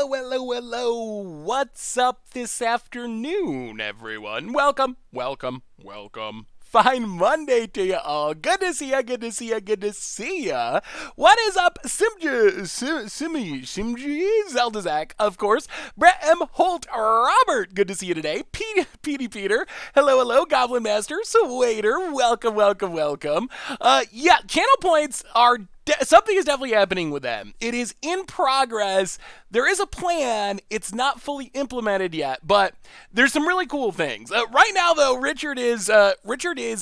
Hello. What's up this afternoon, everyone? Welcome. Fine Monday to you all. Good to see ya. What is up, Simji, Zeldazak, of course. Brett M. Holt, Robert, good to see you today. Petey Peter, hello, Goblin Master, Swader, welcome. Channel points are something is definitely happening with them. It is in progress. There is a plan. It's not fully implemented yet, but there's some really cool things. Right now, though, Richard is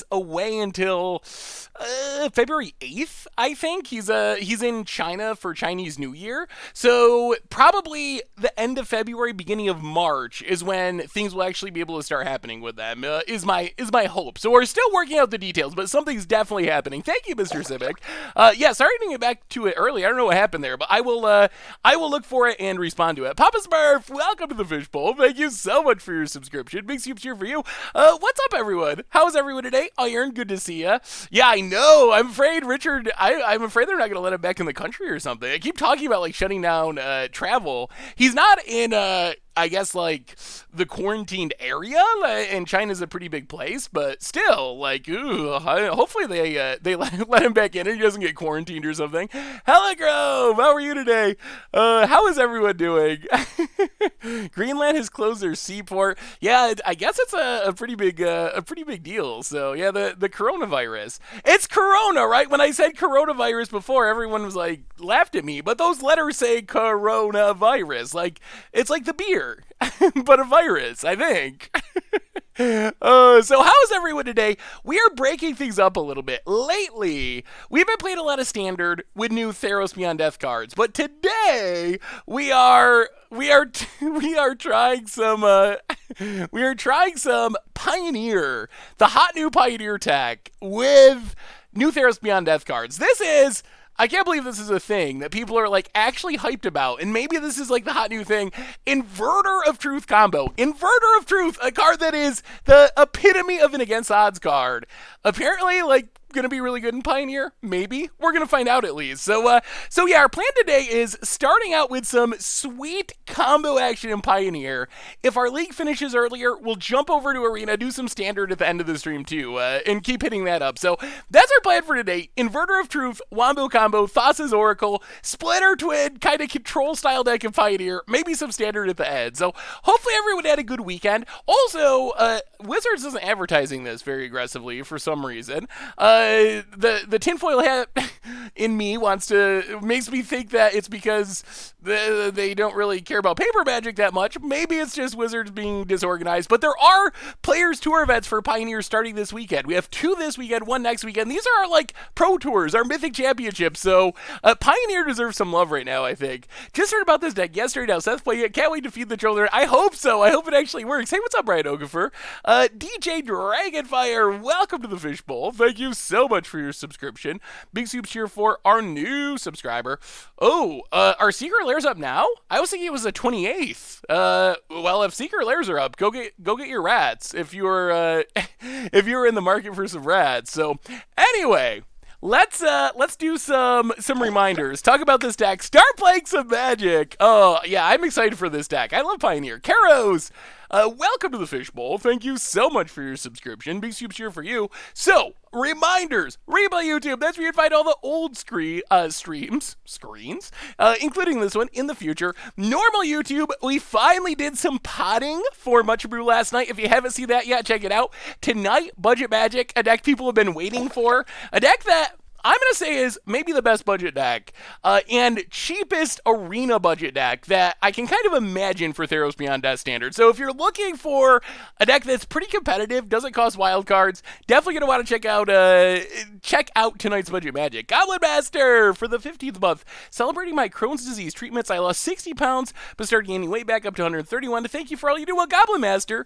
away until February 8th, I think. He's in China for Chinese New Year. So probably the end of February, beginning of March is when things will actually be able to start happening with them. Is my hope. So we're still working out the details, but something's definitely happening. Thank you, Mr. Civic. Sorry to get back to it early. I don't know what happened there, but I will look for it and respond to it. Papa Smurf, welcome to the Fishbowl. Thank you so much for your subscription. Big soup cheer for you. What's up, everyone? How's everyone today? Iron, good to see ya. Yeah, I know. I'm afraid, Richard, I'm afraid they're not going to let him back in the country or something. I keep talking about, like, shutting down travel. He's not in, I guess, like, the quarantined area, and China's a pretty big place, but still, like, hopefully they let him back in and he doesn't get quarantined or something. Hello, Grove! How are you today? How is everyone doing? Greenland has closed their seaport. Yeah, I guess it's a pretty big deal. So, yeah, the coronavirus. It's Corona, right? When I said coronavirus before, everyone was like, laughed at me, but those letters say coronavirus. Like, it's like the beer. But a virus, I think. So how is everyone today? We are breaking things up a little bit. Lately, we've been playing a lot of Standard with new Theros Beyond Death cards, but today we are trying some Pioneer, the hot new Pioneer tech with new Theros Beyond Death cards. I can't believe this is a thing that people are, like, actually hyped about, and maybe this is, like, the hot new thing. Inverter of Truth combo. Inverter of Truth, a card that is the epitome of an against odds card. Apparently, like, going to be really good in Pioneer? Maybe. We're going to find out at least. So yeah, our plan today is starting out with some sweet combo action in Pioneer. If our league finishes earlier, we'll jump over to Arena, do some Standard at the end of the stream too, and keep hitting that up. So that's our plan for today. Inverter of Truth, Wombo combo, Thassa's Oracle, Splitter Twin, kind of control style deck in Pioneer, maybe some Standard at the end. So hopefully everyone had a good weekend. Also, Wizards isn't advertising this very aggressively for some reason. The tinfoil hat in me makes me think that it's because they don't really care about paper magic that much. Maybe it's just Wizards being disorganized, but there are Players Tour events for Pioneer starting this weekend. We have 2 this weekend, 1 next weekend. These are our, like, Pro Tours, our Mythic Championships, so Pioneer deserves some love right now, I think. Just heard about this deck yesterday now. Seth playing it. Can't wait to feed the children. I hope so. I hope it actually works. Hey, what's up, Brian Okafor? DJ Dragonfire, welcome to the Fishbowl. Thank you so much for your subscription. Big soup cheer for our new subscriber. Are Secret Lairs up now? I was thinking it was the 28th. Well, if Secret Lairs are up, go get your rats if you're in the market for some rats. So anyway, let's do some reminders. Talk about this deck. Start playing some Magic. Oh yeah, I'm excited for this deck. I love Pioneer. Karos, welcome to the Fishbowl. Thank you so much for your subscription. Big soup cheer for you. So, reminders. Reba YouTube. That's where you'd find all the old screens, including this one in the future. Normal YouTube. We finally did some potting for Much Brew last night. If you haven't seen that yet, check it out. Tonight, Budget Magic, a deck people have been waiting for. A deck that I'm going to say is maybe the best budget deck and cheapest arena budget deck that I can kind of imagine for Theros Beyond Death Standard. So if you're looking for a deck that's pretty competitive, doesn't cost wild cards, definitely going to want to check out tonight's Budget Magic. Goblin Master for the 15th month. Celebrating my Crohn's disease treatments, I lost 60 pounds, but started gaining weight back up to 131. Thank you for all you do. Well, Goblin Master,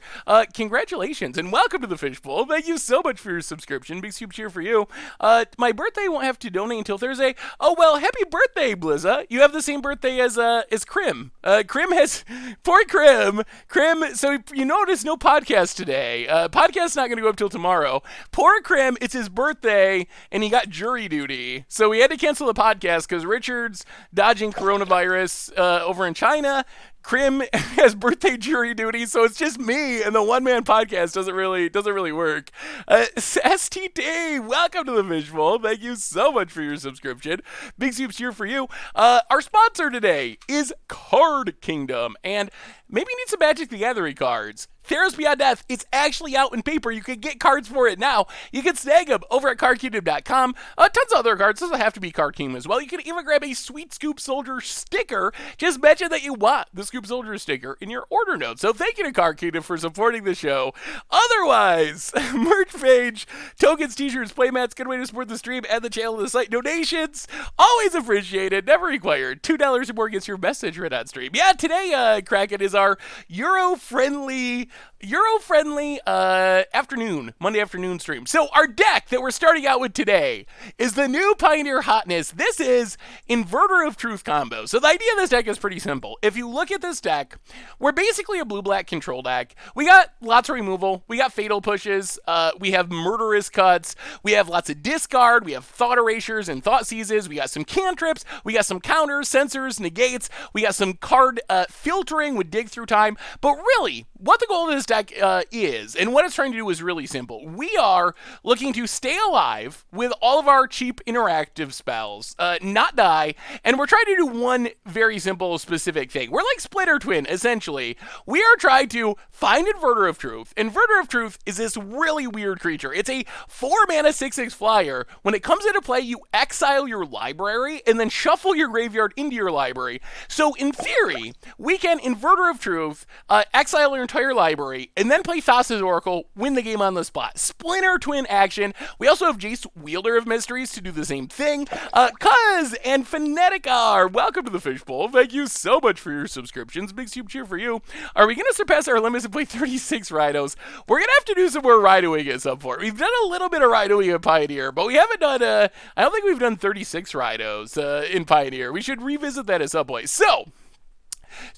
congratulations and welcome to the Fishbowl. Thank you so much for your subscription. Big soup cheer for you. My birthday won't have to donate until Thursday. Oh, well, happy birthday, Blizza. You have the same birthday as Krim. Krim has... Poor Krim. Krim, so you notice no podcast today. Podcast's not going to go up till tomorrow. Poor Krim, it's his birthday, and he got jury duty. So we had to cancel the podcast because Richard's dodging coronavirus over in China. Krim has birthday jury duty, so it's just me, and the one-man podcast doesn't really work. STT, welcome to the visual. Thank you so much for your subscription. Big soups here for you. Our sponsor today is Card Kingdom, and maybe you need some Magic the Gathering cards. Theros Beyond Death, it's actually out in paper. You can get cards for it now. You can snag them over at cardkingdom.com. Tons of other cards. Doesn't have to be Card Kingdom as well. You can even grab a sweet Scoop Soldier sticker. Just mention that you want the Scoop Soldier sticker in your order note. So thank you to Card Kingdom for supporting the show. Otherwise, merch page, tokens, t-shirts, playmats, good way to support the stream and the channel and the site. Donations, always appreciated, never required. $2 or more gets your message read on stream. Yeah, today, Kraken, is our Euro-friendly Monday afternoon stream. So our deck that we're starting out with today is the new Pioneer Hotness. This is Inverter of Truth combo. So the idea of this deck is pretty simple. If you look at this deck, we're basically a blue-black control deck. We got lots of removal. We got fatal pushes. We have murderous cuts. We have lots of discard. We have thought erasures and thought seizes. We got some cantrips. We got some counters, censors, negates. We got some card filtering with dig through time. But really, what the goal of this deck is, and what it's trying to do is really simple. We are looking to stay alive with all of our cheap interactive spells, not die, and we're trying to do one very simple specific thing. We're like Splinter Twin, essentially. We are trying to find Inverter of Truth. Inverter of Truth is this really weird creature. It's a 4-mana 6/6 flyer. When it comes into play, you exile your library and then shuffle your graveyard into your library. So in theory, we can Inverter of Truth, exile your entire library, and then play Thassa's Oracle, win the game on the spot. Splinter Twin action. We also have Jace, Wielder of Mysteries, to do the same thing. Cuz and Phonetic welcome to the Fishbowl. Thank you so much for your subscriptions. Big soup cheer for you. Are we going to surpass our limits and play 36 Rhinos? We're going to have to do some more Rhinoing at some point. We've done a little bit of Rhinoing in Pioneer, but we haven't done, I don't think we've done 36 Rhinos in Pioneer. We should revisit that at some point. So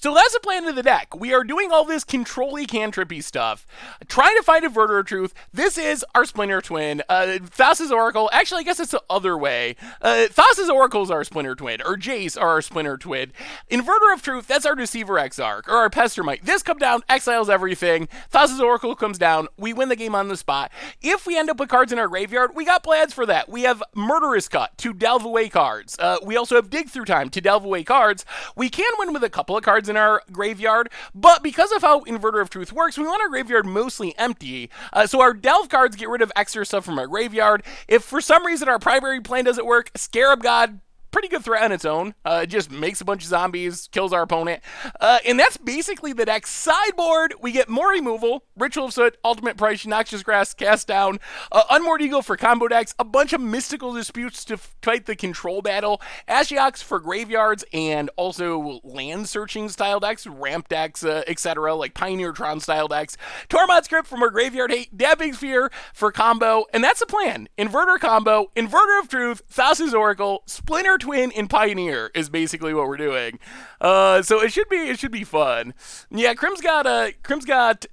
that's the plan of the deck. We are doing all this control-y, cantrippy stuff, trying to find Inverter of Truth. This is our Splinter Twin. Thassa's Oracle, actually, I guess it's the other way. Thassa's Oracle is our Splinter Twin, or Jace are our Splinter Twin. Inverter of Truth, that's our Deceiver Exarch, or our Pestermite. This comes down, exiles everything. Thassa's Oracle comes down, we win the game on the spot. If we end up with cards in our graveyard, we got plans for that. We have Murderous Cut to delve away cards. We also have Dig Through Time to delve away cards. We can win with a couple of cards in our graveyard, but because of how Inverter of Truth works, we want our graveyard mostly empty, so our delve cards get rid of extra stuff from our graveyard. If for some reason our primary plan doesn't work, Scarab God, pretty good threat on its own. It just makes a bunch of zombies, kills our opponent. And that's basically the deck. Sideboard, we get more removal, Ritual of Soot, Ultimate Price, Noxious Grass, Cast Down, Unmoored Eagle for combo decks, a bunch of Mystical Disputes to fight the control battle, Ashiok for graveyards, and also land searching style decks, ramp decks, etc., like Pioneer Tron style decks, Tormod Script from our graveyard hate, Dabbing Sphere for combo, and that's the plan. Inverter combo, Inverter of Truth, Thassa's Oracle, Splinter Twin in Pioneer is basically what we're doing. So it should be fun. Yeah, Krim's got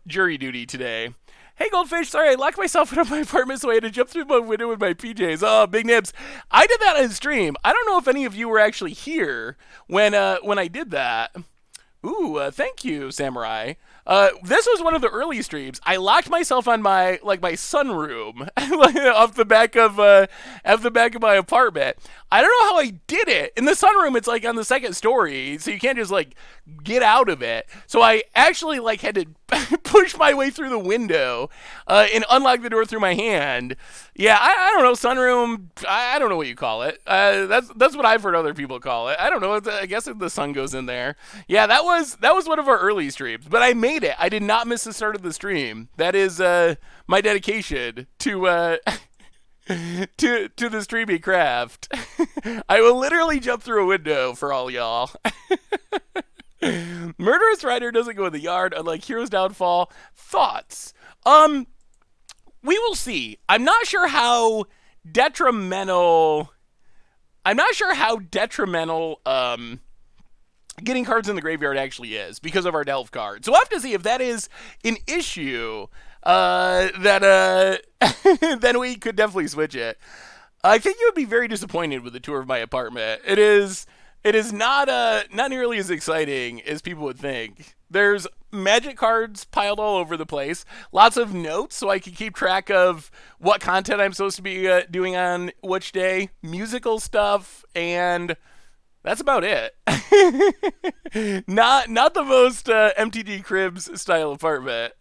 jury duty today. Hey Goldfish, sorry I locked myself into my apartment, so I had to jump through my window with my PJs. Oh, big nibs. I did that on stream. I don't know if any of you were actually here when I did that. Ooh, thank you, Samurai. This was one of the early streams. I locked myself on my sunroom off the back of my apartment. I don't know how I did it. In the sunroom, it's like on the second story, so you can't just like get out of it. So I actually like had to push my way through the window and unlock the door through my hand. Yeah, I don't know, sunroom. I don't know what you call it. That's what I've heard other people call it. I don't know. I guess the sun goes in there. Yeah, that was one of our early streams, but I made it. I did not miss the start of the stream. That is my dedication to to the streaming craft. I will literally jump through a window for all y'all. Murderous Rider doesn't go in the yard, unlike Hero's Downfall. Thoughts? We will see. I'm not sure how detrimental getting cards in the graveyard actually is because of our delve card. So we'll have to see if that is an issue. Then we could definitely switch it. I think you would be very disappointed with the tour of my apartment. It is It is not nearly as exciting as people would think. There's magic cards piled all over the place, lots of notes so I can keep track of what content I'm supposed to be doing on which day, musical stuff, and that's about it. Not the most MTG Cribs style apartment.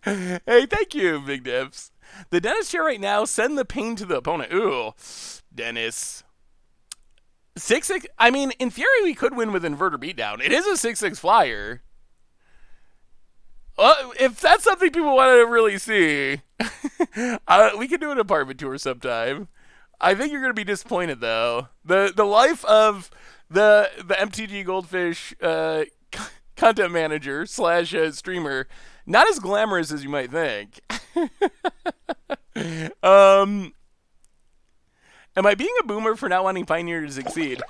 Hey, thank you, Big Dips. The Dennis chair right now, send the pain to the opponent. Ooh, Dennis. 6-6. I mean, in theory, we could win with Inverter Beatdown. It is a 6-6 flyer. If that's something people want to really see, we could do an apartment tour sometime. I think you're going to be disappointed, though. The life of the MTG Goldfish content manager slash streamer, not as glamorous as you might think. Am I being a boomer for not wanting Pioneer to succeed?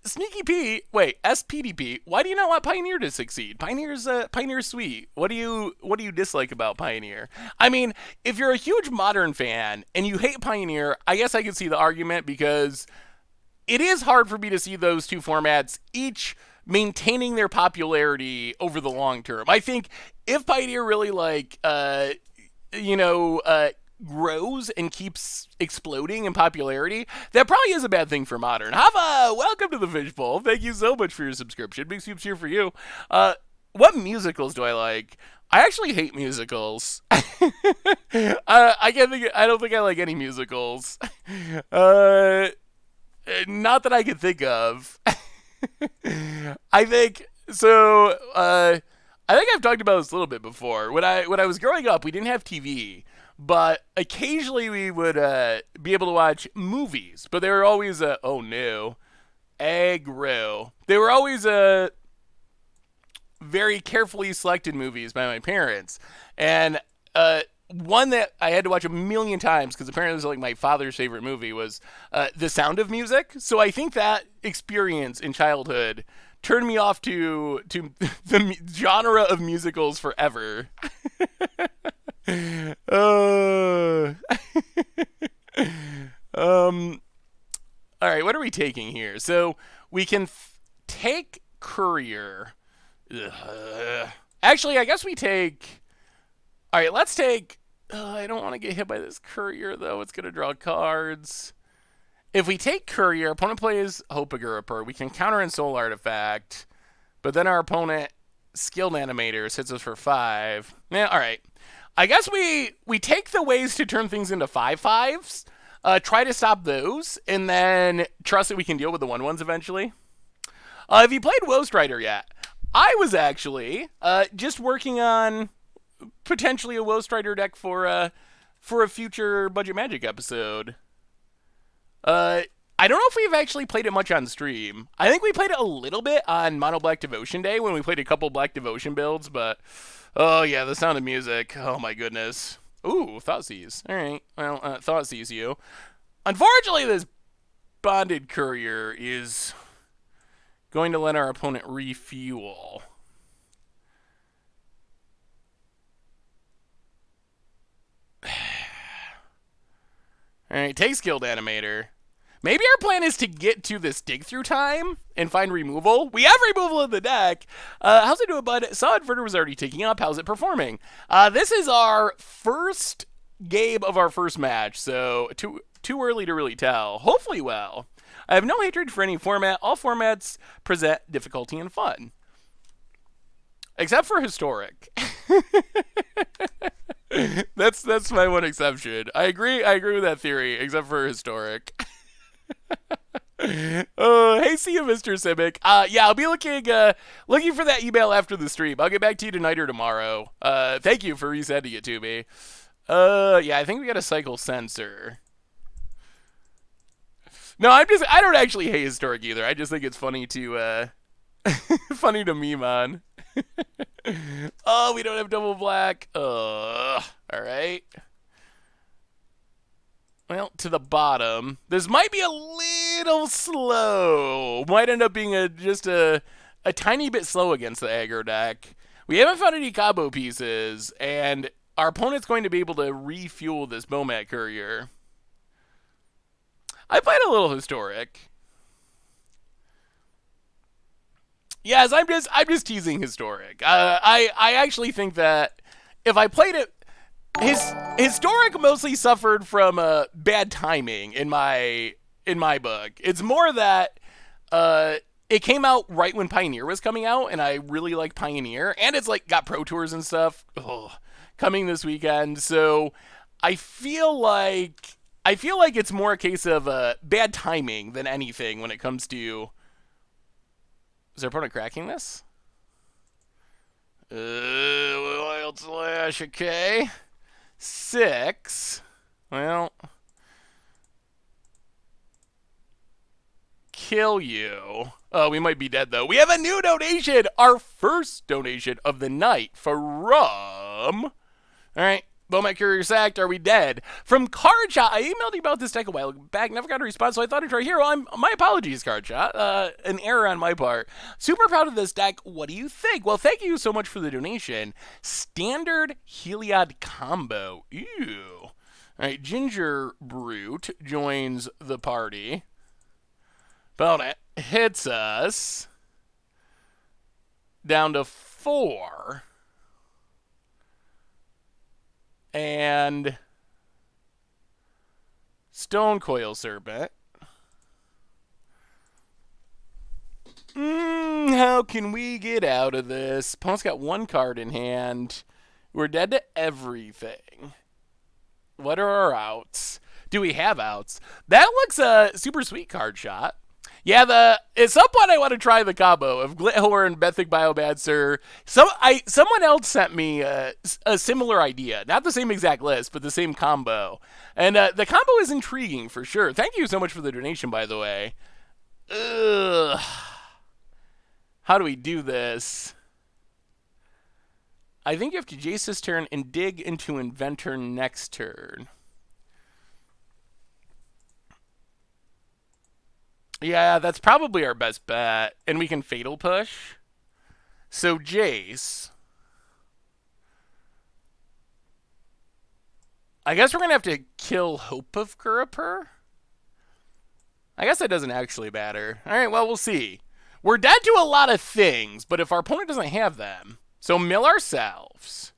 Sneaky P, wait, SPDP. Why do you not want Pioneer to succeed? Pioneer's sweet. What do you dislike about Pioneer? I mean, if you're a huge Modern fan and you hate Pioneer, I guess I could see the argument because it is hard for me to see those two formats each maintaining their popularity over the long term. I think if Pioneer really grows and keeps exploding in popularity, that probably is a bad thing for Modern. Hava, welcome to the Fishbowl. Thank you so much for your subscription. Big soups here for you. What musicals do I like? I actually hate musicals. I don't think I like any musicals. Not that I can think of. I think so. I think I've talked about this a little bit before. When I was growing up, we didn't have TV, but occasionally we would be able to watch movies. But they were always oh no, aggro. They were always very carefully selected movies by my parents, and one that I had to watch a million times because apparently it was like my father's favorite movie was The Sound of Music. So I think that experience in childhood turned me off to the genre of musicals forever. All right, what are we taking here? So we can take Courier. Actually, I guess we take. All right, let's take. I don't want to get hit by this Courier though. It's gonna draw cards. If we take Courier, opponent plays Hopaguriper. We can counter in Soul Artifact, but then our opponent Skilled Animators hits us for 5. Yeah, all right. I guess we take the ways to turn things into 5/5s. Try to stop those, and then trust that we can deal with the 1/1s eventually. Have you played Woe Strider yet? I was actually just working on potentially a Woe Strider deck for a future Budget Magic episode. I don't know if we've actually played it much on stream. I think we played it a little bit on Mono Black Devotion Day when we played a couple Black Devotion builds, but oh yeah, The Sound of Music. Oh my goodness. Ooh, Thassa. All right. Well, Thassa you. Unfortunately, this Bonded Courier is going to let our opponent refuel. All right, take Skilled Animator. Maybe our plan is to get to this dig through time and find removal. We have removal in the deck. How's it doing, bud? Saw Inverter was already taking up. How's it performing? This is our first game of our first match, so too early to really tell. Hopefully well. I have no hatred for any format. All formats present difficulty and fun. Except for Historic. That's my one exception. I agree with that theory, except for Historic. Hey, see you, Mr. Simic. Yeah, I'll be looking for that email after the stream. I'll get back to you tonight or tomorrow. Thank you for resending it to me. Yeah, I think we got a cycle sensor. No, I don't actually hate Historic either. I just think it's funny to funny to meme on. Oh, we don't have double black. All right. Well, to the bottom. This might be a little slow. Might end up being just a tiny bit slow against the aggro deck. We haven't found any combo pieces, and our opponent's going to be able to refuel this Bomat Courier. I played a little Historic. Yes, I'm just teasing historic. I actually think that if I played it, historic mostly suffered from bad timing in my book. It's more that uh, it came out right when Pioneer was coming out, and I really like Pioneer, and it's like got Pro Tours and stuff coming this weekend. So I feel like it's more a case of bad timing than anything when it comes to. Is our opponent cracking this? Wild Slash, okay. 6. Well, kill you. Oh, we might be dead, though. We have a new donation! Our first donation of the night from... All right. Bowmat Courier sacked. Are we dead? From Cardshot. I emailed you about this deck a while back. Never got a response, so I thought I'd try here. Well, my apologies, Cardshot. An error on my part. Super proud of this deck. What do you think? Well, thank you so much for the donation. Standard Heliod combo. Ew. All right. Ginger Brute joins the party. Opponent hits us down to 4. And Stone Coil Serpent. How can we get out of this? Opponent's got 1 card in hand. We're dead to everything. What are our outs? Do we have outs? That looks a super sweet card shot. Yeah, at some point I want to try the combo of Glithorn, Benthic Biomancer. Someone else sent me a similar idea. Not the same exact list, but the same combo. And the combo is intriguing for sure. Thank you so much for the donation, by the way. Ugh. How do we do this? I think you have to Jace this turn and dig into Inventor next turn. Yeah, that's probably our best bet. And we can Fatal Push. So Jace. I guess we're going to have to kill Hope of Kurapur. I guess that doesn't actually matter. All right, well, we'll see. We're dead to a lot of things, but if our opponent doesn't have them. So mill ourselves.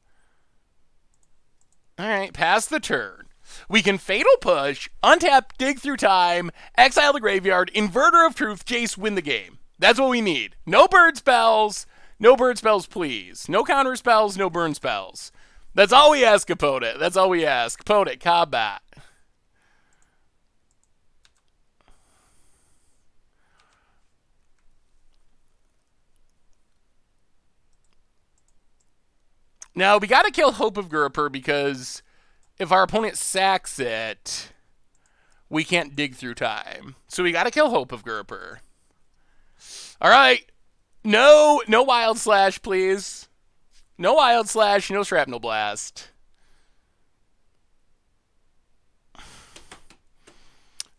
All right, pass the turn. We can Fatal Push, untap, dig through time, exile the graveyard, Inverter of Truth, Jace, win the game. That's what we need. No bird spells. No bird spells, please. No counter spells, no burn spells. That's all we ask, opponent. That's all we ask. Opponent, combat. Now, we got to kill Hope of Kurapur because if our opponent sacks it, we can't dig through time. So we got to kill Hope of Kurapur. All right. No Wild Slash, please. No Wild Slash, no Shrapnel Blast. All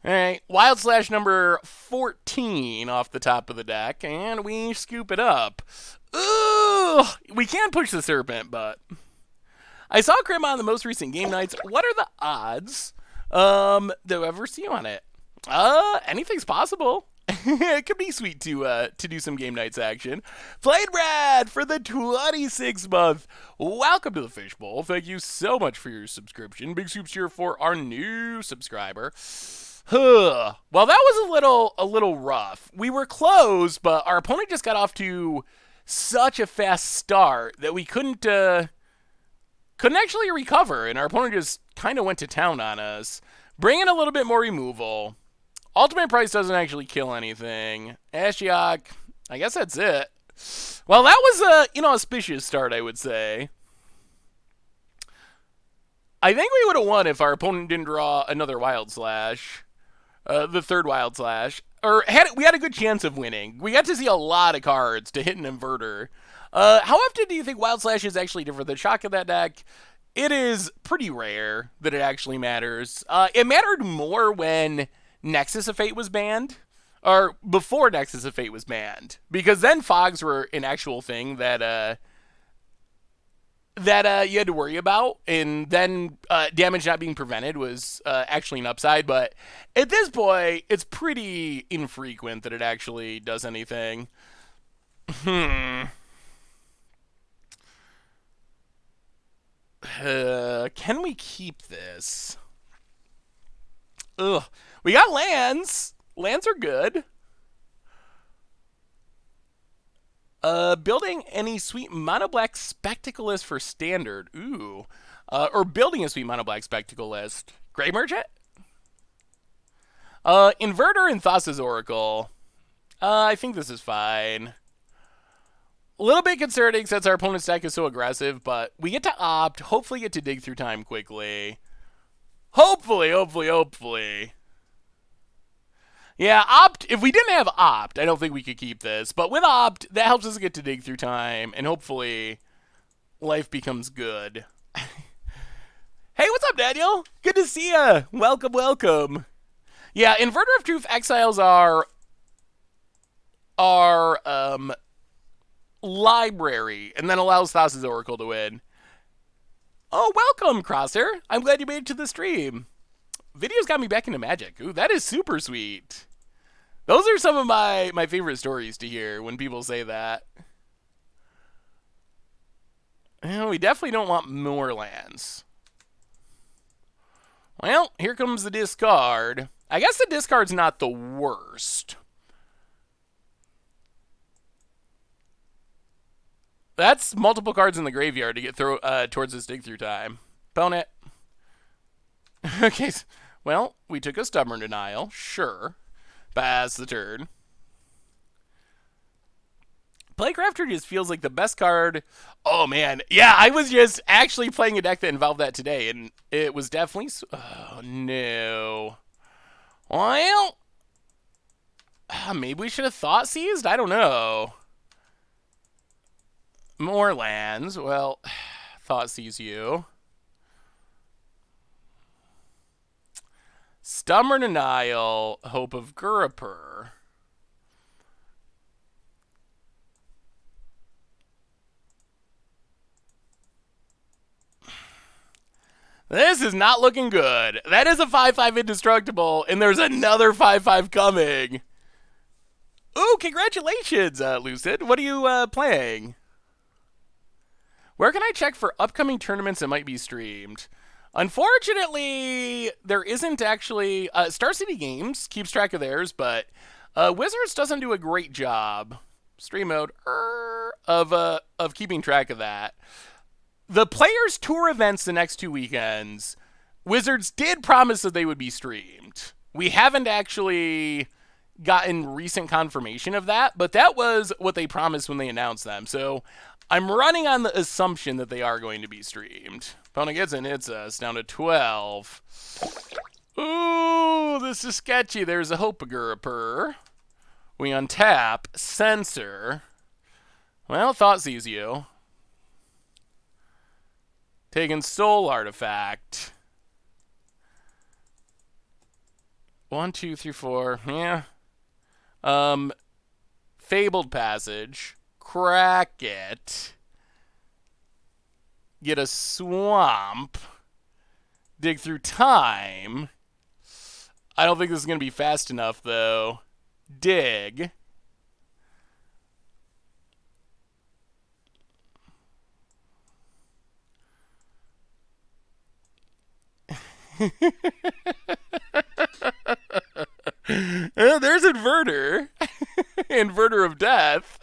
right. Wild Slash number 14 off the top of the deck, and we scoop it up. Ooh! We can push the Serpent, but... I saw Grim on the most recent game nights. What are the odds that we'll ever see you on it? Anything's possible. It could be sweet to do some game nights action. Played Brad for the 26th month. Welcome to the Fishbowl. Thank you so much for your subscription. Big soups here for our new subscriber. Well, that was a little rough. We were close, but our opponent just got off to such a fast start that we couldn't actually recover, and our opponent just kind of went to town on us. Bring in a little bit more removal. Ultimate Price doesn't actually kill anything. Ashiok, I guess that's it. Well, that was a auspicious start, I would say. I think we would have won if our opponent didn't draw another Wild Slash. The third Wild Slash. Or we had a good chance of winning. We got to see a lot of cards to hit an Inverter. How often do you think Wild Slash is actually different than Shock in that deck? It is pretty rare that it actually matters. It mattered more when Nexus of Fate was banned. Or before Nexus of Fate was banned. Because then Fogs were an actual thing that you had to worry about, and then damage not being prevented was actually an upside, but at this point, it's pretty infrequent that it actually does anything. Hmm. Can we keep this? Ugh. We got lands. Lands are good. Building any sweet mono black spectacle list for standard. Ooh. Or building a sweet mono black spectacle list. Gray Merchant? Inverter and Thassa's Oracle. I think this is fine. A little bit concerning since our opponent's deck is so aggressive, but we get to opt, hopefully get to dig through time quickly. Hopefully. Yeah, opt, if we didn't have opt, I don't think we could keep this. But with opt, that helps us get to dig through time, and hopefully life becomes good. Hey, what's up, Daniel? Good to see ya. Welcome. Yeah, Inverter of Truth exiles our library, and then allows Thassa's Oracle to win. Oh, welcome, Crosser. I'm glad you made it to the stream. Videos got me back into Magic. Ooh, that is super sweet. Those are some of my favorite stories to hear when people say that. Well, we definitely don't want more lands. Well, here comes the discard. I guess the discard's not the worst. That's multiple cards in the graveyard to get towards this dig through time. Opponent. Okay, well, we took a Stubborn Denial. Sure. Pass the turn. Playcrafter just feels like the best card. Oh, man. Yeah, I was just actually playing a deck that involved that today, and it was definitely... Oh, no. Well, maybe we should have Thought Seized? I don't know. More lands. Well, Thought Seize you. Stubborn Denial. Hope of Gurapur. This is not looking good. That is a 5/5 indestructible, and there's another 5/5 coming. Ooh, congratulations, Lucid. What are you playing? Where can I check for upcoming tournaments that might be streamed? Unfortunately, there isn't actually... Star City Games keeps track of theirs, but Wizards doesn't do a great job, stream mode, of keeping track of that. The Players Tour events the next 2 weekends, Wizards did promise that they would be streamed. We haven't actually gotten recent confirmation of that, but that was what they promised when they announced them. So I'm running on the assumption that they are going to be streamed. Opponent gets in, hits us down to 12. Ooh, this is sketchy. There's a Hope of Gurapur. We untap, censor. Well, Thought Sees you. Taking Soul Artifact. 1, 2, 3, 4. Yeah. Fabled Passage. Crack it. Get a Swamp. Dig through time. I don't think this is going to be fast enough, though. Dig. There's Inverter. Inverter of Death.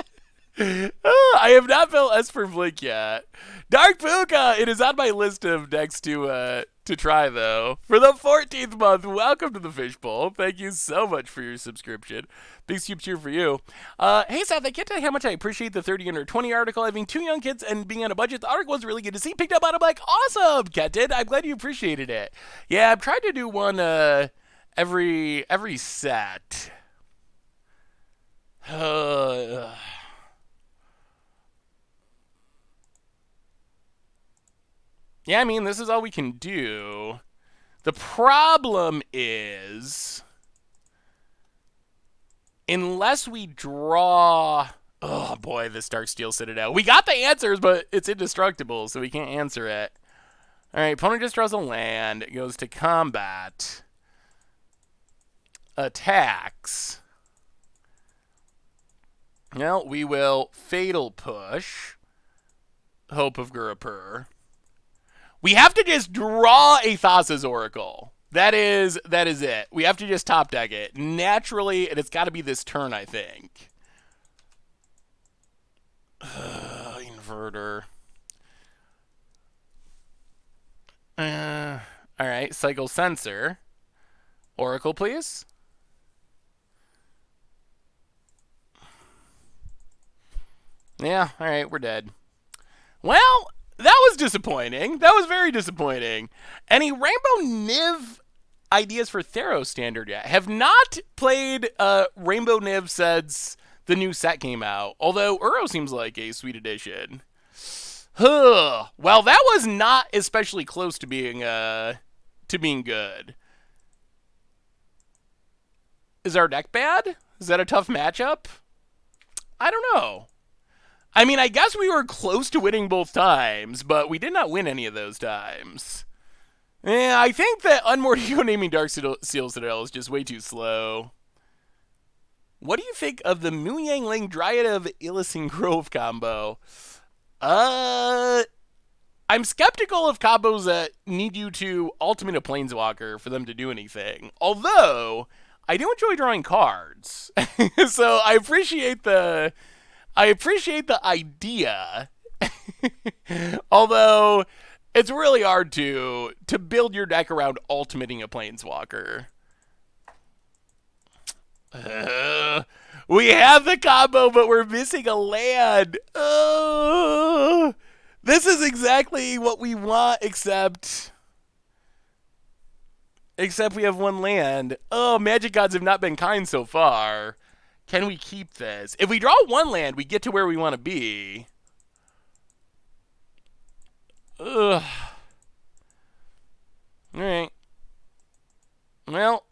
I have not felt Esper Blink yet. Dark Puka, it is on my list of decks to try, though. For the 14th month, welcome to the Fishbowl. Thank you so much for your subscription. Big soup cheer for you. Hey, Seth, I can't tell you how much I appreciate the 30 under 20 article. Having 2 young kids and being on a budget, the article was really good to see. Picked up on it, I'm like, awesome, Kenton. I'm glad you appreciated it. Yeah, I'm trying to do one every set. Yeah, I mean, this is all we can do. The problem is, unless we draw... Oh, boy, this Darksteel Citadel. We got the answers, but it's indestructible, so we can't answer it. All right, opponent just draws a land. It goes to combat. Attacks. Well, we will Fatal Push. Hope of Gurapur. We have to just draw a Thassa's Oracle. That is it. We have to just top deck it. Naturally, and it's got to be this turn, I think. Inverter. Alright, Cycle Sensor. Oracle, please. Yeah, alright, we're dead. Well, that was disappointing. That was very disappointing. Any Rainbow Niv ideas for Theros Standard yet? Have not played Rainbow Niv since the new set came out. Although Uro seems like a sweet addition. Well, that was not especially close to being good. Is our deck bad? Is that a tough matchup? I don't know. I mean, I guess we were close to winning both times, but we did not win any of those times. Yeah, I think that Unmoored Ego naming Dark Seal Citadel is just way too slow. What do you think of the Mu Yang Ling Dryad of Illicin Grove combo? I'm skeptical of combos that need you to ultimate a Planeswalker for them to do anything. Although, I do enjoy drawing cards. So I appreciate the idea. Although, it's really hard to build your deck around ultimating a Planeswalker. We have the combo, but we're missing a land. This is exactly what we want, except we have one land. Oh, Magic Gods have not been kind so far. Can we keep this? If we draw one land, we get to where we want to be. Ugh. Alright. Well,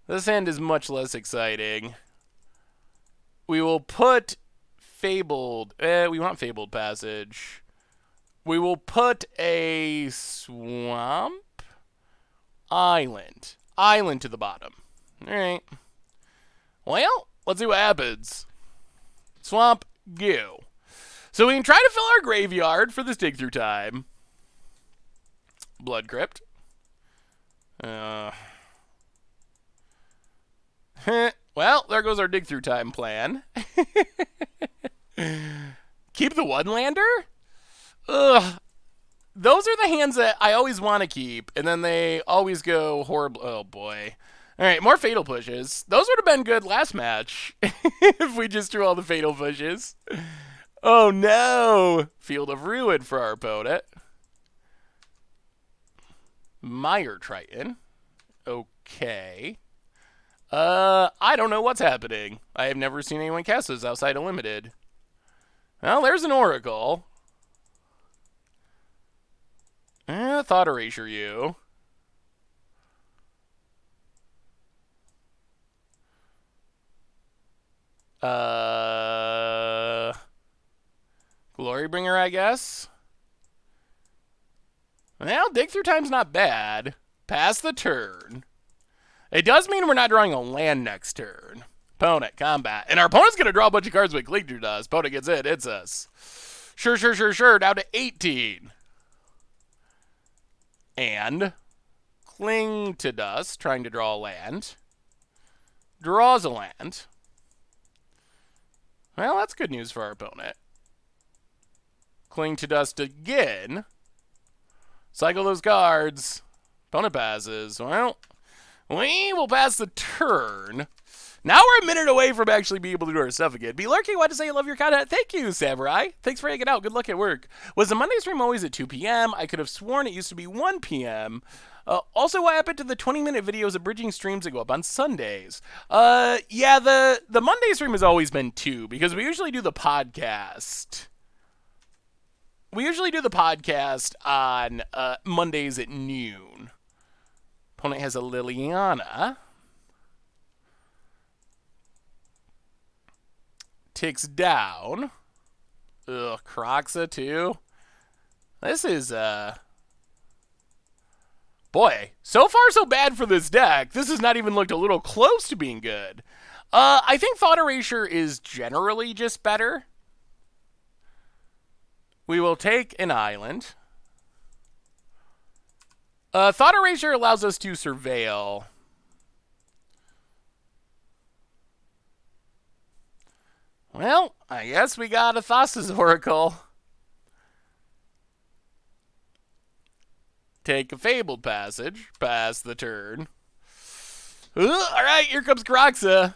this hand is much less exciting. We will put Fabled. We want Fabled Passage. We will put a Swamp? Island. Island to the bottom. Alright. Well, let's see what happens. Swamp, go. So we can try to fill our graveyard for this dig through time. Blood Crypt. Well, there goes our dig through time plan. Keep the one lander? Ugh. Those are the hands that I always want to keep, and then they always go horrible. Oh boy. Alright, more Fatal Pushes. Those would have been good last match if we just drew all the Fatal Pushes. Oh no! Field of Ruin for our opponent. Mire Triton. Okay. I don't know what's happening. I have never seen anyone cast this outside of Limited. Well, there's an Oracle. Thought Erasure you. Glorybringer, I guess. Well, dig through time's not bad. Pass the turn. It does mean we're not drawing a land next turn. Opponent, combat. And our opponent's going to draw a bunch of cards with Cling to Dust. Opponent gets it. It's us. Sure. Down to 18. And Cling to Dust, trying to draw a land. Draws a land. Well, that's good news for our opponent. Cling to Dust again. Cycle those cards. Opponent passes. Well, we will pass the turn. Now we're a minute away from actually being able to do our stuff again. Be lurking, want to say you love your content. Thank you, Samurai. Thanks for hanging out. Good luck at work. Was the Monday stream always at 2 p.m.? I could have sworn it used to be 1 p.m. Also, what happened to the 20-minute videos of bridging streams that go up on Sundays? Yeah, the Monday stream has always been 2 because we usually do the podcast. We usually do the podcast on Mondays at noon. Opponent has a Liliana. Ticks down. Ugh, Croxa too. This is, boy, so far so bad for this deck. This has not even looked a little close to being good. I think Thought Erasure is generally just better. We will take an island. Thought Erasure allows us to surveil. Well, I guess we got a Thassa's Oracle. Take a Fabled Passage. Pass the turn. Alright, here comes Kroxa.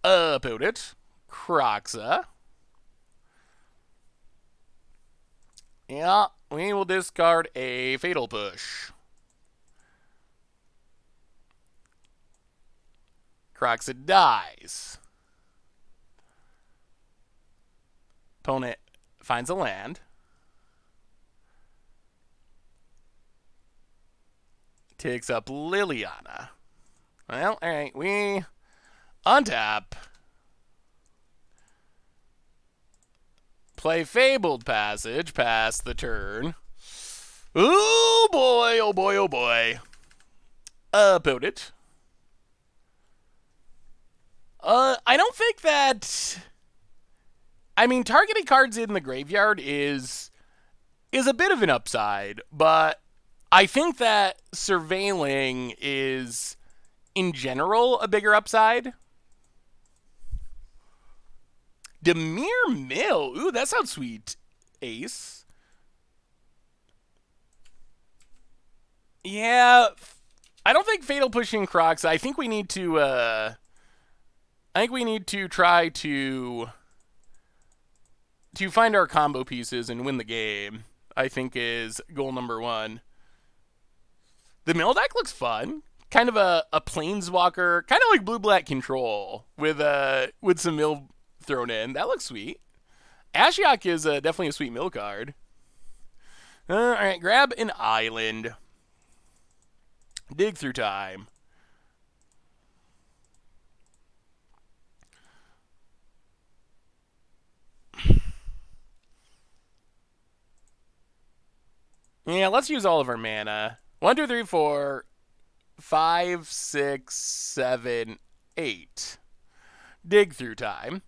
Put it. Kroxa. Yeah, we will discard a Fatal Push. Kroxa dies. Opponent finds a land. Takes up Liliana. Well, alright, we untap. Play Fabled Passage, pass the turn. Oh boy, oh boy, oh boy. Put it. I don't think that... I mean, targeting cards in the graveyard is a bit of an upside, but I think that surveilling is, in general, a bigger upside. Demir Mill. Ooh, that sounds sweet. Ace. Yeah, I don't think Fatal Pushing Crocs. I think we need to, try to find our combo pieces and win the game, I think is goal number one. The mill deck looks fun. Kind of a planeswalker, kind of like blue-black control with some mill thrown in. That looks sweet. Ashiok is definitely a sweet mill card. Alright, grab an island. Dig through time. Yeah, let's use all of our mana. 1, 2, 3, 4, 5, 6, 7, 8. Dig through time.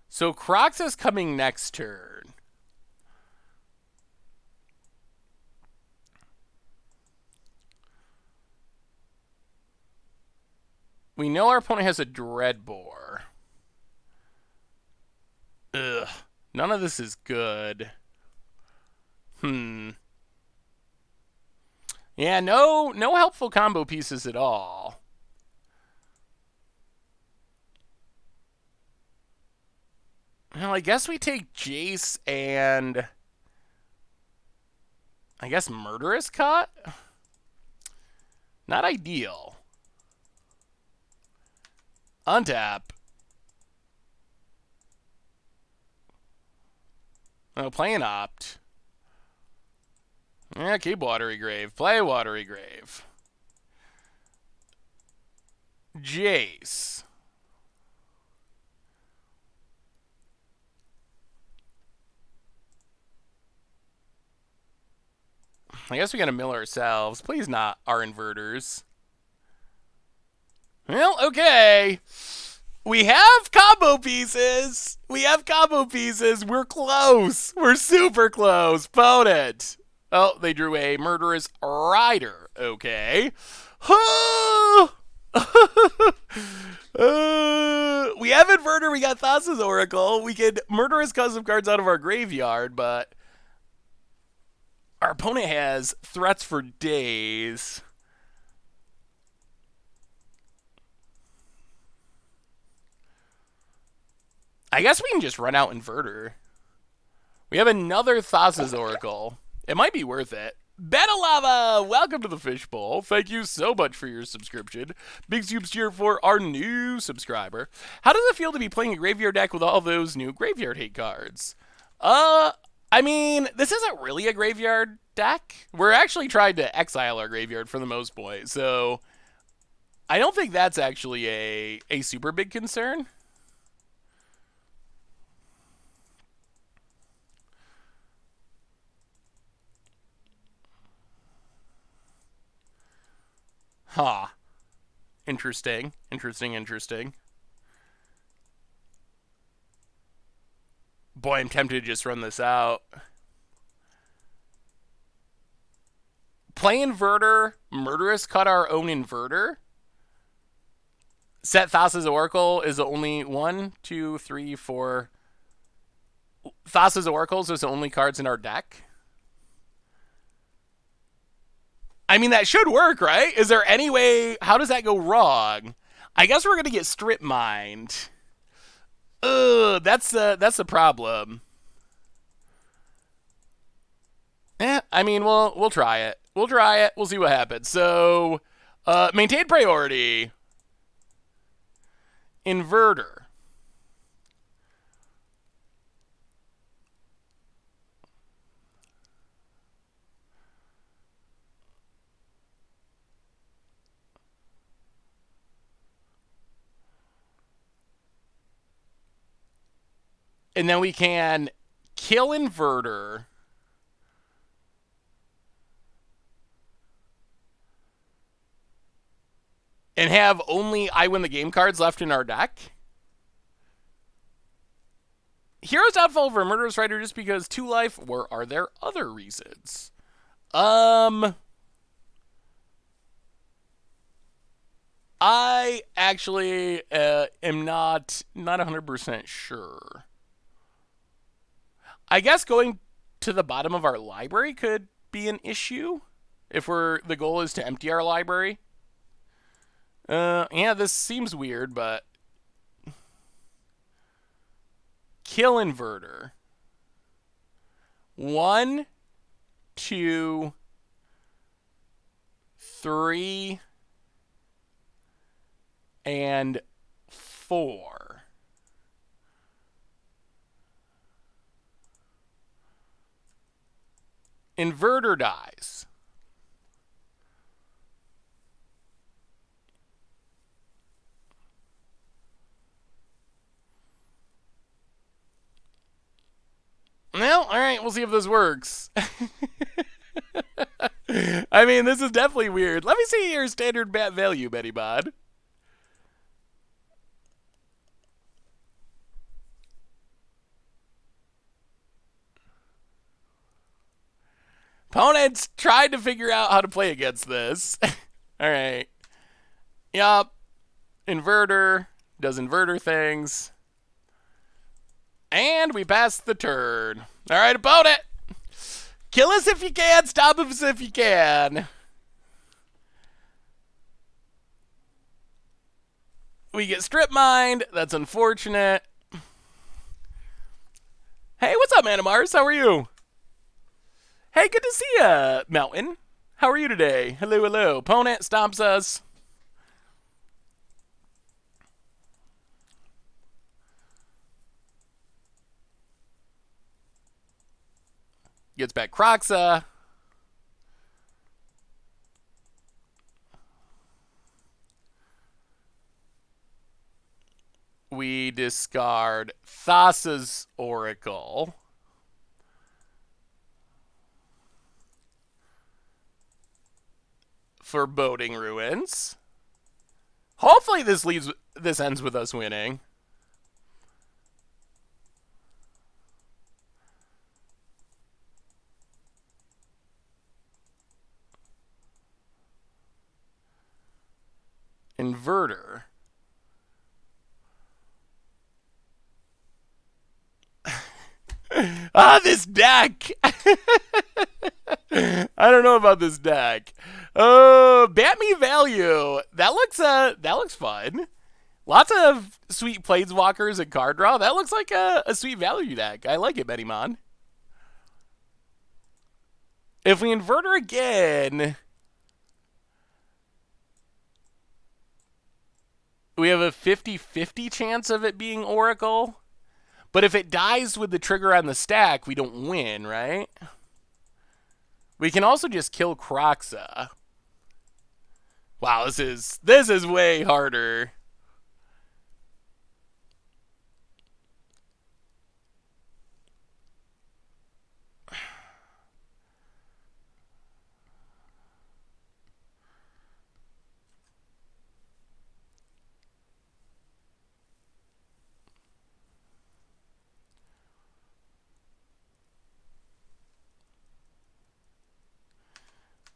So Kroxa's coming next turn. We know our opponent has a Dreadbore. Ugh. None of this is good. Yeah, no helpful combo pieces at all. Well, I guess we take Jace and... I guess Murderous Cut? Not ideal. Untap. Oh, play an Opt. Yeah, keep Watery Grave. Play Watery Grave. Jace. I guess we gotta mill ourselves. Please not our inverters. Well, okay. We have combo pieces. We're close. We're super close. Opponent. Oh, they drew a Murderous Rider. Okay. We have Inverter. We got Thassa's Oracle. We can Murderous custom cards out of our graveyard, but our opponent has threats for days. I guess we can just run out Inverter. We have another Thassa's Oracle. It might be worth it. Betalava, welcome to the Fishbowl. Thank you so much for your subscription. Big soups cheer for our new subscriber. How does it feel to be playing a graveyard deck with all those new graveyard hate cards? I mean, this isn't really a graveyard deck. We're actually trying to exile our graveyard for the most part, so I don't think that's actually a super big concern. Huh. Interesting. Interesting. Boy, I'm tempted to just run this out. Play inverter, murderous cut our own inverter. Set Thassa's Oracle is the only 1, 2, 3, 4. Thassa's Oracles is the only cards in our deck. I mean, that should work, right? Is there any way? How does that go wrong? I guess we're gonna get strip mined. Ugh, that's the problem. I mean, we'll try it. We'll try it. We'll see what happens. So, maintain priority. Inverter. And then we can kill inverter. And have only I win the game cards left in our deck. Hero's Downfall over Murderous Rider just because 2 life, or are there other reasons? I actually am not 100% sure. I guess going to the bottom of our library could be an issue if the goal is to empty our library. Yeah, this seems weird, but kill inverter. 1, 2, 3, and 4. Inverter dies. Well, all right, we'll see if this works. I mean, this is definitely weird. Let me see your standard bat value, Betty Bod. Opponents tried to figure out how to play against this. All right. Yup. Inverter does inverter things. And we passed the turn. All right, opponent. Kill us if you can. Stop us if you can. We get strip mined. That's unfortunate. Hey, what's up, Manamars? How are you? Hey, good to see ya, Mountain. How are you today? Hello. Opponent stomps us. Gets back Croxa. We discard Thassa's Oracle. Foreboding Ruins. Hopefully this ends with us winning. Inverter. This deck! I don't know about this deck. Bat Me Value. That looks fun. Lots of sweet Planeswalkers and card draw. That looks like a sweet value deck. I like it, Betty Mon. If we inverter again, we have a 50-50 chance of it being Oracle. But if it dies with the trigger on the stack, we don't win, right? We can also just kill Croxa. Wow, this is way harder.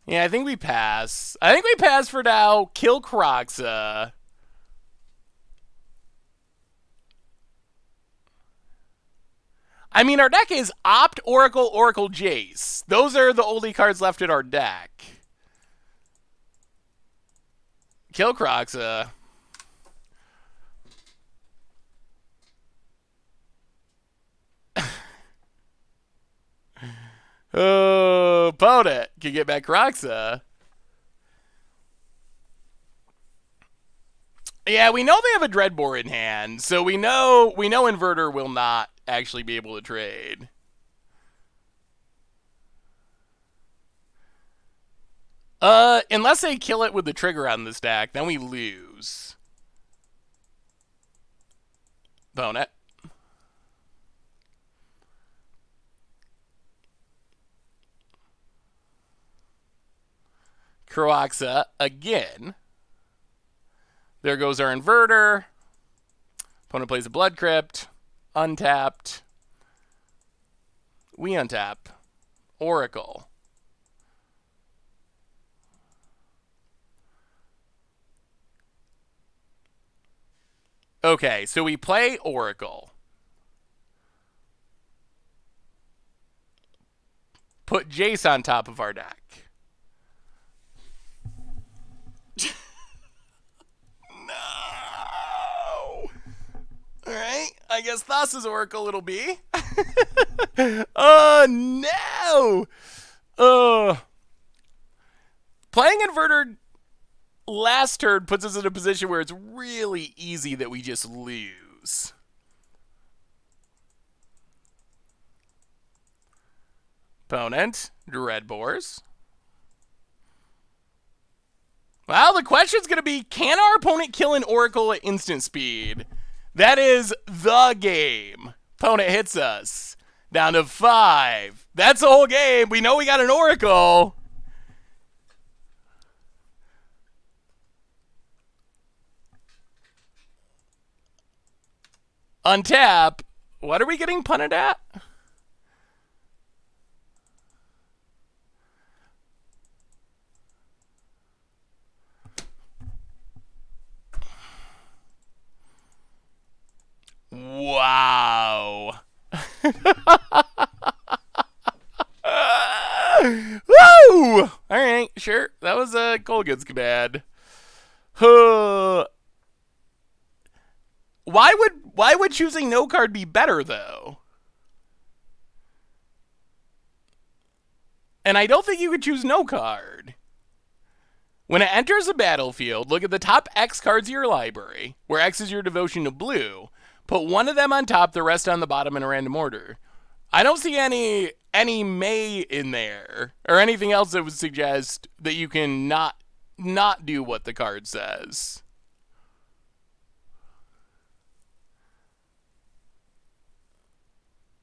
Yeah, I think we pass. I think we pass for now. Kill Croxa. I mean, our deck is Opt, Oracle, Oracle, Jace. Those are the only cards left in our deck. Kill Croxa. Oh, opponent can get back Croxa. Yeah, we know they have a Dreadbore in hand, so we know Inverter will not actually be able to trade. Unless they kill it with the trigger on this deck, then we lose. Opponent. Croxa again. There goes our Inverter. Opponent plays a Blood Crypt. Untapped. We untap. Oracle. Okay, so we play Oracle. Put Jace on top of our deck. No! Alright, I guess Thassa's Oracle it'll be. Oh, no! Playing Inverter last turn puts us in a position where it's really easy that we just lose. Opponent, Dreadbores. Well, the question's going to be, can our opponent kill an Oracle at instant speed? That is the game. Opponent hits us. Down to 5. That's the whole game. We know we got an Oracle. Untap. What are we getting punted at? Wow. Woo! All right, sure. That was a Colgan's command. Why would choosing no card be better though? And I don't think you could choose no card. When it enters the battlefield, look at the top X cards of your library, where X is your devotion to blue. Put one of them on top, the rest on the bottom in a random order. I don't see any May in there, or anything else that would suggest that you can not do what the card says.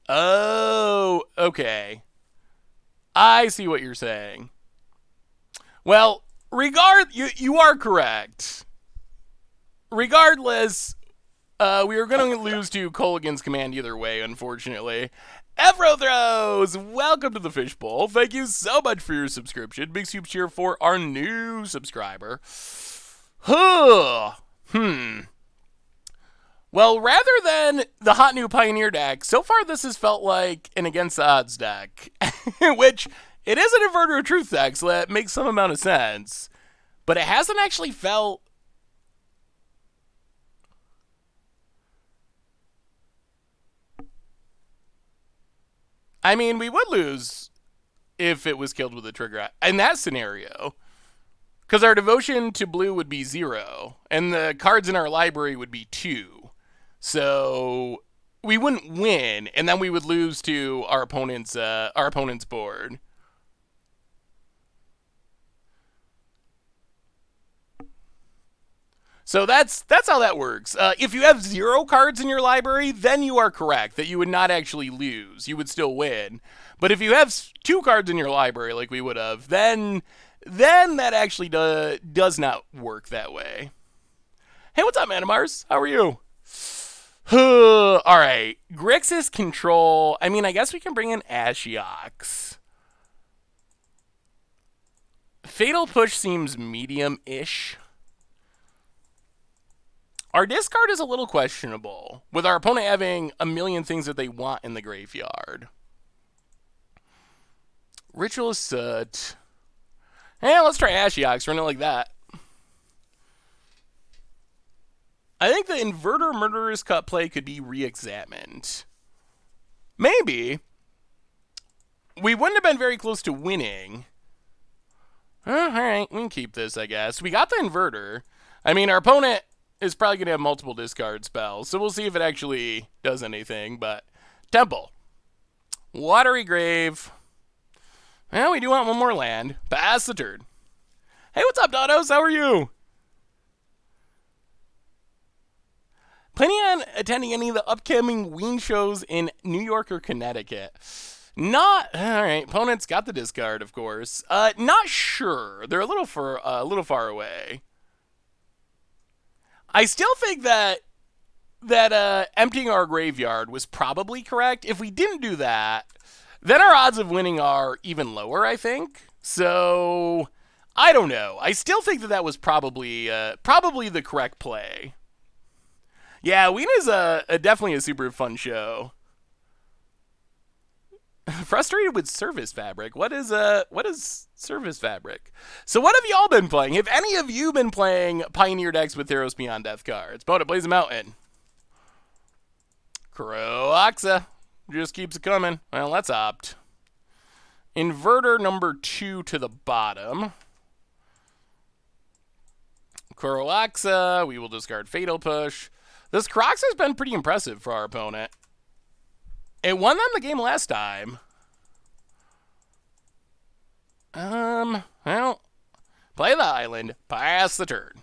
Oh, okay. I see what you're saying. Well, you are correct. Regardless, we are going to lose to Colgan's command either way, unfortunately. Evrothrows, welcome to the Fishbowl. Thank you so much for your subscription. Big super cheer for our new subscriber. Well, rather than the hot new Pioneer deck, so far this has felt like an Against the Odds deck, which it is an Inverter of Truth deck, so that makes some amount of sense. But it hasn't actually felt... I mean, we would lose if it was killed with a trigger in that scenario. Because our devotion to blue would be 0, and the cards in our library would be 2. So we wouldn't win, and then we would lose to our opponent's board. So that's how that works. If you have 0 cards in your library, then you are correct that you would not actually lose. You would still win. But if you have 2 cards in your library, like we would have, then that actually does not work that way. Hey, what's up, Manamars? How are you? All right, Grixis control. I mean, I guess we can bring in Ashiok. Fatal Push seems medium-ish. Our discard is a little questionable, with our opponent having a million things that they want in the graveyard. Ritual Soot. Hey, let's try Ashiok, run it like that. I think the Inverter Murderer's Cut play could be re-examined. Maybe. We wouldn't have been very close to winning. Alright, we can keep this, I guess. We got the Inverter. I mean, our opponent is probably going to have multiple discard spells, so we'll see if it actually does anything, but... Temple. Watery Grave. Well, we do want one more land. Pass the turn. Hey, what's up, Dodos? How are you? Planning on attending any of the upcoming Ween shows in New York or Connecticut? Not... Alright, opponent's got the discard, of course. Not sure. They're a little far away. I still think that emptying our graveyard was probably correct. If we didn't do that, then our odds of winning are even lower, I think. So, I don't know. I still think that was probably the correct play. Yeah, Ween is definitely a super fun show. Frustrated with Service Fabric. What is Service Fabric? So what have y'all been playing? Have any of you been playing Pioneer decks with Theros Beyond Death cards? Boda plays a mountain. Croaxa just keeps it coming. Well, let's opt. Inverter number 2 to the bottom. Croaxa. We will discard Fatal Push. This Crocs has been pretty impressive for our opponent. It won them the game last time. Well, play the island, pass the turn.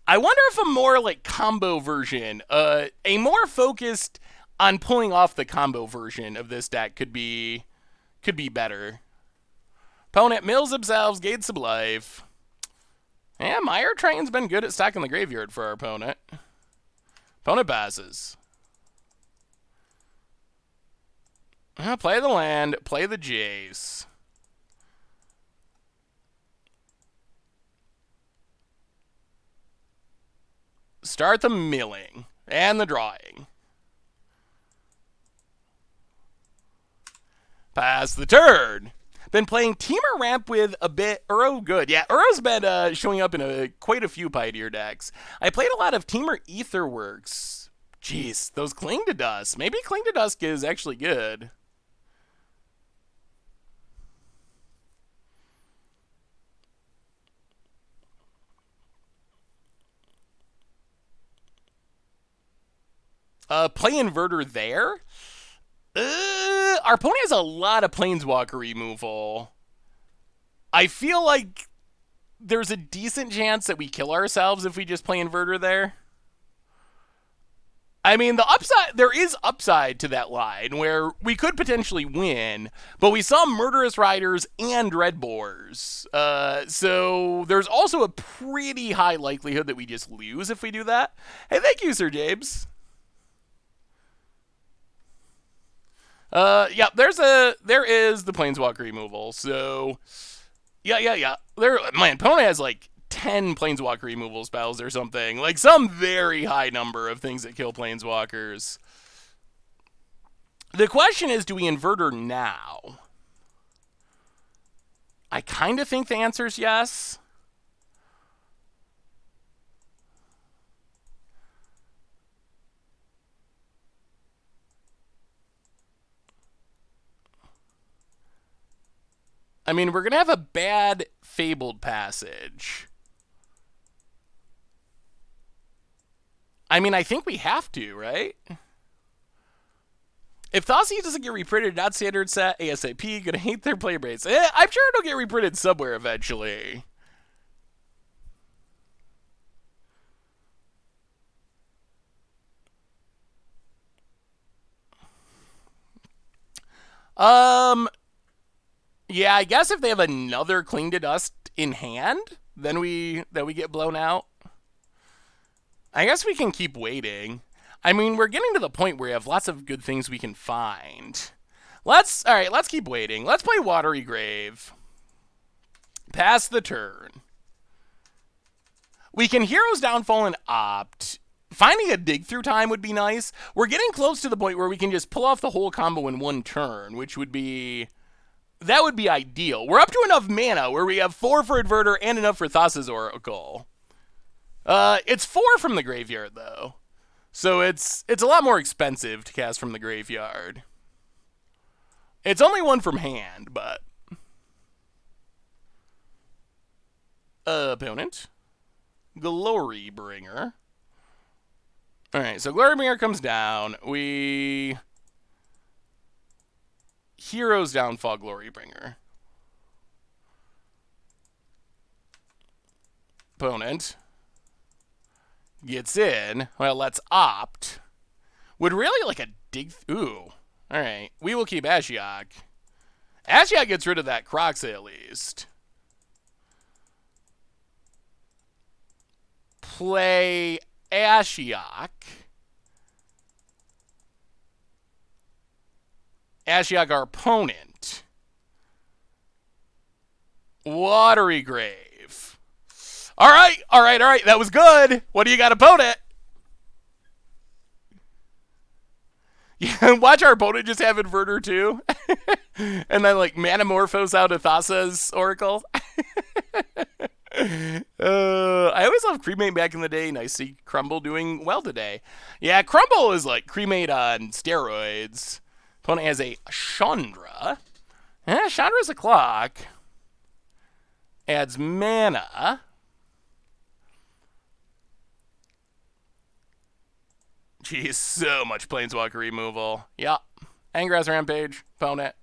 I wonder if a more like combo version, a more focused on pulling off the combo version of this deck could be better. Opponent mills themselves, gains some life. Yeah, Mire Triton's been good at stacking the graveyard for our opponent. Opponent passes. Play the land, play the Jace. Start the milling and the drawing. Pass the turn. Been playing Teamer Ramp with a bit. Uro good. Yeah, Uro's been showing up in quite a few Pioneer decks. I played a lot of Teamer Aetherworks. Jeez, those Cling to Dusk. Maybe Cling to Dusk is actually good. Play Inverter there? Our opponent has a lot of Planeswalker removal. I feel like there's a decent chance that we kill ourselves if we just play Inverter there. I mean, there is upside to that line where we could potentially win, but we saw Murderous Riders and Dreadbores. So there's also a pretty high likelihood that we just lose if we do that. Hey, thank you, Sir James. Yeah, there is the Planeswalker removal. So, yeah. My opponent has like 10 Planeswalker removal spells or something. Like some very high number of things that kill Planeswalkers. The question is, do we Inverter now? I kind of think the answer is yes. I mean, we're going to have a bad Fabled Passage. I mean, I think we have to, right? If Thassa doesn't get reprinted, not standard set, ASAP, gonna hate their player base. I'm sure it'll get reprinted somewhere eventually. Yeah, I guess if they have another Cling to Dust in hand, then we get blown out. I guess we can keep waiting. I mean, we're getting to the point where we have lots of good things we can find. All right, let's keep waiting. Let's play Watery Grave. Pass the turn. We can Hero's Downfall and opt. Finding a dig through time would be nice. We're getting close to the point where we can just pull off the whole combo in one turn, which would be... That would be ideal. We're up to enough mana where we have 4 for Inverter and enough for Thassa's Oracle. It's 4 from the graveyard, though. So it's a lot more expensive to cast from the graveyard. It's only 1 from hand, but... Opponent. Glorybringer. Alright, so Glorybringer comes down. We... Hero's Downfall Glorybringer. Opponent gets in. Well, let's opt. Would really like a dig... Ooh. Alright, we will keep Ashiok. Ashiok gets rid of that Croxa at least. Play Ashiok. Ashiok, our opponent. Watery Grave. All right. That was good. What do you got, opponent? Yeah, watch our opponent just have Inverter too. And then like Manamorphose out of Thassa's Oracle. I always loved Cremate back in the day. Nice to see Crumble doing well today. Yeah, Crumble is like Cremate on steroids. Opponent has a Chandra. Chandra's a clock. Adds mana. Jeez, so much Planeswalker removal. Yup. Angrass Rampage. Opponent.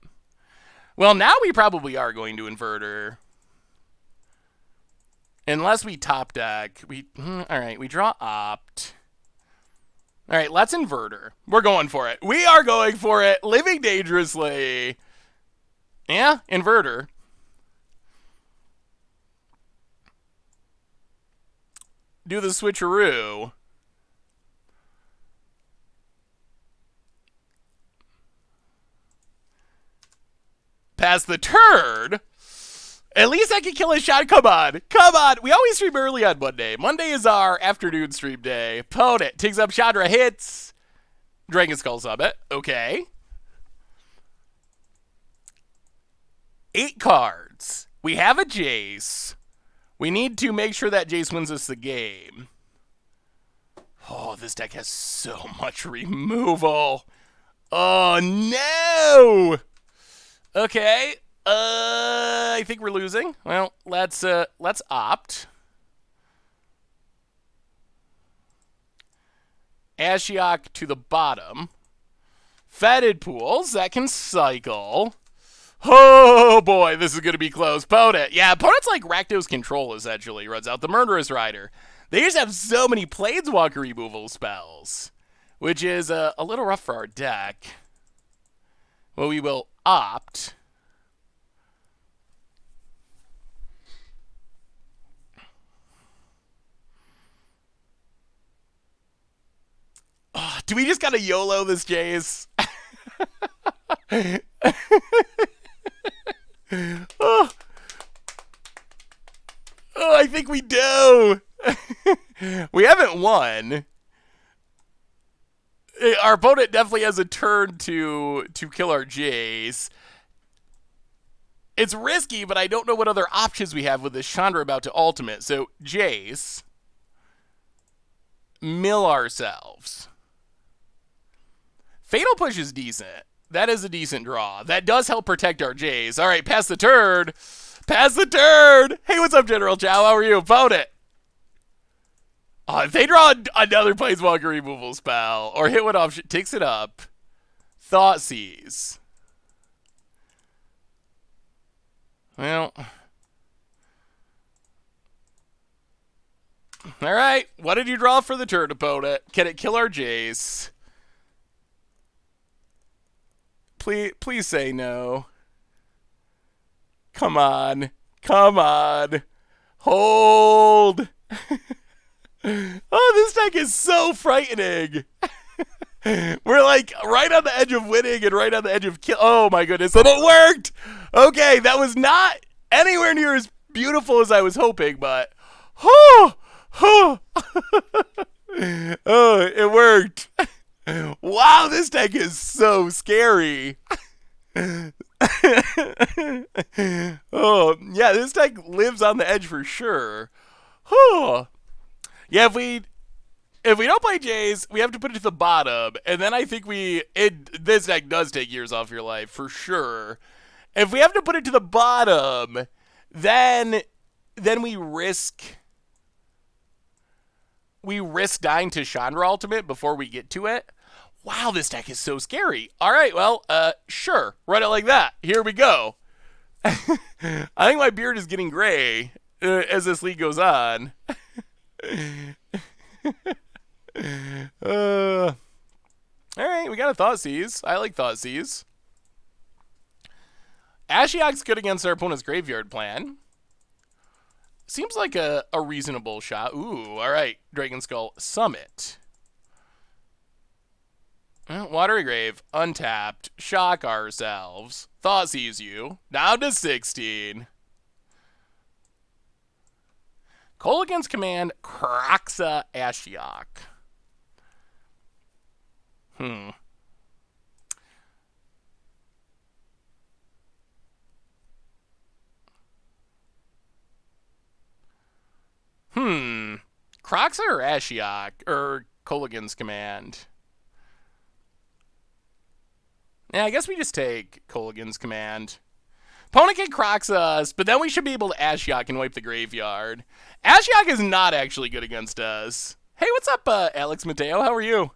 Well, now we probably are going to Inverter. Unless we top deck. Alright, we draw opt. Alright, let's Inverter. We're going for it. We are going for it. Living dangerously. Yeah, Inverter. Do the switcheroo. Pass the turn. At least I can kill a shot. Come on. We always stream early on Monday. Monday is our afternoon stream day. Opponent takes up Chandra, hits. Dragon Skull Summit. Okay. 8 cards. We have a Jace. We need to make sure that Jace wins us the game. Oh, this deck has so much removal. Oh, no. Okay. I think we're losing. Well, let's opt. Ashiok to the bottom. Fetid Pools that can cycle. Oh boy, this is gonna be close. Opponent, yeah, opponent's like Rakdos Control essentially. Runs out the Murderous Rider. They just have so many Planeswalker removal spells, which is a little rough for our deck. Well, we will opt. Oh, do we just gotta YOLO this, Jace? Oh, I think we do. We haven't won. Our opponent definitely has a turn to kill our Jace. It's risky, but I don't know what other options we have with this Chandra about to ultimate. So, Jace. Mill ourselves. Fatal Push is decent. That is a decent draw. That does help protect our Jays. All right, pass the turn. Pass the turn. Hey, what's up, General Chow? How are you? Opponent. If they draw another Planeswalker removal spell or hit one off, takes it up. Thassa. Well, all right. What did you draw for the turn, opponent? Can it kill our Jace? Please say no. Come on. Come on. Hold. Oh, this deck is so frightening. We're like right on the edge of winning and right on the edge of kill. Oh my goodness, and it worked. Okay, that was not anywhere near as beautiful as I was hoping, but oh, it worked. Wow, this deck is so scary. Oh, yeah, this deck lives on the edge for sure. Yeah, if we don't play Jays, we have to put it to the bottom, and then I think this deck does take years off your life for sure. If we have to put it to the bottom, then we risk dying to Chandra Ultimate before we get to it. Wow, this deck is so scary. All right, well, sure, run it like that. Here we go. I think my beard is getting gray as this league goes on. All right, we got a Thassa. I like Thassa. Ashiok's good against our opponent's graveyard plan. Seems like a reasonable shot. Ooh, all right. Dragon Skull Summit. Watery Grave, untapped. Shock ourselves. Thassa you. Down to 16. Kolaghan's Command, Kroxa Ashiok. Kroxa or Ashiok? Or Kolaghan's Command? Yeah, I guess we just take Kolaghan's Command. Opponent can Kroxa us, but then we should be able to Ashiok and wipe the graveyard. Ashiok is not actually good against us. Hey, what's up, Alex Mateo? How are you? All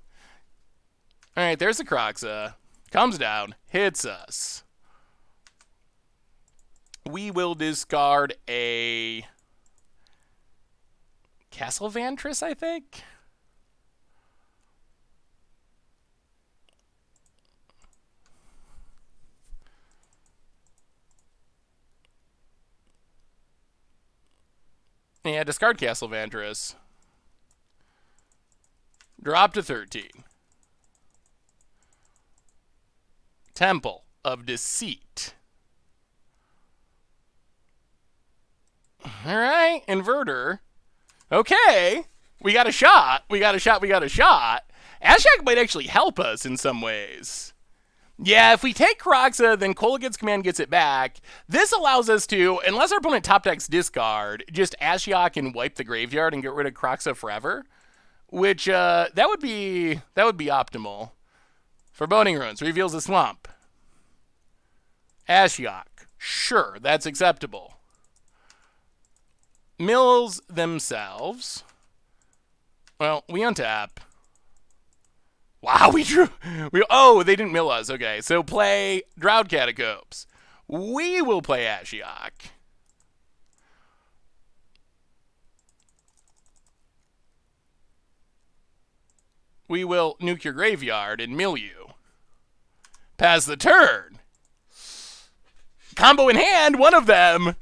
right, there's the Kroxa. Comes down, hits us. We will discard a Castle Vantress, I think. Yeah, discard Castle Vantress. Drop to 13. Temple of Deceit. All right, Inverter. Okay, we got a shot. We got a shot. We got a shot. Ashiok might actually help us in some ways. Yeah, if we take Kroxa, then Kolaghan's Command gets it back. This allows us to, unless our opponent top decks discard, just Ashiok and wipe the graveyard and get rid of Kroxa forever. Which that would be optimal. Foreboding Ruins reveals a swamp. Ashiok, sure, that's acceptable. Mills themselves. Well, we untap. Wow, we drew. Oh, they didn't mill us. Okay, so play Drowned Catacombs. We will play Ashiok. We will nuke your graveyard and mill you. Pass the turn. Combo in hand, one of them.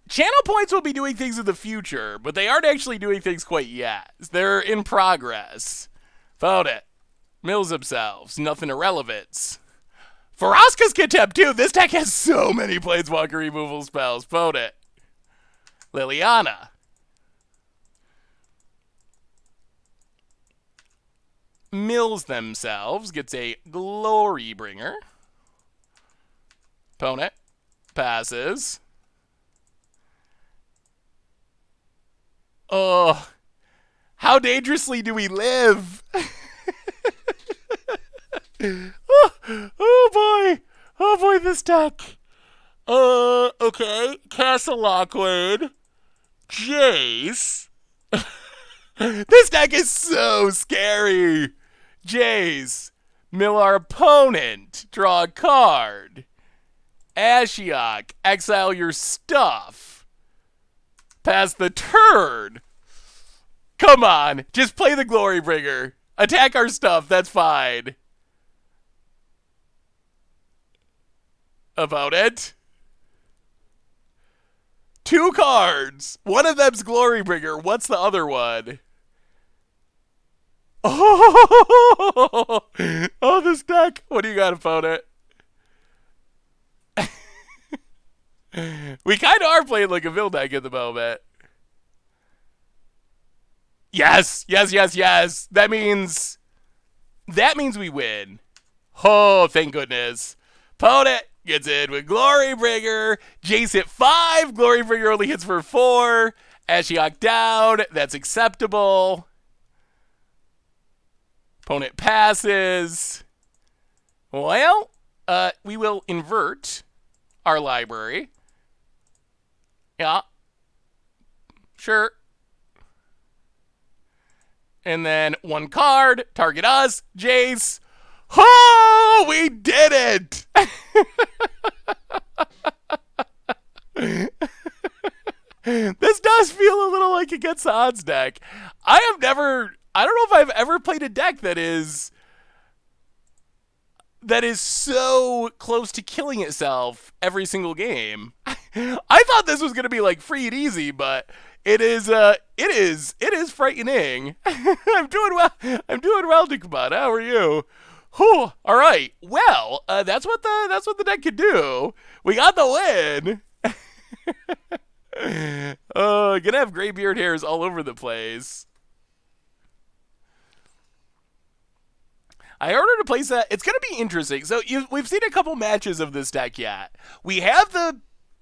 Channel points will be doing things in the future, but they aren't actually doing things quite yet. They're in progress. Found it. Mills themselves. Nothing irrelevant. Faraska's Contempt too. This deck has so many Planeswalker removal spells. Found it. Liliana. Mills themselves. Gets a Glory Bringer. Opponent. Passes. Oh, how dangerously do we live? Oh boy, this deck. Okay, Castle Lockwood. Jace. This deck is so scary. Jace. Mill our opponent. Draw a card. Ashiok. Exile your stuff. Pass the turn. Come on. Just play the Glorybringer. Attack our stuff. That's fine. About it. 2 cards. One of them's Glorybringer. What's the other one? Oh, this deck. What do you got, opponent? We kind of are playing like a Vil deck at the moment. Yes, yes, yes, yes. That means we win. Oh, thank goodness. Opponent gets in with Glorybringer. Jace hit 5. Glorybringer only hits for 4. Ashiok down. That's acceptable. Opponent passes. Well, we will invert our library. Yeah. Sure. And then 1 card. Target us. Jace. Oh, we did it! This does feel a little like Against the Odds deck. I don't know if I've ever played a deck that is so close to killing itself every single game. I thought this was going to be like free and easy, but it is frightening. I'm doing well, Dikabot. How are you? Whew. All right. Well, that's what the deck could do. We got the win. Gonna have gray beard hairs all over the place. I ordered a playset. It's gonna be interesting. So we've seen a couple matches of this deck yet. We have the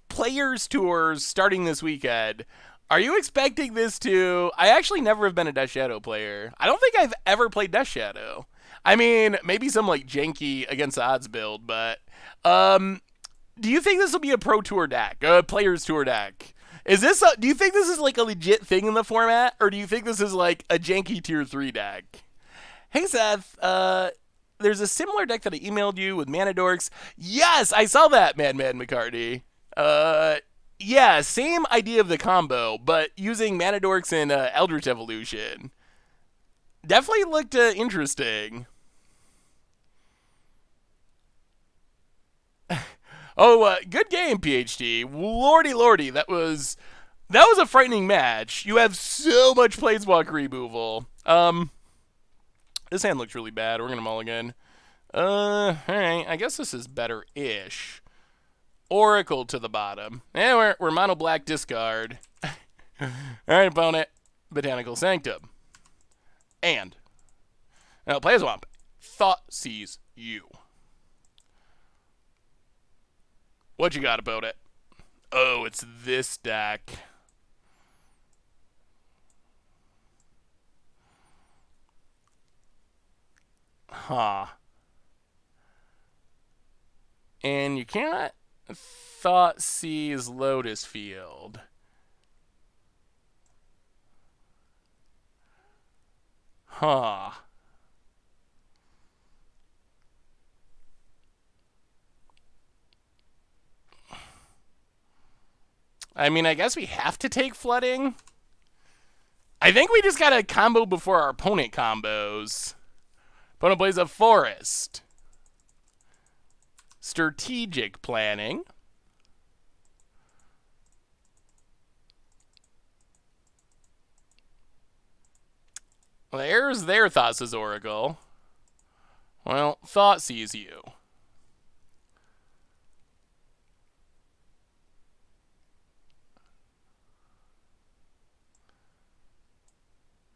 Players Tours starting this weekend. Are you expecting this to... I actually never have been a Death Shadow player. I don't think I've ever played Death Shadow. I mean, maybe some like janky Against the Odds build, but do you think this will be a Pro Tour deck, a Players Tour deck? Do you think this is like a legit thing in the format, or do you think this is like a janky Tier 3 deck? Hey Seth, there's a similar deck that I emailed you with Mana Dorks. Yes, I saw that, Madman McCarty. Yeah, same idea of the combo, but using Mana Dorks and Eldritch Evolution. Definitely looked interesting. Oh, good game, PhD. Lordy, that was a frightening match. You have so much Planeswalker removal. This hand looks really bad. We're gonna mulligan. Alright, I guess this is better-ish. Oracle to the bottom. We're mono black discard. Alright, opponent. Botanical Sanctum. And now play a swamp. Thought sees you. What you got about it? Oh, it's this deck. Huh. And you cannot Thought sees Lotus Field. Huh. I mean, I guess we have to take Flooding. I think we just gotta combo before our opponent combos. Opponent plays a Forest. Strategic planning. There's their Thassa's Oracle. Well, Thought sees you.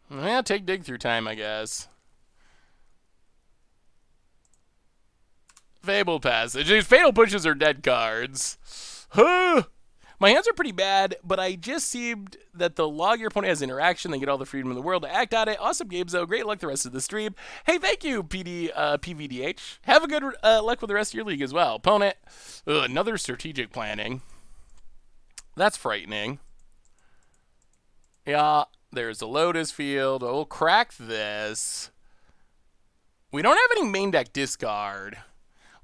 Yeah, take dig through time, I guess. Fable Passage. These Fatal Pushes are dead cards. My hands are pretty bad, but I just seemed that the log your opponent has interaction, they get all the freedom in the world to act on it. Awesome games, though. Great luck the rest of the stream. Hey, thank you, PVDH. Have a good luck with the rest of your league as well. Opponent, another strategic planning. That's frightening. Yeah, there's a Lotus Field. We'll crack this. We don't have any main deck discard.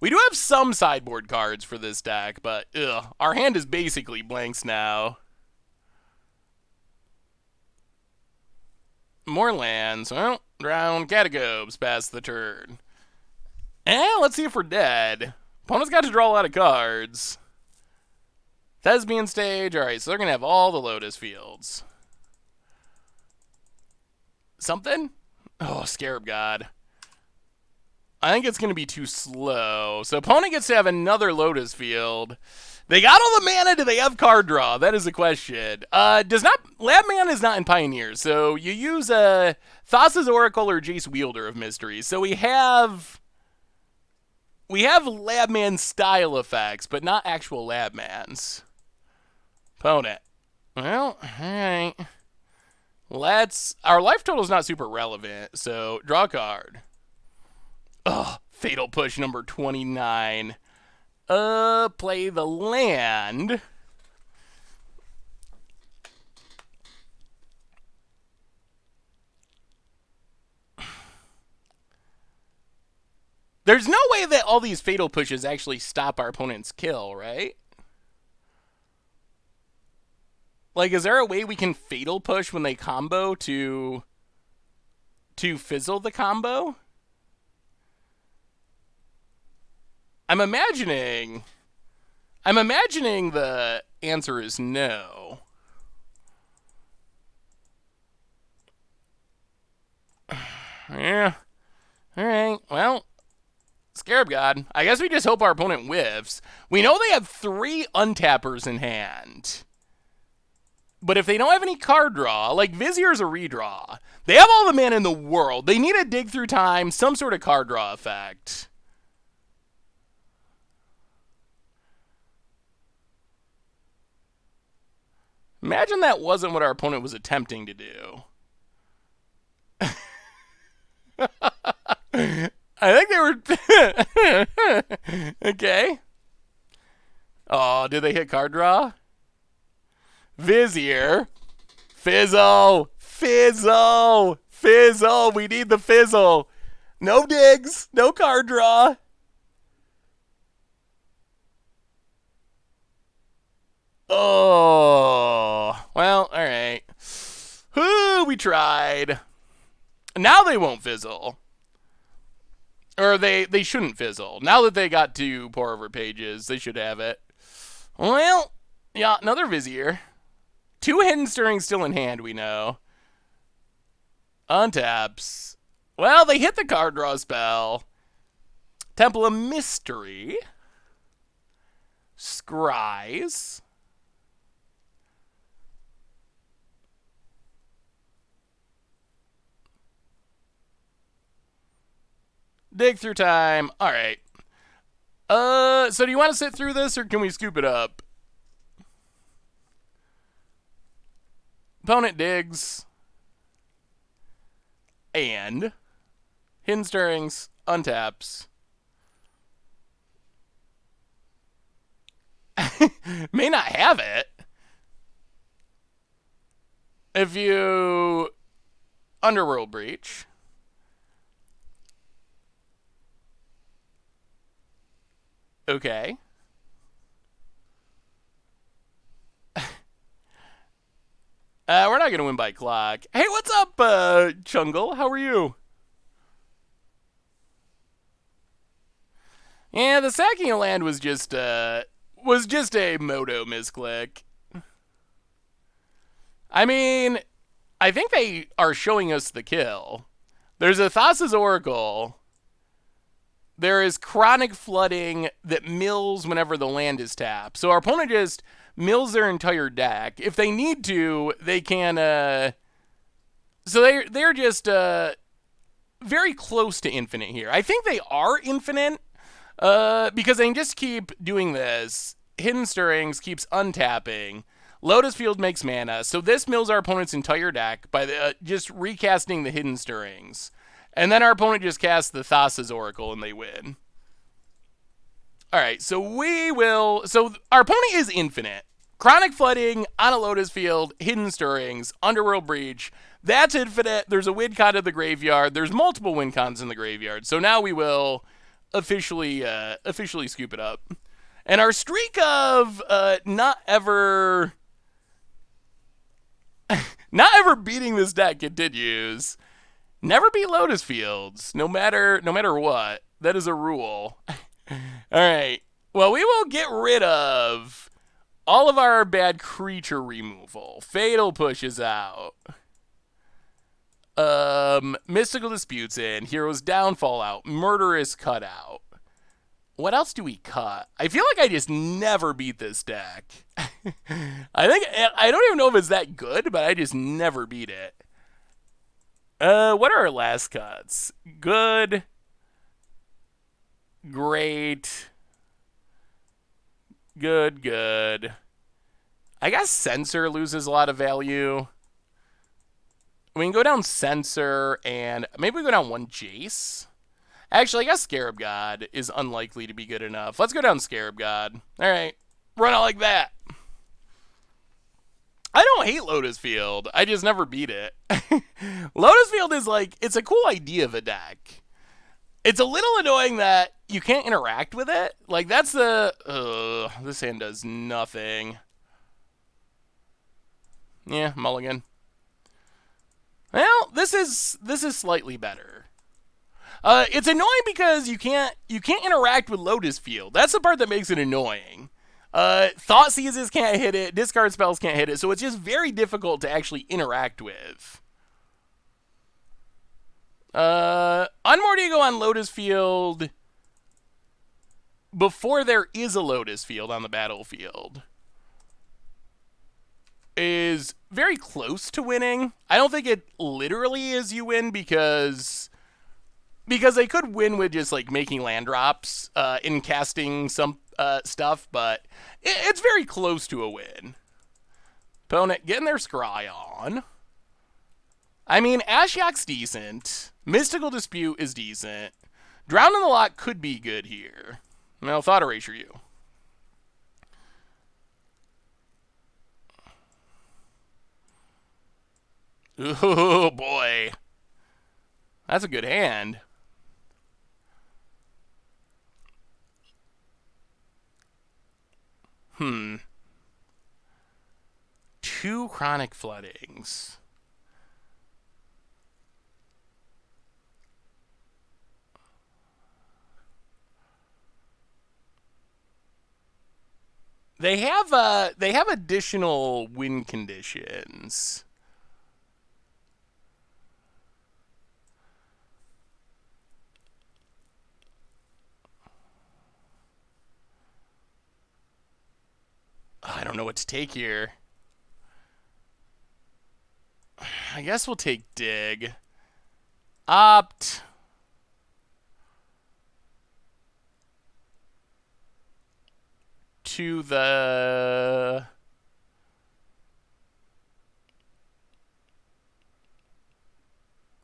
We do have some sideboard cards for this deck, but our hand is basically blanks now. More lands. Well, round Catacobs past the turn. Let's see if we're dead. Opponent's got to draw a lot of cards. Thespian Stage. Alright, so they're going to have all the Lotus Fields. Something? Oh, Scarab God. I think it's going to be too slow. So opponent gets to have another Lotus Field. They got all the mana. Do they have card draw? That is the question. Lab mana is not in Pioneers. So you use Thassa's Oracle or Jace Wielder of Mysteries. So we have Labman style effects, but not actual Labmans. Opponent. Well, alright. Our life total is not super relevant, so draw a card. Ugh, Fatal Push number 29. Play the land. There's no way that all these Fatal Pushes actually stop our opponent's kill, right? Like, is there a way we can Fatal Push when they combo to fizzle the combo? I'm imagining the answer is no. Yeah. Alright, well, Scarab God. I guess we just hope our opponent whiffs. We know they have 3 untappers in hand. But if they don't have any card draw, like Vizier's a redraw. They have all the mana in the world. They need a dig through time, some sort of card draw effect. Imagine that wasn't what our opponent was attempting to do. I think they were... Okay. Oh, did they hit card draw? Vizier. Fizzle. Fizzle. Fizzle. We need the fizzle. No digs. No card draw. Oh. Well, alright. We tried. Now they won't fizzle. Or they shouldn't fizzle. Now that they got to pour over pages, they should have it. Well, yeah, another Vizier. 2 Hidden Stirrings still in hand, we know. Untaps. Well, they hit the card draw spell. Temple of Mystery. Scries. Dig through time. All right. So do you want to sit through this or can we scoop it up? Opponent digs. And Hidden Stirrings, untaps. May not have it. If you Underworld Breach. Okay. We're not going to win by clock. Hey, what's up, Chungle? How are you? Yeah, the sacking of land was just a moto misclick. I mean, I think they are showing us the kill. There's a Thassa's Oracle. There is Chronic Flooding that mills whenever the land is tapped. So our opponent just mills their entire deck. If they need to, they can... So they're just very close to infinite here. I think they are infinite because they can just keep doing this. Hidden Stirrings keeps untapping. Lotus Field makes mana. So this mills our opponent's entire deck by just recasting the Hidden Stirrings. And then our opponent just casts the Thassa's Oracle and they win. Alright, so we will... So our opponent is infinite. Chronic Flooding on a Lotus Field, Hidden Stirrings, Underworld Breach. That's infinite. There's a win con in the graveyard. There's multiple win cons in the graveyard. So now we will officially scoop it up. And our streak of not ever beating this deck continues. Never beat Lotus Fields, no matter what. That is a rule. All right. Well, we will get rid of all of our bad creature removal. Fatal Push is out. Mystical Dispute's in. Hero's Downfall out. Murderous Cut out. What else do we cut? I feel like I just never beat this deck. I don't even know if it's that good, but I just never beat it. What are our last cuts? Good. Great. Good. I guess Censor loses a lot of value. We can go down Censor and maybe we go down one Jace. Actually, I guess Scarab God is unlikely to be good enough. Let's go down Scarab God. All right. Run it like that. I don't hate Lotus Field. I just never beat it. Lotus Field is like, it's a cool idea of a deck. It's a little annoying that you can't interact with it. Like, that's the... this hand does nothing. Yeah, mulligan. Well, this is slightly better. It's annoying because you can't interact with Lotus Field. That's the part that makes it annoying. Thought Seizes can't hit it. Discard spells can't hit it. So it's just very difficult to actually interact with. Unmortigo on Lotus Field before there is a Lotus Field on the battlefield is very close to winning. I don't think it literally is you win because they could win with just like making land drops in casting some stuff, but it's very close to a win. Opponent getting their scry on. I mean, Ashiok's decent. Mystical Dispute is decent. Drown in the Lot could be good here. Well, Thought Erasure you. Oh, boy. That's a good hand. Two Chronic Floodings. They have additional win conditions. I don't know what to take here. I guess we'll take Dig. Opt. To the...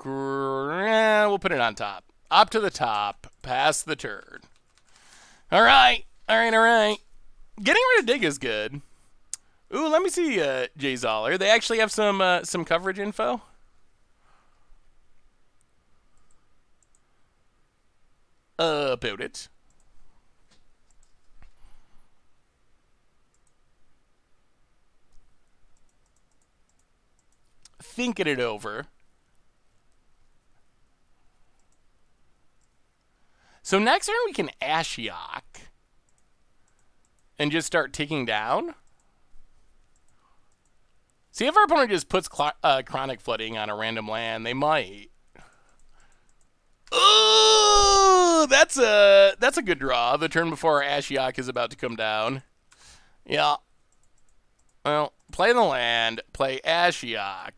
We'll put it on top. Opt to the top. Pass the turn. All right. Getting rid of Dig is good. Ooh, let me see Jay Zoller. They actually have some coverage info. About it. Thinking it over. So next turn we can Ashiok. And just start taking down. See if our opponent just puts Chronic Flooding on a random land, they might. Ooh, that's a good draw. The turn before Ashiok is about to come down. Yeah. Well, play the land, play Ashiok.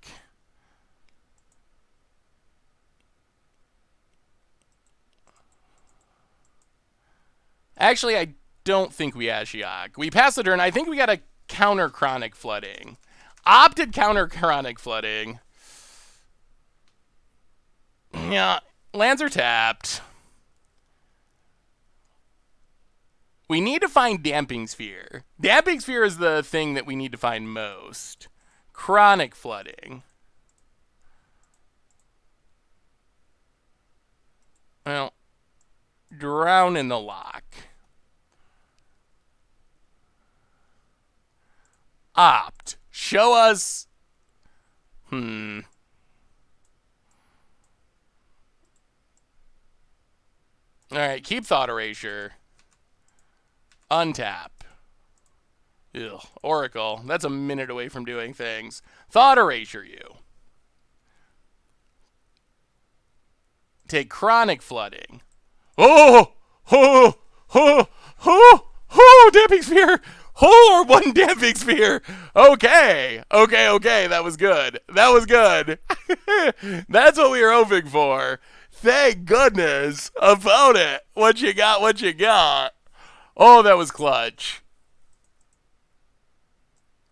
Actually, I don't think we Ashiok. We pass the turn. I think we got a counter Chronic Flooding. Opted counter Chronic Flooding. Yeah, lands are tapped. We need to find Damping Sphere. Damping Sphere is the thing that we need to find most. Chronic Flooding. Well, Drown in the Lock. Opt. Show us. Alright, keep Thought Erasure. Untap. Ugh, Oracle. That's a minute away from doing things. Thought Erasure you. Take Chronic Flooding. Oh! Oh! Oh! Oh! Oh! Damping Sphere! Oh, or one Damping Sphere! Okay! Okay, that was good. That was good. That's what we were hoping for. Thank goodness. About it. What you got, what you got. Oh, that was clutch.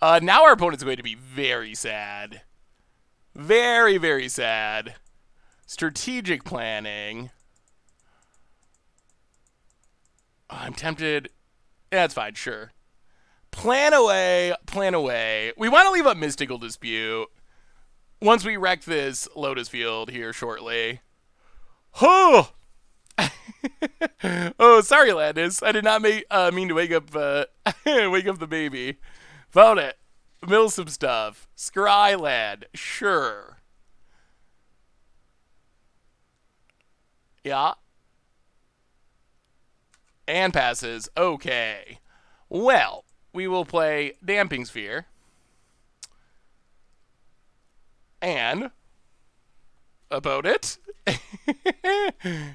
Now our opponent's going to be very sad. Very, very sad. Strategic planning. Oh, I'm tempted. Yeah, that's fine, sure. Plan away, plan away. We want to leave up Mystical Dispute once we wreck this Lotus Field here shortly. Oh! Oh, sorry, Landis. I did not mean to wake up wake up the baby. Found it. Mill some stuff. Scry Land. Sure. Yeah. And passes. Okay. Well, we will play Damping Sphere. And about it.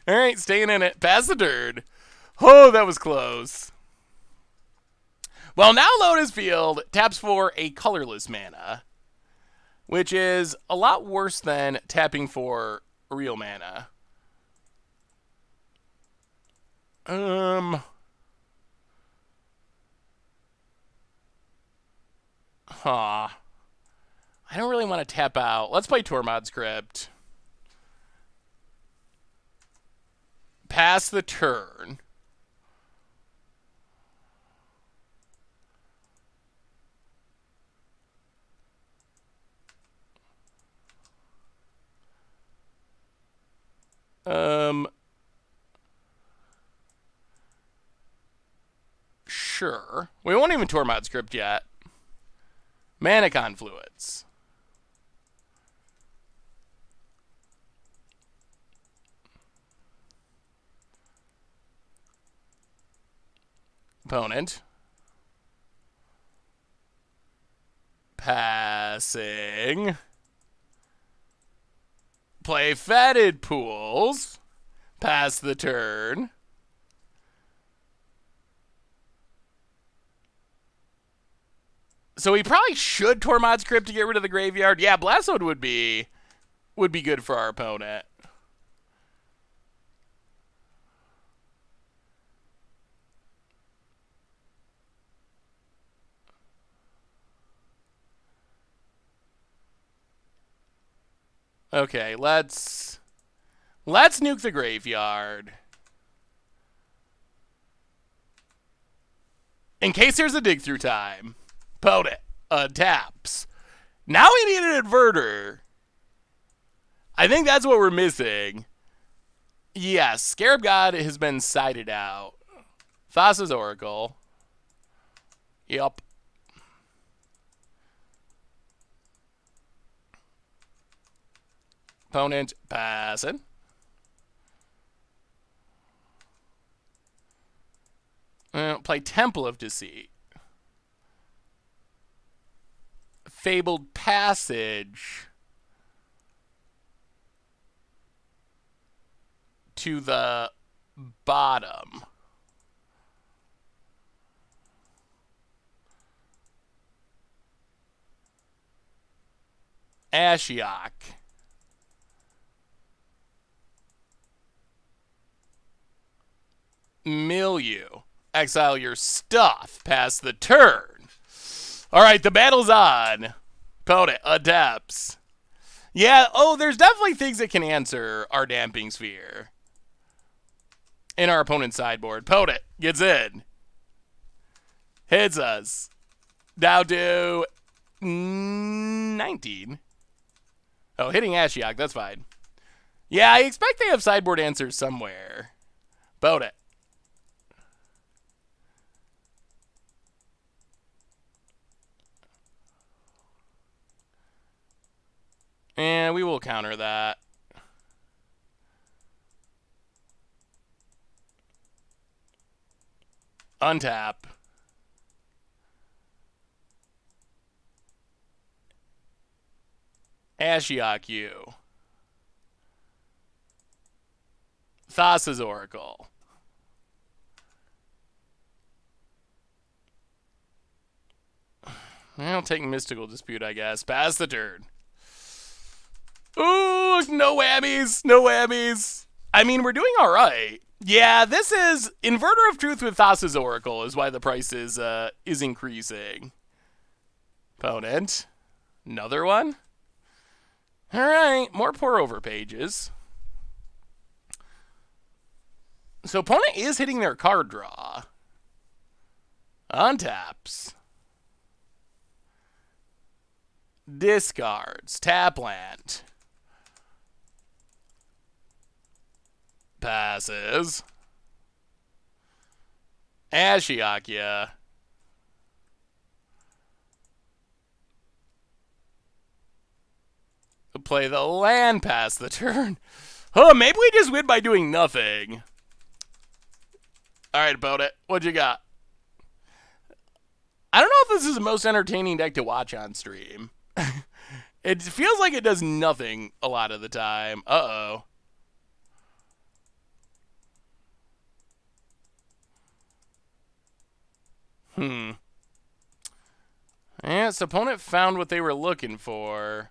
Alright, staying in it. Pass the turn. Oh, that was close. Well, now Lotus Field taps for a colorless mana, which is a lot worse than tapping for real mana. I don't really want to tap out. Let's play Tormod Script. Pass the turn. Sure. We won't even Tormod Script yet. Mana Confluence. Opponent. Passing. Play Fetid Pools. Pass the turn. So we probably should Tormod Script to get rid of the graveyard. Yeah, Blastode would be good for our opponent. Okay, let's nuke the graveyard. In case there's a dig through time. Opponent taps. Now we need an inverter. I think that's what we're missing. Yes, Scarab God has been sided out. Thassa's Oracle. Yup. Opponent passing. Play Temple of Deceit. Fabled Passage to the bottom. Ashiok. Milieu. Exile your stuff. Pass the turn. All right, the battle's on. Opponent adapts. Yeah, oh, there's definitely things that can answer our Damping Sphere in our opponent's sideboard. Opponent gets in. Hits us. Now to 19. Oh, hitting Ashiok, that's fine. Yeah, I expect they have sideboard answers somewhere. Boat it. And we will counter that. Untap. Ashiok you. Thassa's Oracle. I'll take Mystical Dispute, I guess. Pass the turn. Ooh, no whammies. No whammies. I mean, we're doing all right. Yeah, this is Inverter of Truth with Thassa's Oracle is why the price is increasing. Opponent. Another one? All right, more pour over pages. So opponent is hitting their card draw. Untaps. Discards. Tap land. Passes. Ashiok. Play the land, pass the turn. Oh, maybe we just win by doing nothing. All right, about it. What you got? I don't know if this is the most entertaining deck to watch on stream. It feels like it does nothing a lot of the time. Uh-oh. Yeah, so opponent found what they were looking for.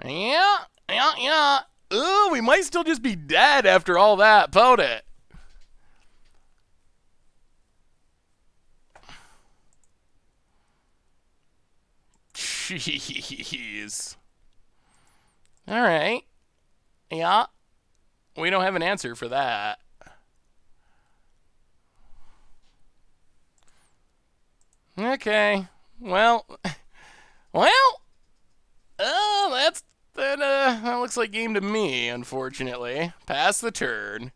Yeah. Ooh, we might still just be dead after all that. Pote it. Jeez. All right. Yeah. We don't have an answer for that. Okay. Well. That looks like game to me, unfortunately. Pass the turn.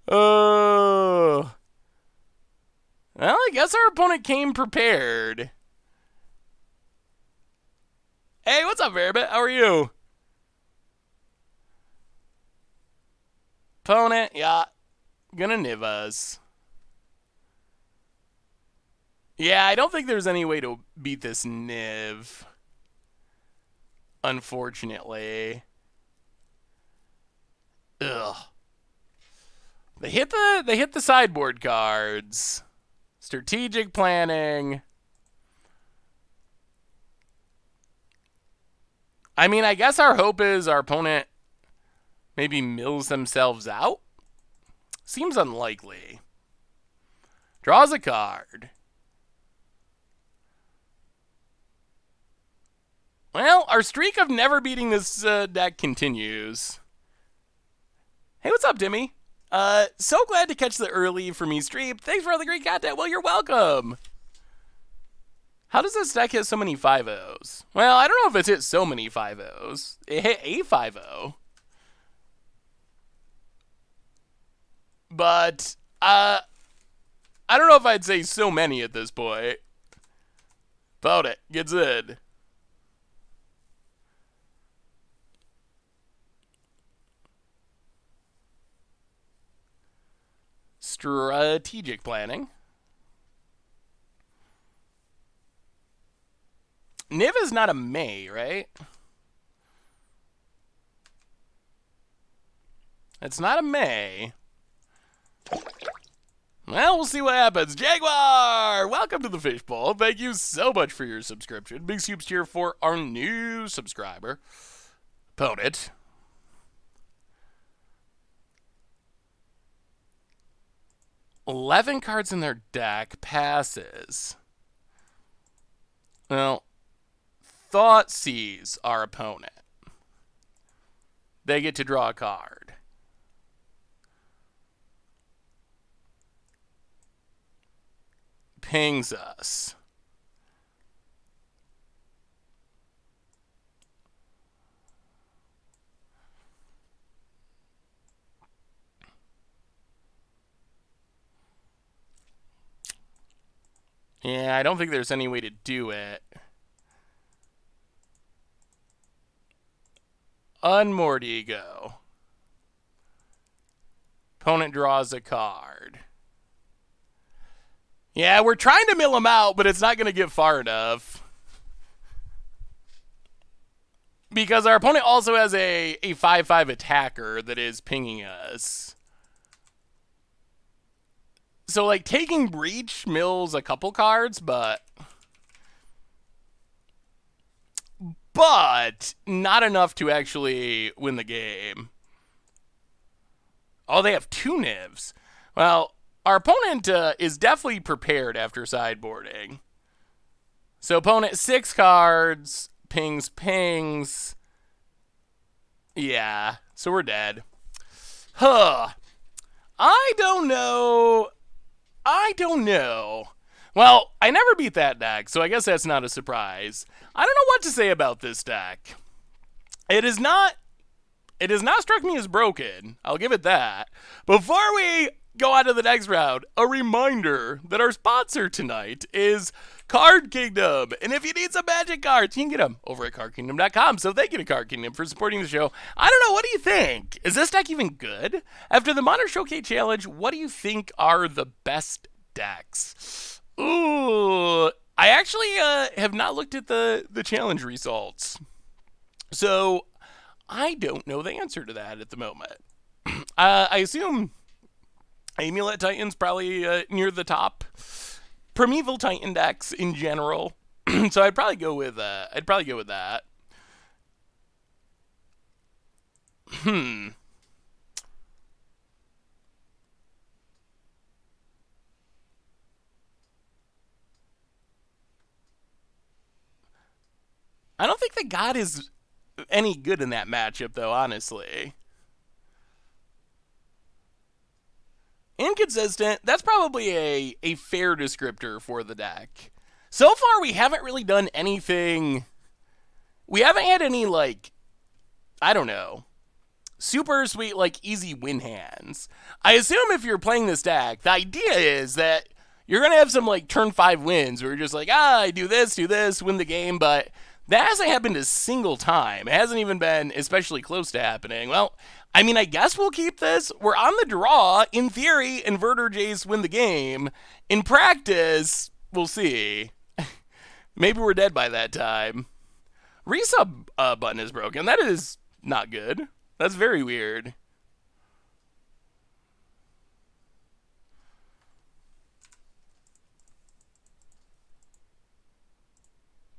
Oh. Well, I guess our opponent came prepared. Hey, what's up, Verbit? How are you? Opponent, yeah. Gonna niv us. Yeah, I don't think there's any way to beat this niv. Unfortunately. Ugh. They hit the sideboard cards. Strategic planning. I mean, I guess our hope is our opponent maybe mills themselves out. Seems unlikely. Draws a card. Well, our streak of never beating this deck continues. Hey, what's up, Dimmy? So glad to catch the early for me stream. Thanks for all the great content. Well, you're welcome. How does this deck hit so many 5-0s? Well, I don't know if it's hit so many 5-0s. It hit a 5-0. But, I don't know if I'd say so many at this point. About it. Gets in. Strategic planning. Niv is not a May, right? It's not a May. Well, we'll see what happens. Jaguar! Welcome to the Fishbowl. Thank you so much for your subscription. Big soups here for our new subscriber. Opponent. $11 cards in their deck. Passes. Well, Thought sees our opponent. They get to draw a card. pings us. Yeah, I don't think there's any way to do it. Unmordigo. Opponent draws a card. Yeah, we're trying to mill him out, but it's not going to get far enough. Because our opponent also has a 5/5 attacker that is pinging us. So, like, taking Breach mills a couple cards, but not enough to actually win the game. Oh, they have 2 Nivs. Well, our opponent is definitely prepared after sideboarding. So, opponent 6 cards, pings. Yeah, so we're dead. Huh. I don't know. Well, I never beat that deck, so I guess that's not a surprise. I don't know what to say about this deck. It has not struck me as broken. I'll give it that. Before we go on to the next round, a reminder that our sponsor tonight is Card Kingdom. And if you need some magic cards, you can get them over at cardkingdom.com. So thank you to Card Kingdom for supporting the show. I don't know, what do you think? Is this deck even good? After the Modern Showcase Challenge, what do you think are the best decks? Ooh, I actually have not looked at the challenge results. So I don't know the answer to that at the moment. I assume Amulet Titan's probably near the top. Primeval Titan decks in general. So I'd probably go with that. I don't think the God is any good in that matchup, though, honestly. Inconsistent, that's probably a fair descriptor for the deck. So far, we haven't really done anything. We haven't had any, like, I don't know, super sweet, like, easy win hands. I assume if you're playing this deck, the idea is that you're going to have some, like, turn 5 wins where you're just like, I do this, win the game, but that hasn't happened a single time. It hasn't even been especially close to happening. Well, I mean, I guess we'll keep this. We're on the draw. In theory, Inverter Jays win the game. In practice, we'll see. Maybe we're dead by that time. Resub button is broken. That is not good. That's very weird.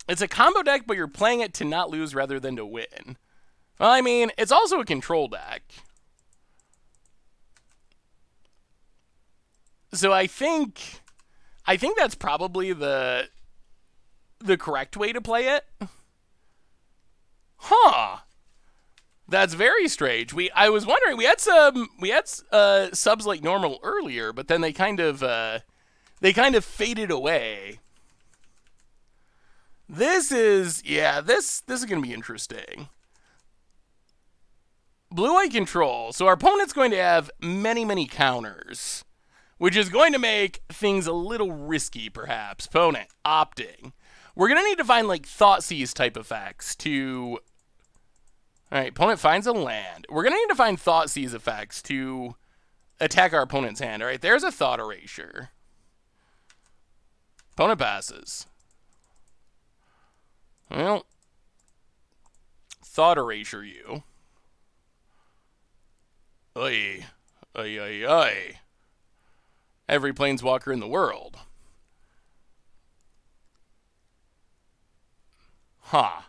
It's a combo deck, but you're playing it to not lose rather than to win. Well, I mean, it's also a control deck. So I think that's probably the correct way to play it. Huh. That's very strange. I was wondering, we had subs like normal earlier, but then they kind of faded away. This is going to be interesting. Blue-white control. So our opponent's going to have many counters, which is going to make things a little risky, perhaps. Opponent opting. We're going to need to find, like, Thoughtseize type effects to... All right, opponent finds a land. We're going to need to find Thoughtseize effects to attack our opponent's hand. All right, there's a Thought Erasure. Opponent passes. Well, Thought Erasure you. Oy. Every planeswalker in the world. Huh.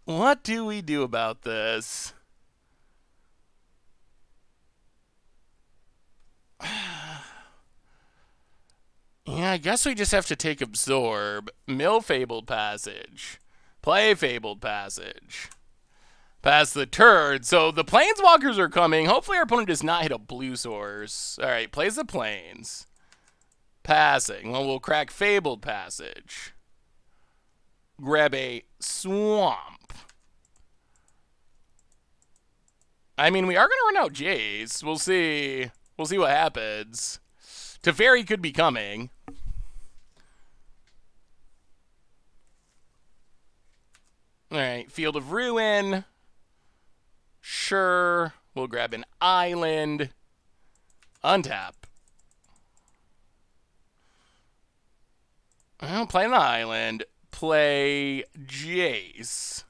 What do we do about this? I guess we just have to take Absorb. Mill Fabled Passage. Play Fabled Passage. Pass the turn. So the Planeswalkers are coming. Hopefully our opponent does not hit a blue source. Alright, plays the Plains. Passing. Well, we'll crack Fabled Passage. Grab a Swamp. I mean, we are going to run out Jace. We'll see. We'll see what happens. Teferi could be coming. Alright, Field of Ruin. Sure. We'll grab an island. Untap. Well, play an island. Play Jace.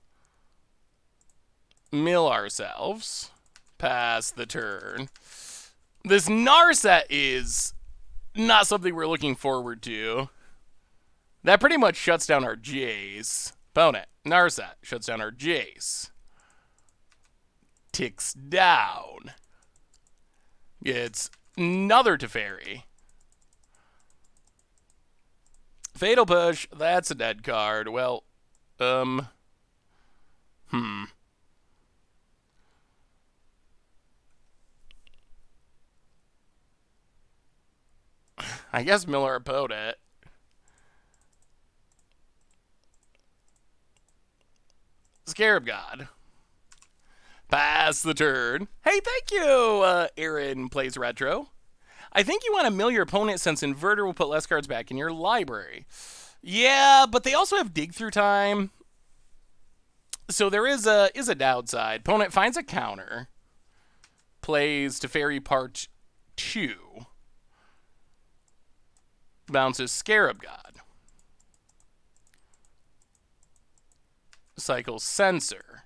Mill ourselves. Pass the turn. This Narset is not something we're looking forward to. That pretty much shuts down our Jace. Opponent. Narset shuts down our Jace. Ticks down. It's another Teferi. Fatal Push. That's a dead card. Well, I guess Miller opponent. Scarab God. Pass the turn. Hey, thank you, Aaron Plays Retro. I think you want to mill your opponent since Inverter will put less cards back in your library. Yeah, but they also have Dig Through Time. So there is a downside. Opponent finds a counter. Plays Teferi Part 2. Bounces Scarab God. Cycles Censor.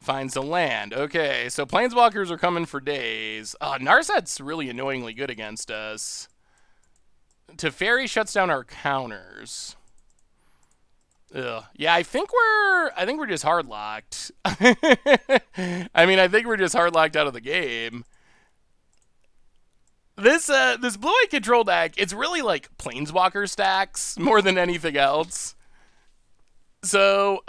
Finds a land. Okay, so Planeswalkers are coming for days. Narset's really annoyingly good against us. Teferi shuts down our counters. Ugh. Yeah, I think we're just hard locked. I mean, I think we're just hard locked out of the game. This blue-white control deck, it's really like Planeswalker stacks more than anything else. So,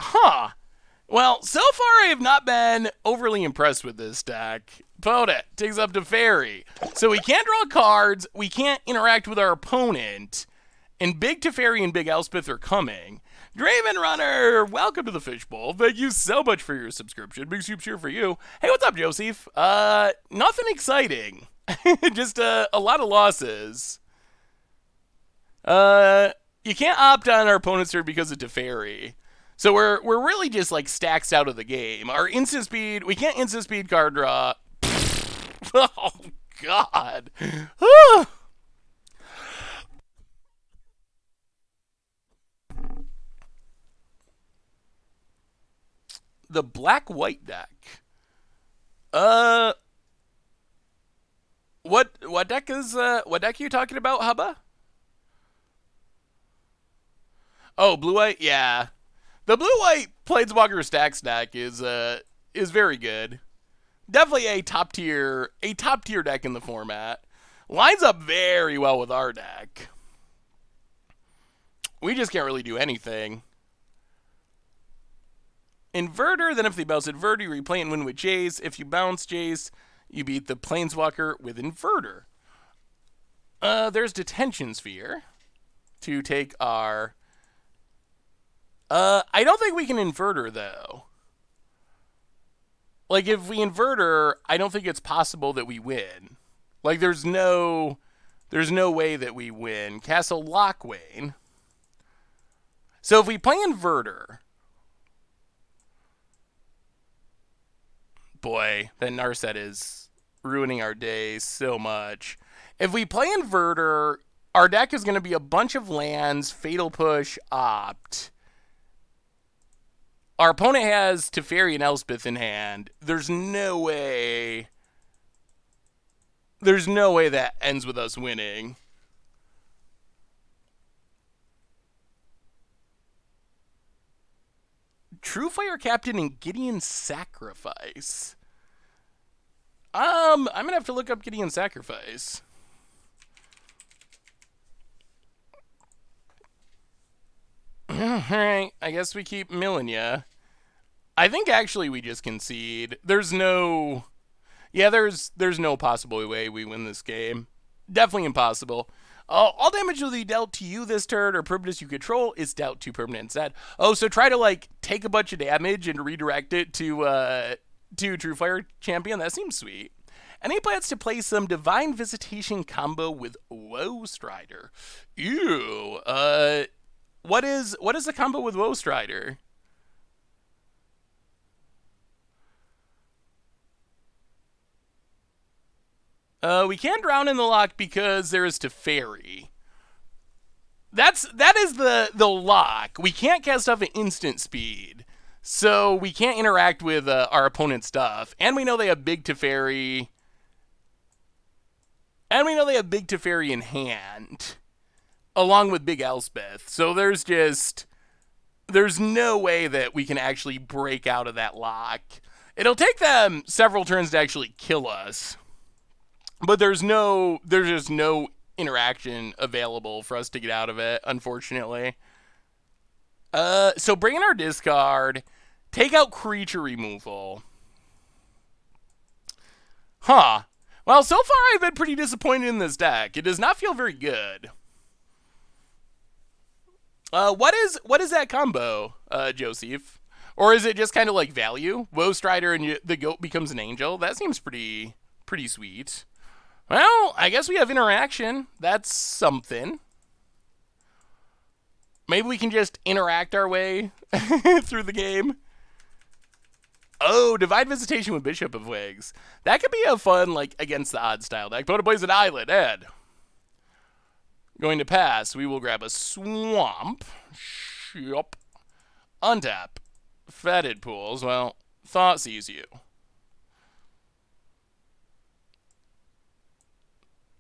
well, so far I have not been overly impressed with this deck. Opponent takes up Teferi. So we can't draw cards, we can't interact with our opponent, and Big Teferi and Big Elspeth are coming. Draven Runner, welcome to the Fishbowl. Thank you so much for your subscription. Big soup cheer for you. Hey, what's up, Joseph? Nothing exciting. Just a lot of losses. You can't opt on our opponent's turn because of Teferi. So we're really just like stacks out of the game. Our instant speed, we can't instant speed card draw. Oh God. The black-white deck. What deck are you talking about, Hubba? Oh, blue-white? Yeah. The blue-white Planeswalker Stacks deck is very good. Definitely a top tier deck in the format. Lines up very well with our deck. We just can't really do anything. Inverter, then if they bounce Inverter, you replay and win with Jace. If you bounce Jace, you beat the Planeswalker with Inverter. There's Detention Sphere to take our... I don't think we can Inverter, though. Like, if we Inverter, I don't think it's possible that we win. Like, there's no way that we win. Castle Lockwane. So if we play Inverter... Boy, that Narset is ruining our day so much. If we play Inverter, our deck is going to be a bunch of lands, Fatal Push, Opt. Our opponent has Teferi and Elspeth in hand. There's no way that ends with us winning. True Fire Captain and Gideon's Sacrifice. I'm gonna have to look up Gideon's Sacrifice. Alright, I guess we keep milling ya. I think actually we just concede. There's no... Yeah, there's no possible way we win this game. Definitely impossible. All damage will be dealt to you this turn, or permanents you control is dealt to permanent instead. Oh, so try to, like, take a bunch of damage and redirect it to True Fire Champion? That seems sweet. Any plans to play some Divine Visitation combo with Woe Strider? Ew. What is the combo with Woe Strider? We can't drown in the lock because there is Teferi. That is the lock. We can't cast stuff at instant speed, so we can't interact with our opponent's stuff. And we know they have big Teferi. And we know they have big Teferi in hand, along with Big Elspeth. So there's no way that we can actually break out of that lock. It'll take them several turns to actually kill us. But there's just no interaction available for us to get out of it, unfortunately. So bring in our discard, take out creature removal. Huh. Well, so far I've been pretty disappointed in this deck. It does not feel very good. What is that combo, Joseph? Or is it just kind of like value? Woe Strider and the goat becomes an angel? That seems pretty sweet. Well, I guess we have interaction. That's something. Maybe we can just interact our way through the game. Oh, Divine Visitation with Bishop of Wigs. That could be a fun, like, against the odd style deck. Opponent plays an island, Ed. Going to pass. We will grab a swamp. Yup. Untap. Fetid Pools. Well, Thought sees you.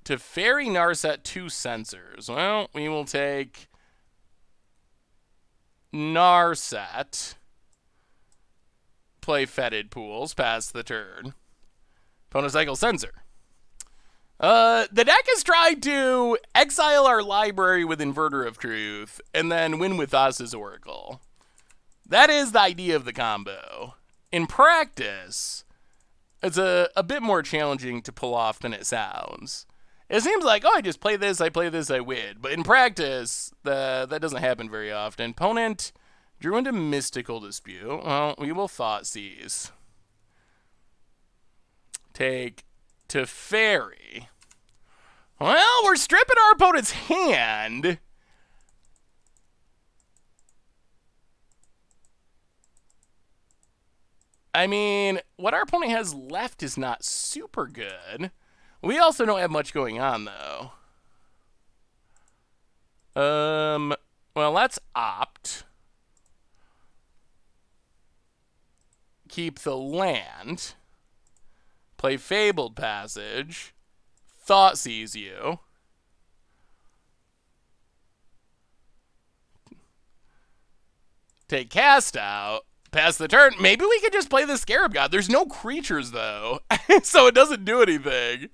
Teferi Narset 2 sensors. Well, we will take Narset. Play Fetid Pools, pass the turn. Opponent cycle Sensor. The deck is trying to exile our library with Inverter of Truth, and then win with Thassa's Oracle. That is the idea of the combo. In practice, it's a bit more challenging to pull off than it sounds. It seems like, oh, I just play this, I win. But in practice, that doesn't happen very often. Opponent drew into Mystical Dispute. Well, we will Thought Seize. Take Teferi. Well, we're stripping our opponent's hand. I mean, what our opponent has left is not super good. We also don't have much going on, though. Well, let's opt. Keep the land. Play Fabled Passage. Thought Seize you. Take Cast out. Pass the turn. Maybe we could just play the Scarab God. There's no creatures, though, so it doesn't do anything.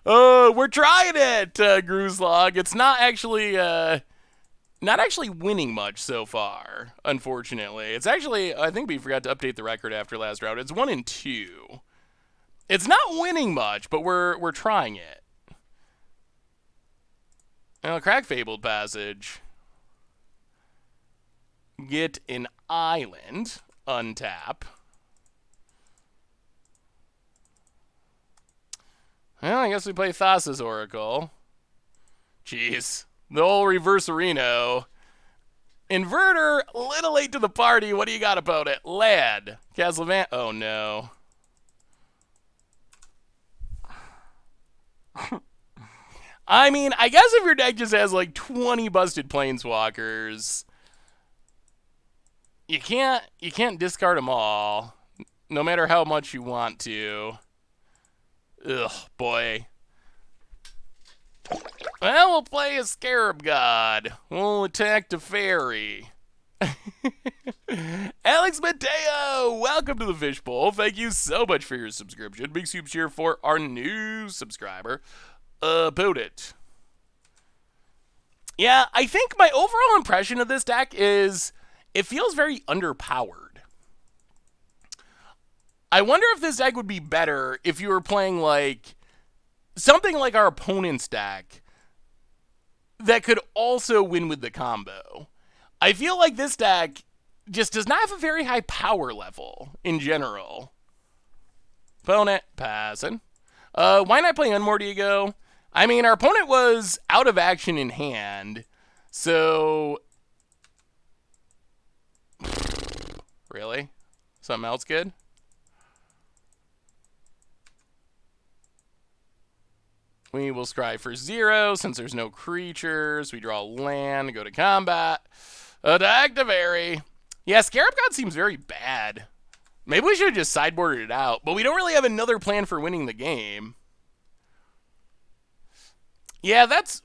We're trying it, Gruslog. It's not actually winning much so far, unfortunately. It's actually, I think we forgot to update the record after last round. It's 1-2. It's not winning much, but we're trying it. Now, crack Fabled Passage. Get an island. Untap. Well, I guess we play Thassa's Oracle. Jeez. The old reverse Reno. Inverter, a little late to the party. What do you got, opponent? Lad. Castlevania. Oh, no. I mean, I guess if your deck just has like 20 busted Planeswalkers, you can't discard them all, no matter how much you want to. Ugh, boy. Well, we'll play a Scarab God. We'll attack Teferi. Alex Mateo, welcome to the Fishbowl. Thank you so much for your subscription. Big soup cheer for our new subscriber, Opponent. Yeah, I think my overall impression of this deck is it feels very underpowered. I wonder if this deck would be better if you were playing like something like our opponent's deck that could also win with the combo. I feel like this deck just does not have a very high power level in general. Opponent passing. Why not play Unmortigo? I mean, our opponent was out of action in hand, so really, something else good. We will scry for 0 since there's no creatures. We draw land, go to combat. Attack to vary. Yeah, Scarab God seems very bad. Maybe we should have just sideboarded it out, but we don't really have another plan for winning the game. Yeah, that's...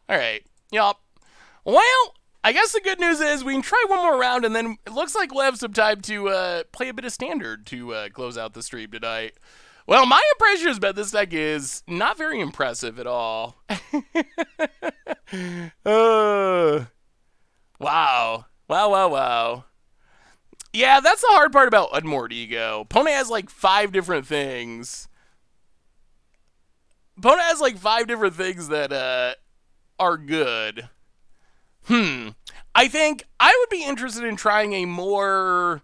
Alright, yup. Well, I guess the good news is we can try one more round, and then it looks like we'll have some time to play a bit of Standard to close out the stream tonight. Well, my impression about this deck is not very impressive at all. Wow. Wow. Yeah, that's the hard part about Unmortigo. Opponent has like 5 different things. Opponent has like 5 different things that are good. I think I would be interested in trying a more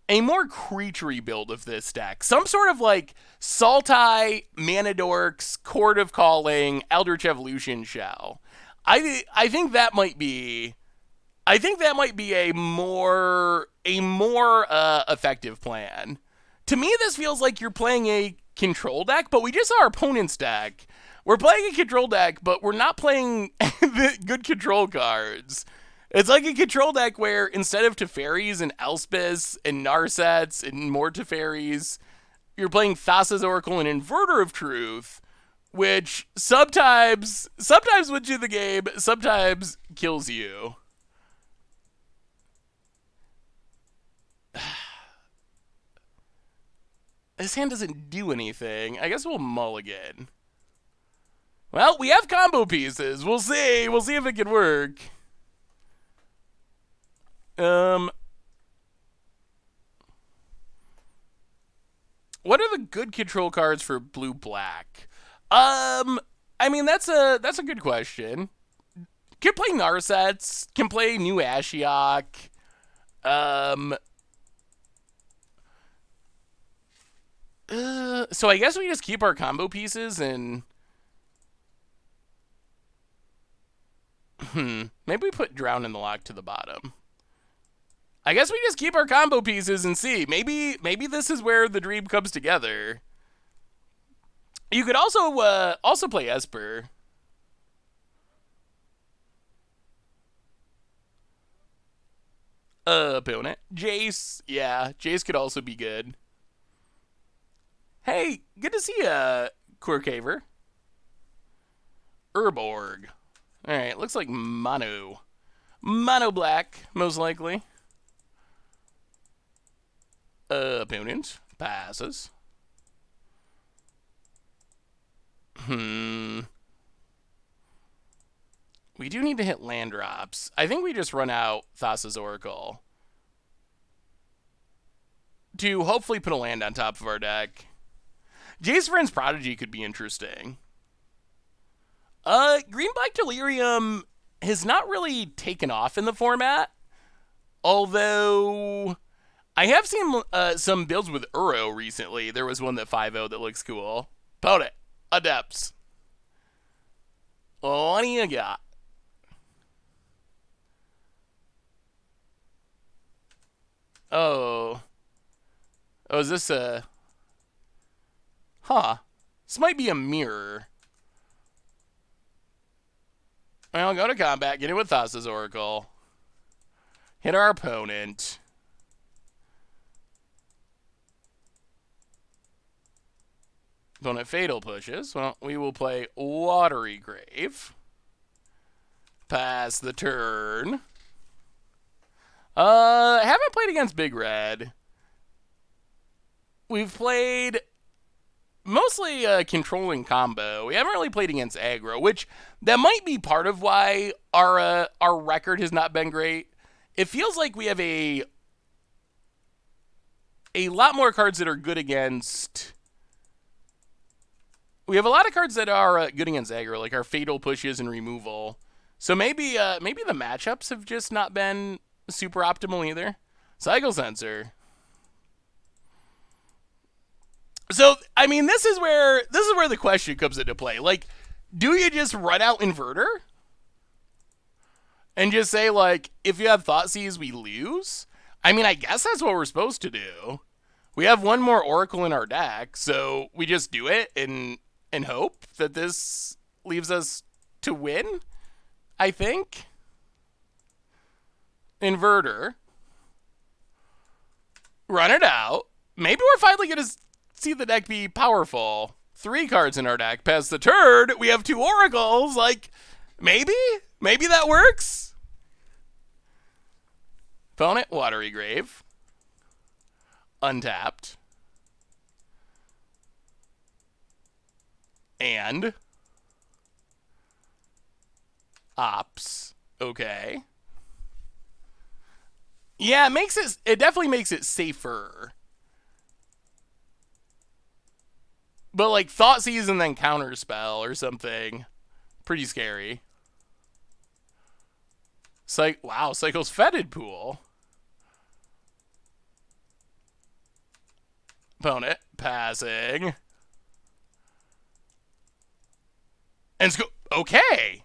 creaturey build of this deck. Some sort of like Sultai, Mana Dorks, Chord of Calling, Eldritch Evolution Shell. I think that might be a more effective plan. To me, this feels like you're playing a control deck, but we just saw our opponent's deck. We're playing a control deck, but we're not playing the good control cards. It's like a control deck where instead of Teferis and Elspeths and Narsets and more Teferis, you're playing Thassa's Oracle and Inverter of Truth, which sometimes wins you the game, sometimes kills you. This hand doesn't do anything. I guess we'll mulligan. Well, we have combo pieces. We'll see. We'll see if it can work. What are the good control cards for blue-black? I mean, that's a good question. Can play Narsets. Can play New Ashiok. So I guess we just keep our combo pieces and... Maybe we put Drown in the Lock to the bottom. I guess we just keep our combo pieces and see. Maybe this is where the dream comes together. You could also play Esper. Opponent. Jace. Yeah, Jace could also be good. Hey, good to see ya, Corcaver. Urborg. Alright, looks like Mono. Mono black, most likely. Opponent. Passes. We do need to hit land drops. I think we just run out Thassa's Oracle to hopefully put a land on top of our deck. Jace Vryn's Prodigy could be interesting. Green-Black Delirium has not really taken off in the format, although I have seen some builds with Uro recently. There was one that 5-0 that looks cool. Opponent. Adepts. What do you got? Oh, is this a... Huh. This might be a mirror. Well, go to combat. Get it with Thassa's Oracle. Hit our opponent. Opponent Fatal pushes. Well, we will play Watery Grave. Pass the turn. Haven't played against Big Red. We've played mostly controlling combo. We haven't really played against aggro, which that might be part of why our record has not been great. It feels like we have a lot more cards that are good against. We have a lot of cards that are good against aggro, like our fatal pushes and removal. So maybe the matchups have just not been super optimal either. Cycle sensor. So I mean, this is where the question comes into play. Like, do you just run out Inverter and just say, like, if you have Thassa, we lose? I mean, I guess that's what we're supposed to do. We have one more Oracle in our deck, so we just do it and hope that this leaves us to win, I think. Inverter. Run it out. Maybe we're finally going to see the deck be powerful. 3 cards in our deck. Past the turn, we have 2 Oracles. Like, maybe that works. Opponent, Watery Grave. Untapped. And Ops. Okay. Yeah, it definitely makes it safer. But like Thassa and then Counterspell or something. Pretty scary. Wow, Cycle's Fetid Pool. Opponent, passing. And okay.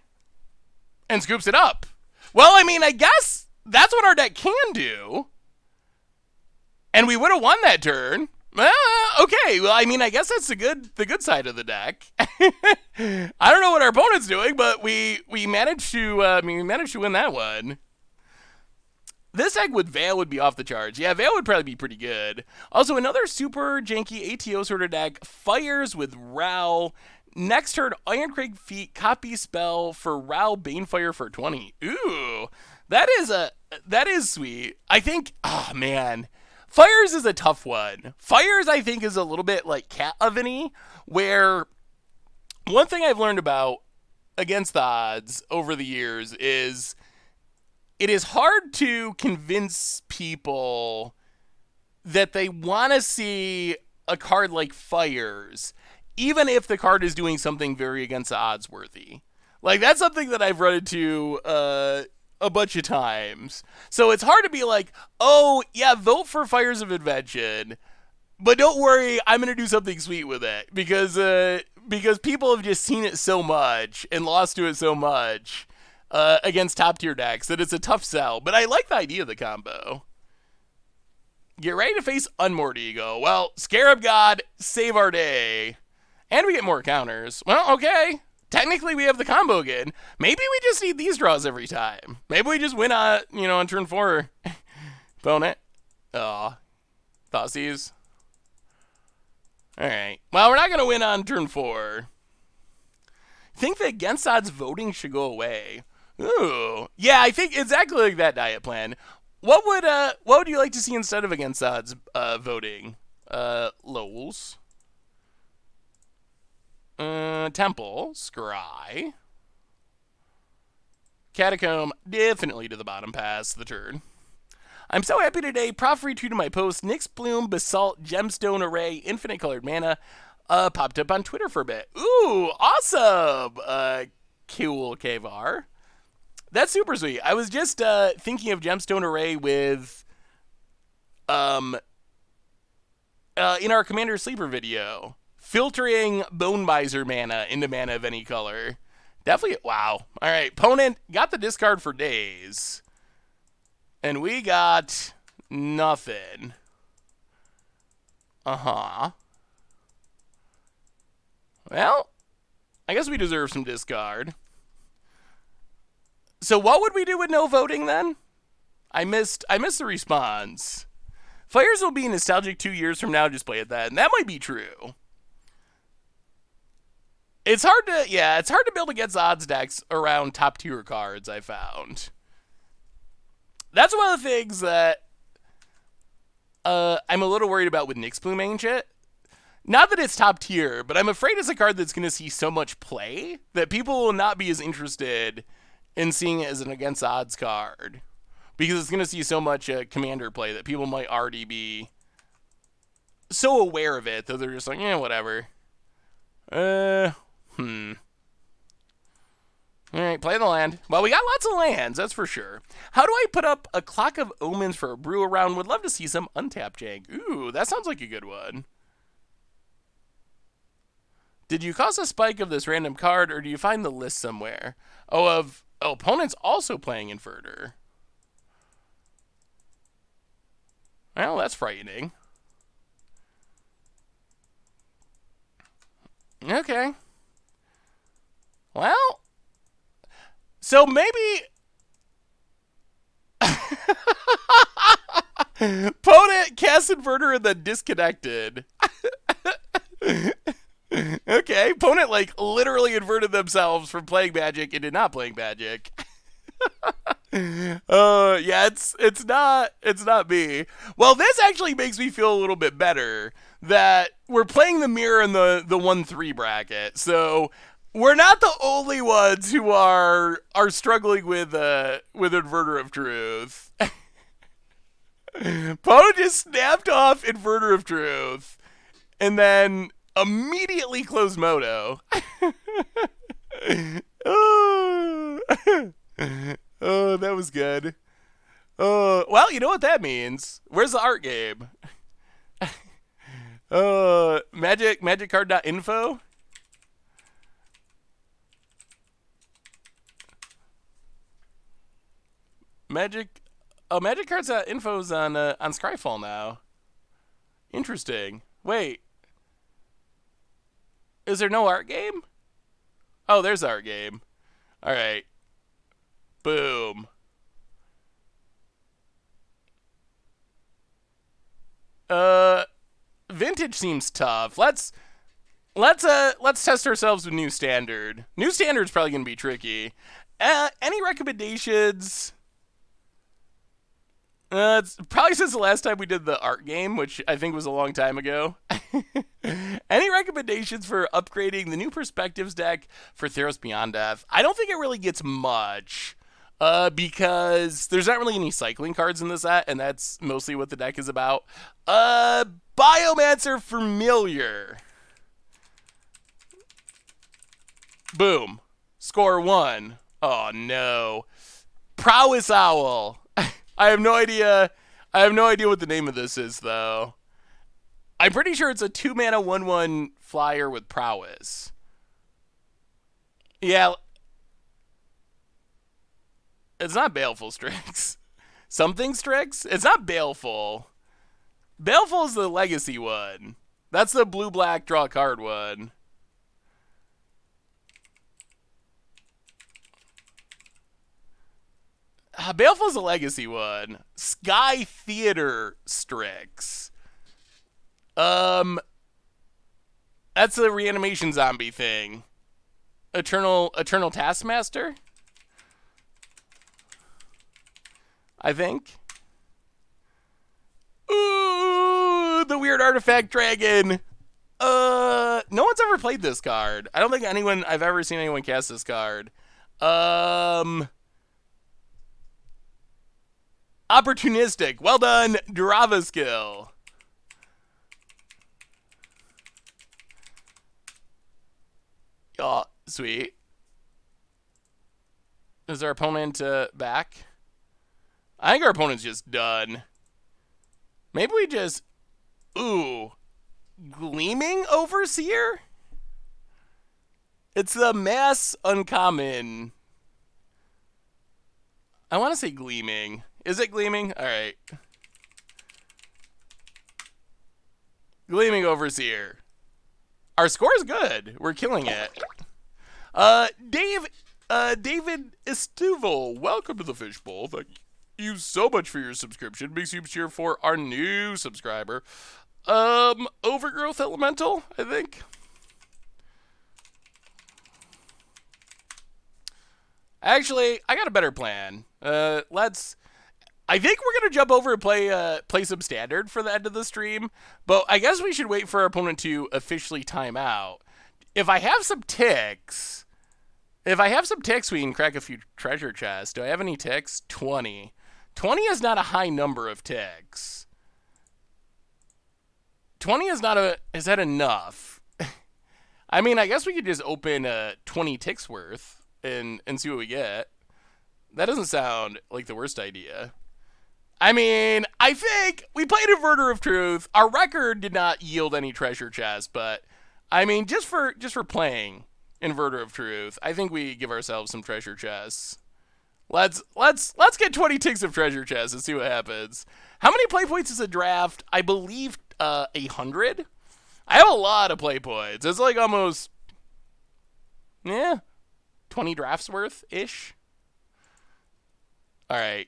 And scoops it up. Well, I mean, I guess that's what our deck can do. And we would have won that turn. Okay, well, I mean, I guess that's the good side of the deck. I don't know what our opponent's doing, but we managed to win that one. This deck with Veil would be off the charts. Yeah, Veil would probably be pretty good. Also, another super janky ATO sort of deck, Fires with Ral. Next turn, Ironcrag Feet, copy spell for Ral Banefire for 20. Ooh, that is sweet. I think, oh man, Fires is a tough one. Fires, I think, is a little bit like Cat Oven-y, where one thing I've learned about against the odds over the years is it is hard to convince people that they want to see a card like Fires, even if the card is doing something very against the odds worthy. Like, that's something that I've run into a bunch of times. So it's hard to be like, oh, yeah, vote for Fires of Invention, but don't worry, I'm going to do something sweet with it. Because people have just seen it so much and lost to it so much against top-tier decks that it's a tough sell. But I like the idea of the combo. Get ready to face Unmoored Ego. Well, Scarab God, save our day. And we get more counters. Well, okay. Technically, we have the combo again. Maybe we just need these draws every time. Maybe we just win on turn 4. Opponent. Aw. Thassa. Alright. Well, we're not going to win on turn 4. Think that against odds voting should go away. Ooh. Yeah, I think exactly like that diet plan. What would you like to see instead of against odds voting? Lols. Temple, Scry. Catacomb, definitely to the bottom pass the turn. I'm so happy today. Prof retweeted my post. Nyx Bloom, Basalt, Gemstone Array, Infinite Colored Mana popped up on Twitter for a bit. Ooh, awesome! Cool, Kavar. That's super sweet. I was just thinking of Gemstone Array with in our Commander Sleeper video. Filtering Bone Miser mana into mana of any color. Definitely, wow. All right, opponent got the discard for days. And we got nothing. Uh-huh. Well, I guess we deserve some discard. So what would we do with no voting then? I missed the response. Fires will be nostalgic 2 years from now, just play at that. And that might be true. It's hard to build against odds decks around top tier cards, I found. That's one of the things that I'm a little worried about with Nyx Bloom Ancient. Not that it's top tier, but I'm afraid it's a card that's going to see so much play that people will not be as interested in seeing it as an against odds card because it's going to see so much commander play that people might already be so aware of it that they're just like, yeah, whatever. All right, play the land. Well, we got lots of lands, that's for sure. How do I put up a Clock of Omens for a brew around? Would love to see some untapped jank. Ooh, that sounds like a good one. Did you cause a spike of this random card, or do you find the list somewhere? Opponents also playing Inverter. Well, that's frightening. Okay. Well, so maybe opponent casts Inverter and then disconnected. Okay, opponent like literally inverted themselves from playing Magic into not playing Magic. Yeah, it's not me. Well, this actually makes me feel a little bit better that we're playing the mirror in the 1-3 bracket. So we're not the only ones who are struggling with Inverter of Truth. Poe just snapped off Inverter of Truth and then immediately closed Moto. Oh, that was good. Well, you know what that means. Where's the art game? Magiccard.info? Magiccards.info's on Scryfall now. Interesting. Wait. Is there no art game? Oh, there's art game. All right. Boom. Vintage seems tough. Let's test ourselves with new standard. New standard's probably gonna be tricky. Any recommendations? It's probably since the last time we did the art game, which I think was a long time ago. Any recommendations for upgrading the new Perspectives deck for Theros Beyond Death? I don't think it really gets much. Because there's not really any cycling cards in the set, and that's mostly what the deck is about. Biomancer Familiar. Boom. Score 1. Oh, no. Prowess Owl. I have no idea what the name of this is, though. I'm pretty sure it's a 2-mana 1/1 flyer with prowess. Yeah. It's not Baleful Strix. Something Strix? It's not Baleful. Baleful is the legacy one. That's the blue-black draw card one. Baleful's the legacy one. Sky Theater Strix. That's a reanimation zombie thing. Eternal Taskmaster? I think. Ooh, the weird artifact dragon. No one's ever played this card. I don't think I've ever seen anyone cast this card. Opportunistic. Well done, Durava skill. Oh, sweet. Is our opponent back? I think our opponent's just done. Maybe we just... Ooh. Gleaming Overseer? It's the mass uncommon. I want to say Gleaming. Is it Gleaming? Alright. Gleaming Overseer. Our score's good. We're killing it. David Estuvo, welcome to the Fishbowl. Thank you so much for your subscription. Big super cheer for our new subscriber. Overgrowth Elemental, I think. Actually, I got a better plan. I think we're gonna jump over and play some standard for the end of the stream, but I guess we should wait for our opponent to officially time out. If I have some ticks, we can crack a few treasure chests. Do I have any ticks? 20. 20 is not a high number of ticks. 20 is not a. Is that enough? I mean, I guess we could just open 20 ticks worth and see what we get. That doesn't sound like the worst idea. I mean, I think we played Inverter of Truth. Our record did not yield any treasure chests, but I mean, just for playing Inverter of Truth, I think we give ourselves some treasure chests. Let's get 20 ticks of treasure chests and see what happens. How many play points is a draft? I believe 100. I have a lot of play points. It's like almost 20 drafts worth ish. All right.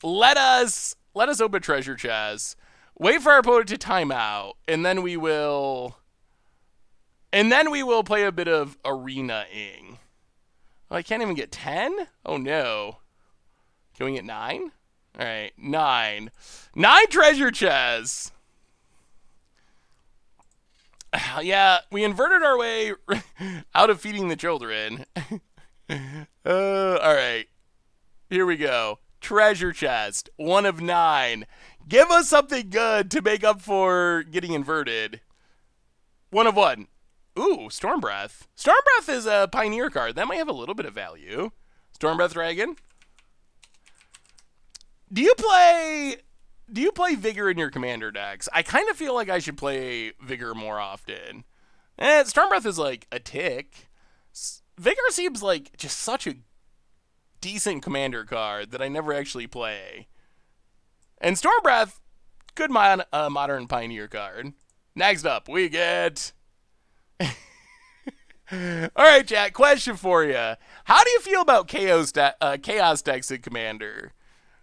Let us open treasure chests. Wait for our opponent to time out, and then we will play a bit of arena-ing. Oh, I can't even get 10? Oh no. Can we get 9? All right, 9. 9 treasure chests. Yeah, we inverted our way out of feeding the children. All right. Here we go. Treasure chest. 1 of 9. Give us something good to make up for getting inverted. 1 of 1. Ooh, Storm Breath. Storm Breath is a Pioneer card. That might have a little bit of value. Storm Breath Dragon. Do you play Vigor in your commander decks? I kind of feel like I should play Vigor more often. Storm Breath is like a tick. Vigor seems like just such a decent commander card that I never actually play. And Storm Breath, good modern Pioneer card. Next up, we get... Alright, chat, question for you. How do you feel about Chaos decks in Commander?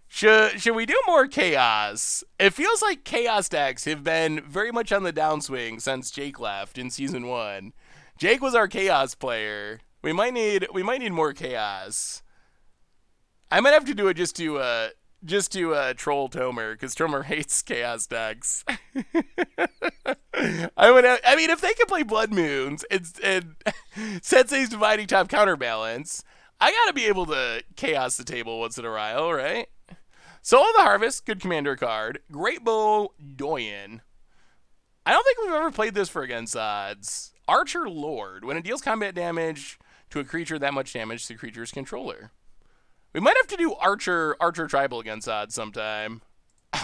Should we do more Chaos? It feels like Chaos decks have been very much on the downswing since Jake left in Season 1. Jake was our Chaos player. We might need more Chaos. I might have to do it just to troll Tomer, because Tomer hates Chaos decks. I mean, if they can play Blood Moons and Sensei's Dividing Top Counterbalance, I gotta be able to Chaos the table once in a while, right? Soul of the Harvest, good commander card. Great Bow Doyen. I don't think we've ever played this for against odds. Archer Lord. When it deals combat damage to a creature, that much damage to the creature's controller. We might have to do Archer Tribal against odds sometime.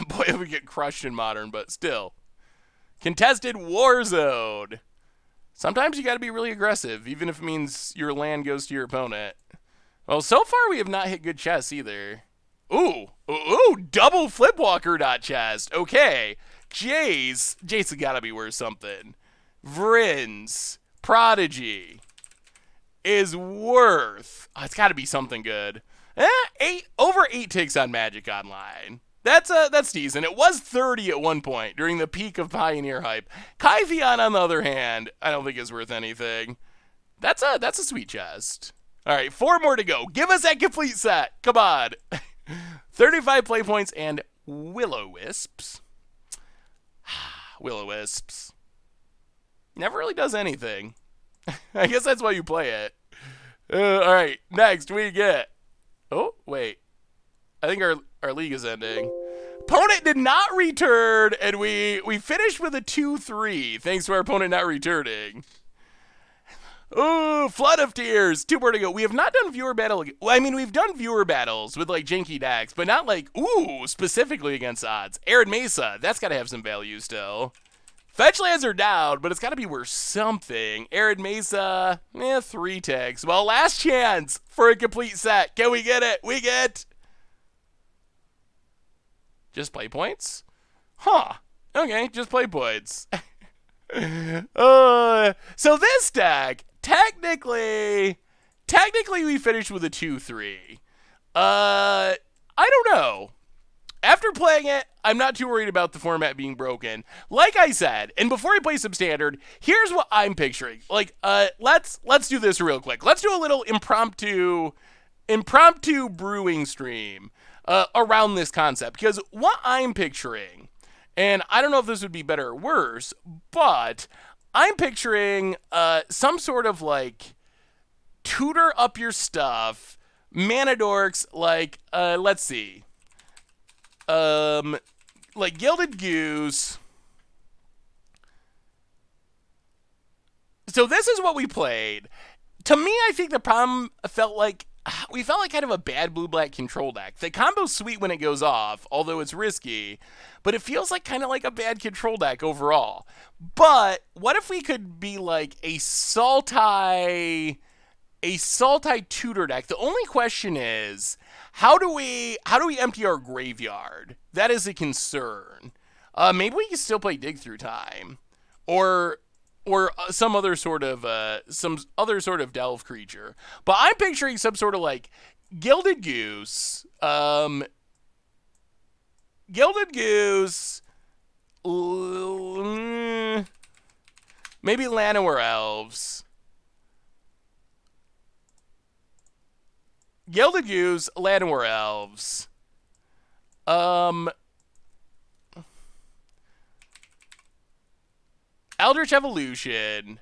Boy, it would get crushed in Modern, but still. Contested Warzone. Sometimes you gotta be really aggressive, even if it means your land goes to your opponent. Well, so far we have not hit good chests either. Ooh, double Flipwalker dot chest. Okay, Jace has gotta be worth something. Vrins, Prodigy is worth. Oh, it's gotta be something good. Over 8 ticks on Magic Online. That's decent. It was 30 at one point during the peak of Pioneer hype. Kypheon, on the other hand, I don't think is worth anything. That's a sweet chest. All right, 4 more to go. Give us that complete set. Come on. 35 play points and Will-O-Wisps. Will-O-Wisps. Never really does anything. I guess that's why you play it. All right, next we get... Oh, wait. I think our league is ending. Opponent did not return, and we finished with a 2-3, thanks to our opponent not returning. Ooh, Flood of Tears. 2 more to go. We have not done viewer battle. Well, I mean, we've done viewer battles with, like, janky decks, but not, like, specifically against odds. Arid Mesa. That's got to have some value still. Fetch lands are down, but it's got to be worth something. Arid Mesa, 3 ticks. Well, last chance for a complete set. Can we get it? We get... Just play points? Huh. Okay, just play points. So this deck, technically we finished with a 2-3. I don't know. After playing it, I'm not too worried about the format being broken. Like I said, and before I play some standard, here's what I'm picturing. Like, let's do this real quick. Let's do a little impromptu brewing stream. around this concept. Because what I'm picturing, and I don't know if this would be better or worse, but I'm picturing some sort of like tutor up your stuff, mana dorks, like, let's see. Like Gilded Goose. So this is what we played. To me, I think the problem felt like we felt like kind of a bad blue-black control deck. The combo's sweet when it goes off, although it's risky, but it feels like kind of like a bad control deck overall. But what if we could be like a Sultai tutor deck? The only question is, how do we empty our graveyard? That is a concern. Maybe we can still play Dig Through Time, or some other sort of delve creature. But I'm picturing some sort of like Gilded Goose, maybe Llanowar Elves. Gilded Goose, Llanowar Elves. Eldritch Evolution.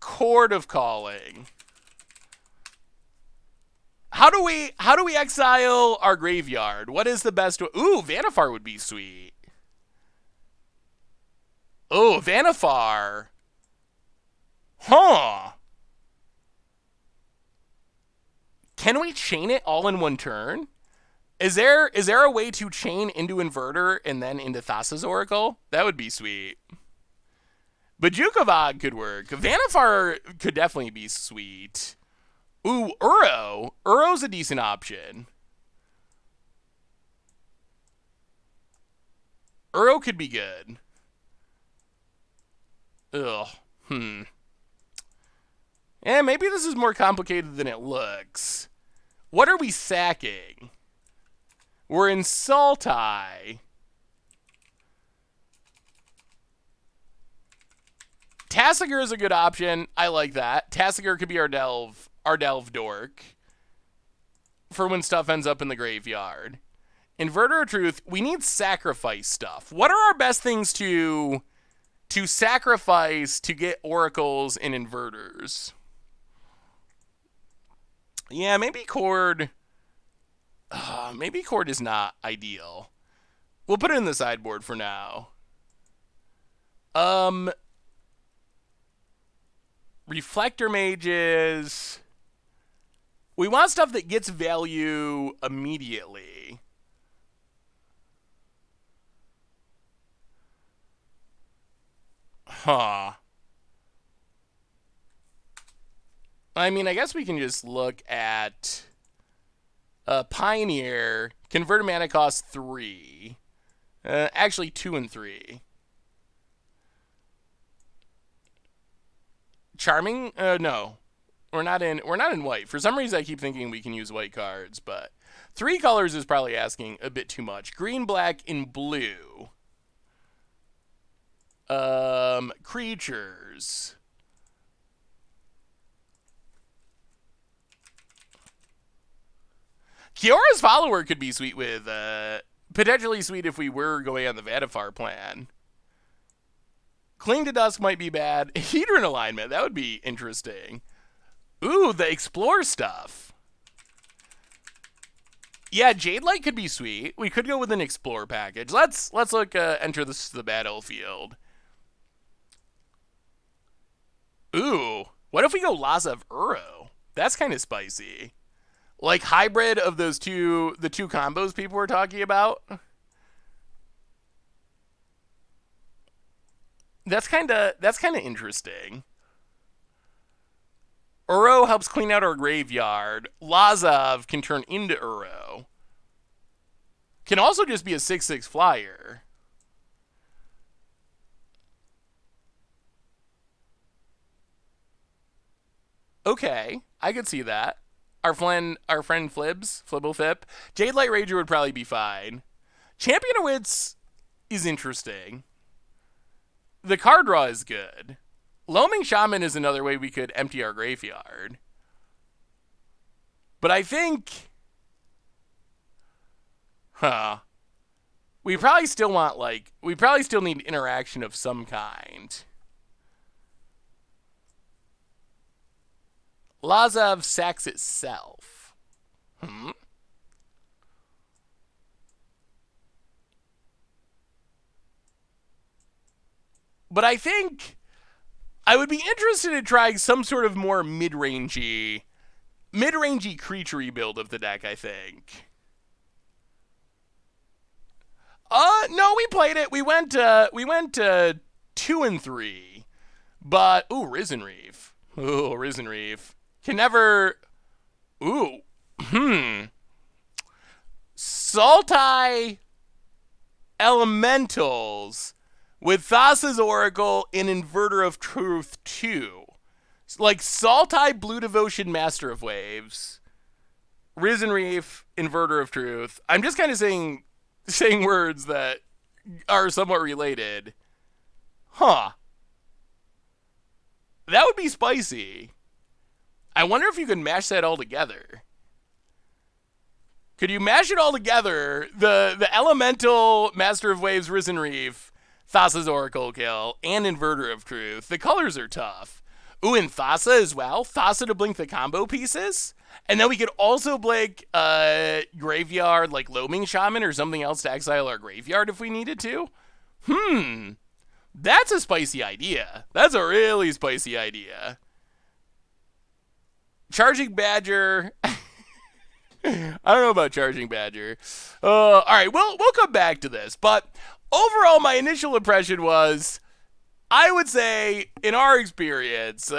Chord of Calling. How do we exile our graveyard? What is the best way? Ooh, Vannifar would be sweet. Oh, Vannifar. Huh. Can we chain it all in one turn? Is there a way to chain into Inverter and then into Thassa's Oracle? That would be sweet. Bajukavog could work. Vannifar could definitely be sweet. Ooh, Uro. Uro's a decent option. Uro could be good. Ugh. Maybe this is more complicated than it looks. What are we sacking? We're in Sultai. Tasigur is a good option. I like that. Tasigur could be our delve dork for when stuff ends up in the graveyard. Inverter of Truth, we need sacrifice stuff. What are our best things to sacrifice to get oracles and inverters? Yeah, maybe Chord. Maybe Chord is not ideal. We'll put it in the sideboard for now. Reflector Mages. We want stuff that gets value immediately. Huh. I mean, I guess we can just look at Pioneer. Convert mana cost 3. Actually, 2 and 3. Charming? No. We're not in white. For some reason, I keep thinking we can use white cards, but 3 colors is probably asking a bit too much. Green, black, and blue. Creatures. Kiora's Follower could be sweet with, potentially sweet if we were going on the Vannifar plan. Cling to Dusk might be bad. Hedron Alignment, that would be interesting. Ooh, the Explore stuff. Yeah, Jade Light could be sweet. We could go with an Explore package. Let's look, enter this to the battlefield. Ooh, what if we go Laza of Uro? That's kind of spicy. Like hybrid of the two combos people were talking about. That's kind of interesting. Uro helps clean out our graveyard. Lazav can turn into Uro. Can also just be a 6/6 flyer. Okay, I could see that. Our friend Flibbleflip. Jade Light Rager would probably be fine. Champion of Wits is interesting. The card draw is good. Loaming Shaman is another way we could empty our graveyard. But I think, we probably still want, like, we probably still need interaction of some kind. Lazav sacks itself. But I think I would be interested in trying some sort of more mid-rangey creature build of the deck, I think. No, we played it. We went 2 and 3. But Risen Reef. Risen Reef. Can never Sultai Elementals with Thassa's Oracle and Inverter of Truth 2. Like Sultai Blue Devotion Master of Waves. Risen Reef, Inverter of Truth. I'm just kind of saying words that are somewhat related. That would be spicy. I wonder if you could mash that all together. Could you mash it all together? The Elemental, Master of Waves, Risen Reef, Thassa's Oracle Kill, and Inverter of Truth. The colors are tough. And Thassa as well. Thassa to blink the combo pieces. And then we could also blink Graveyard, like Loaming Shaman or something else to exile our graveyard if we needed to. That's a spicy idea. That's a really spicy idea. Charging Badger. I don't know about Charging Badger. All right, we'll come back to this. But overall, my initial impression was, I would say, in our experience,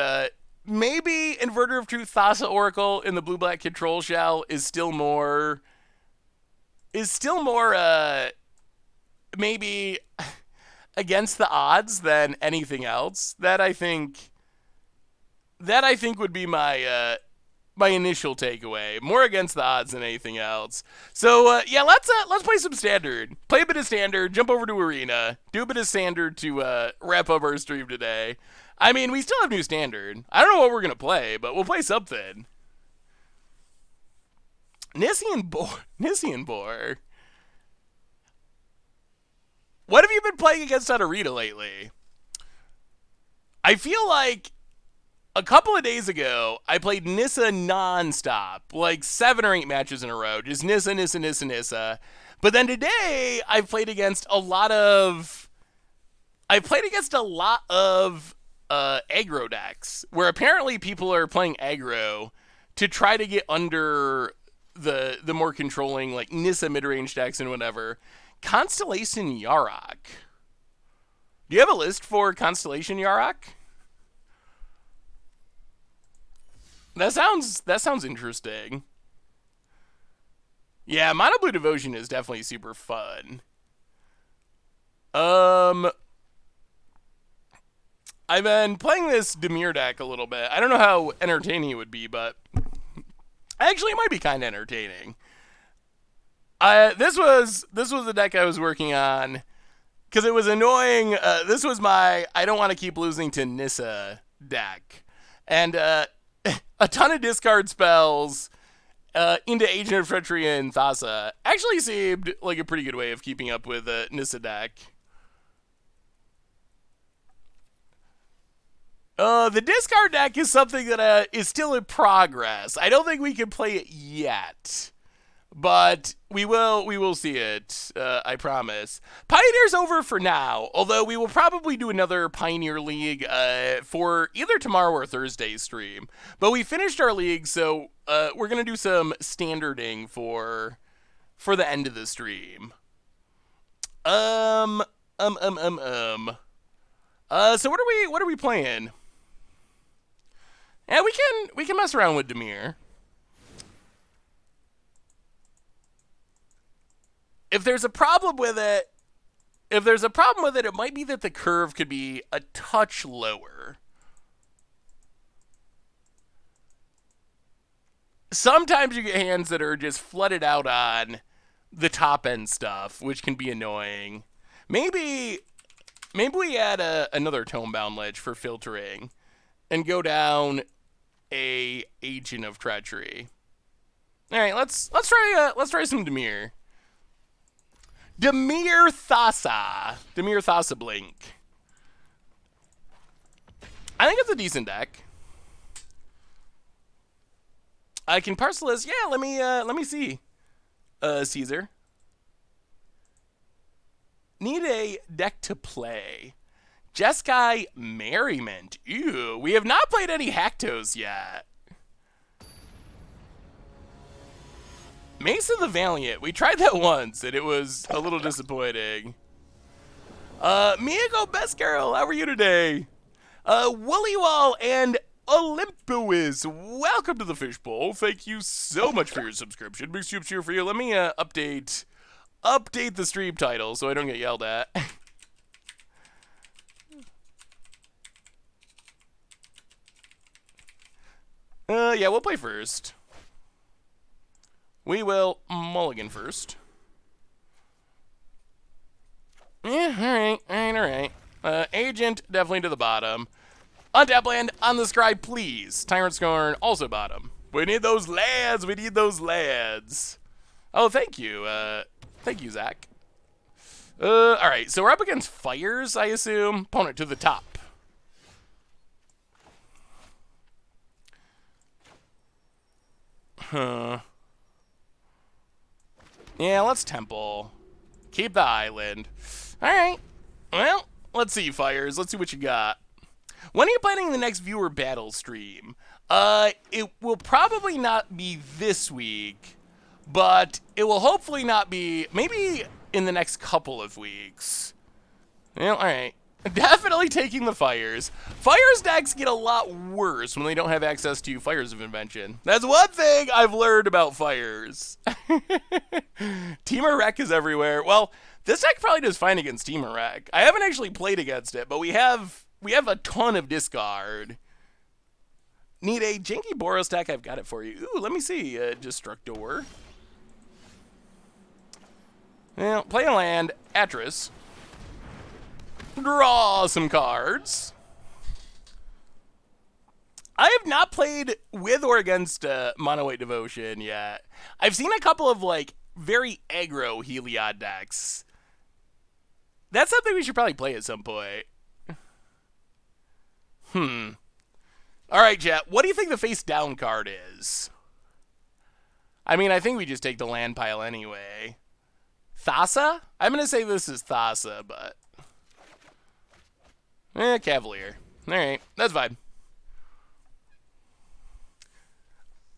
maybe Inverter of Truth Thassa Oracle in the blue-black control shell is still more maybe against the odds than anything else. That I think would be my my initial takeaway. More against the odds than anything else. So yeah, let's play some Standard. Play a bit of Standard, jump over to Arena, do a bit of Standard to wrap up our stream today. I mean, we still have new Standard. I don't know what we're gonna play, but we'll play something. Nissian Boar. What have you been playing against on Arena lately? I feel like a couple of days ago, I played Nissa nonstop, like 7 or 8 matches in a row, just Nissa. But then today, I played against a lot of aggro decks, where apparently people are playing aggro to try to get under the more controlling, like Nissa mid-range decks and whatever. Constellation Yarok. Do you have a list for Constellation Yarok? That sounds interesting. Yeah, Mono Blue Devotion is definitely super fun. I've been playing this Dimir deck a little bit. I don't know how entertaining it would be, but actually it might be kind of entertaining. This was the deck I was working on because it was annoying. This was my I don't want to keep losing to Nissa deck, and a ton of discard spells into Agent of Treachery and Thassa actually seemed like a pretty good way of keeping up with Nissa deck. The discard deck is something that is still in progress. I don't think we can play it yet, but we will see it, I promise. Pioneer's over for now, although we will probably do another Pioneer League for either tomorrow or Thursday's stream. But we finished our league, so we're going to do some standarding for the end of the stream. So what are we playing? Yeah, we can mess around with Dimir. If there's a problem with it, it might be that the curve could be a touch lower. Sometimes you get hands that are just flooded out on the top end stuff, which can be annoying. Maybe we add another Tomebound Lich for filtering and go down a Agent of Treachery. All right, let's try some Dimir. Dimir Thassa Blink. I think it's a decent deck. I can parcel this. Yeah, let me see. Caesar. Need a deck to play. Jeskai Merriment. Ew, we have not played any Hactos yet. Mesa the Valiant. We tried that once, and it was a little disappointing. Miyako Best Girl, how are you today? Woolywall and Olympus, welcome to the Fishbowl. Thank you so much for your subscription. Big soup cheer for you. Let me update the stream title so I don't get yelled at. Yeah, we'll play first. We will mulligan first. Yeah, alright. Agent, definitely to the bottom. Untap land on the scribe, please. Tyrant Scorn, also bottom. We need those lads. Oh, thank you. Thank you, Zach. Alright, so we're up against fires, I assume. Opponent to the top. Huh. Yeah, let's temple. Keep the island. Alright. Well, let's see, Fires. Let's see what you got. When are you planning the next viewer battle stream? It will probably not be this week, but it will hopefully not be, maybe in the next couple of weeks. Well, alright. Definitely taking the Fires. Fires decks get a lot worse when they don't have access to Fires of Invention. That's one thing I've learned about Fires. Teamer Wreck is everywhere. Well, this deck probably does fine against Teamer Wreck. I haven't actually played against it, but we have a ton of discard. Need a janky Boros deck? I've got it for you. Ooh, let me see. Destructor. Well, play a land. Atris. Draw some cards. I have not played with or against Mono White Devotion yet. I've seen a couple of, like, very aggro Heliod decks. That's something we should probably play at some point. Alright, chat. What do you think the face down card is? I mean, I think we just take the land pile anyway. Thassa? I'm going to say this is Thassa, but... Cavalier. Alright, that's fine.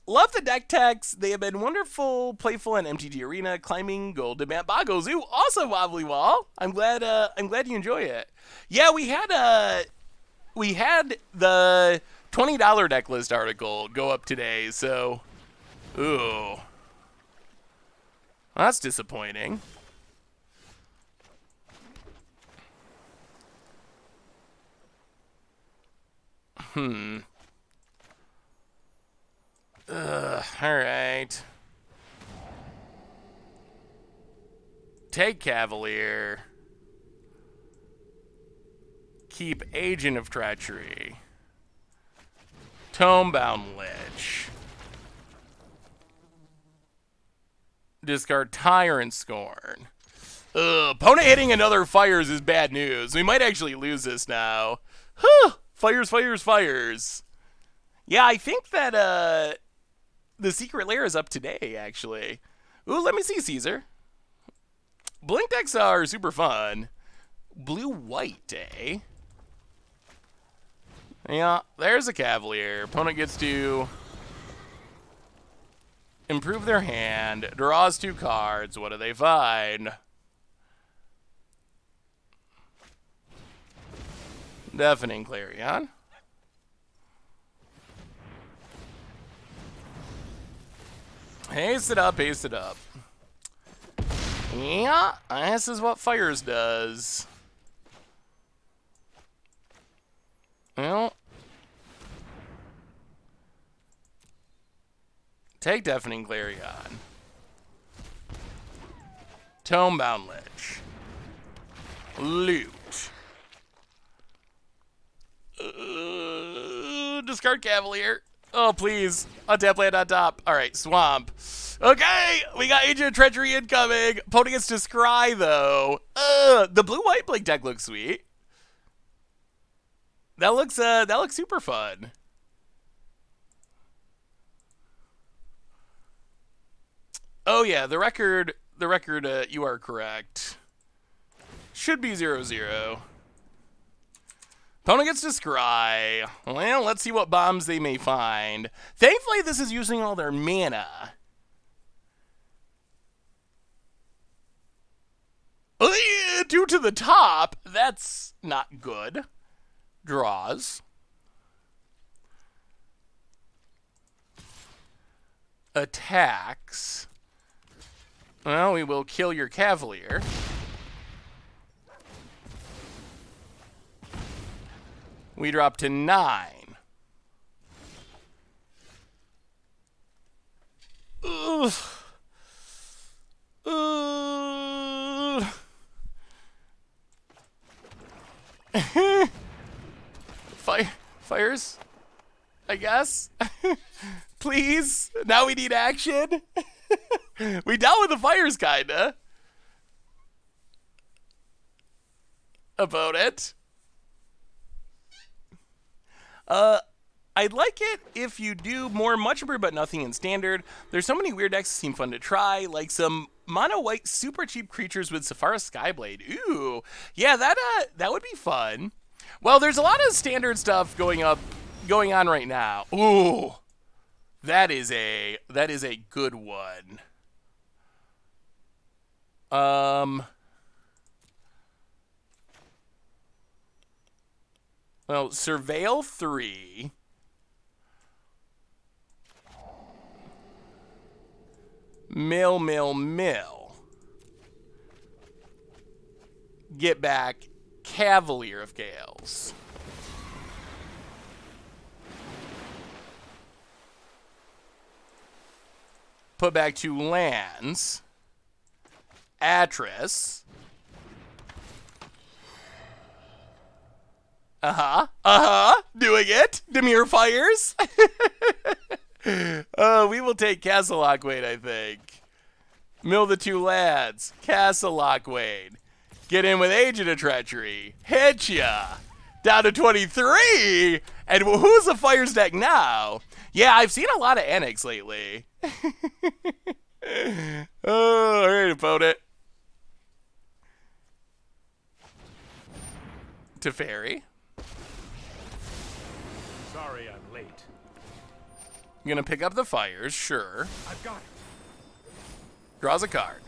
Love the deck techs. They have been wonderful, playful, and MTG Arena, climbing gold demand boggles. Ooh, awesome, Wobbly Wall. I'm glad you enjoy it. Yeah, we had the $20 deck list article go up today, so ooh. Well, that's disappointing. Alright. Take Cavalier. Keep Agent of Treachery. Tomebound Lich. Discard Tyrant Scorn. Opponent hitting another Fires is bad news. We might actually lose this now. Fires. Yeah, I think that the Secret Lair is up today, actually. Ooh, let me see, Caesar. Blink decks are super fun. Blue-white, eh? Yeah, there's a Cavalier. Opponent gets to improve their hand, draws 2 cards. What do they find? Deafening Clarion. Haste it up. Yeah, this is what Fires does. Well, take Deafening Clarion. Tomebound Lich. Loot. Discard Cavalier. Oh, please. Untap land on top. Alright, Swamp. Okay, we got Agent of Treachery incoming. Opponent gets to scry, though. The blue-white blink deck looks sweet. That looks super fun. Oh yeah, the record, you are correct. Should be 0-0. Opponent gets to scry. Well, let's see what bombs they may find. Thankfully, this is using all their mana. Due to the top, that's not good. Draws. Attacks. Well, we will kill your Cavalier. We drop to 9. Ugh. Fires, I guess. Please. Now we need action. We dealt with the fires, kinda. About it. I'd like it if you do more much brew but nothing in standard. There's so many weird decks that seem fun to try, like some mono white super cheap creatures with Saphara Skyblade. Ooh, yeah, that would be fun. Well, there's a lot of standard stuff going on right now. Ooh, that is a good one. Well, Surveil 3. Mill. Get back Cavalier of Gales. Put back 2 lands. Atris. Doing it. Dimir fires. We will take Castle Lockwain, I think. Mill the 2 lads. Castle Lockwain. Get in with Agent of Treachery. Hit ya. Down to 23. And who's the fires deck now? Yeah, I've seen a lot of Annex lately. Oh, alright, opponent. Teferi. Sorry I'm late. I'm gonna pick up the fires, sure. I've got it. Draws a card.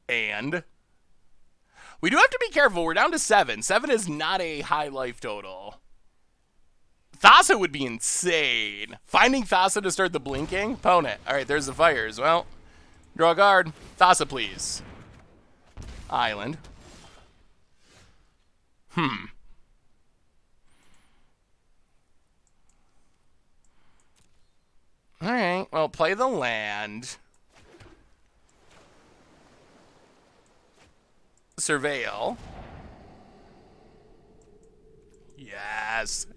And we do have to be careful. We're down to 7. 7 is not a high life total. Thassa would be insane. Finding Thassa to start the blinking. Opponent. All right, there's the fires. Well, draw a card. Thassa, please. Island. All right, well, play the land. Surveil. Yes.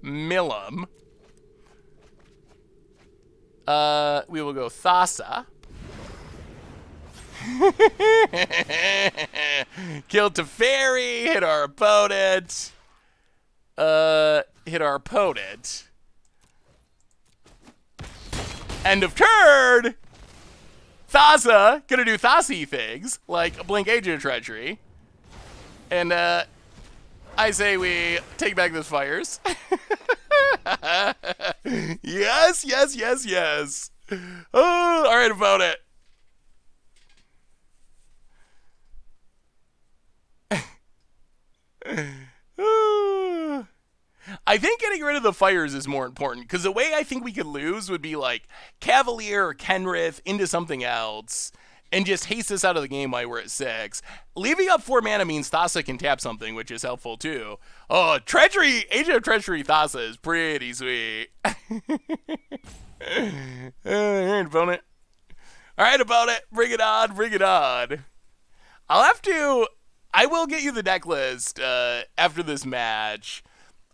Millum. We will go Thassa. Kill Teferi, hit our opponent. Hit our opponent. End of turn. Thassa, gonna do Thassa things, like Blink Agent of Treachery. And, I say we take back those fires. Yes. Oh, alright, opponent. I think getting rid of the fires is more important, because the way I think we could lose would be like Cavalier or Kenrith into something else and just haste us out of the game while we're at 6. Leaving up 4 mana means Thassa can tap something, which is helpful too. Oh, Treachery, Agent of Treachery Thassa is pretty sweet. Alright, opponent. Alright, opponent, bring it on. I will get you the deck list after this match.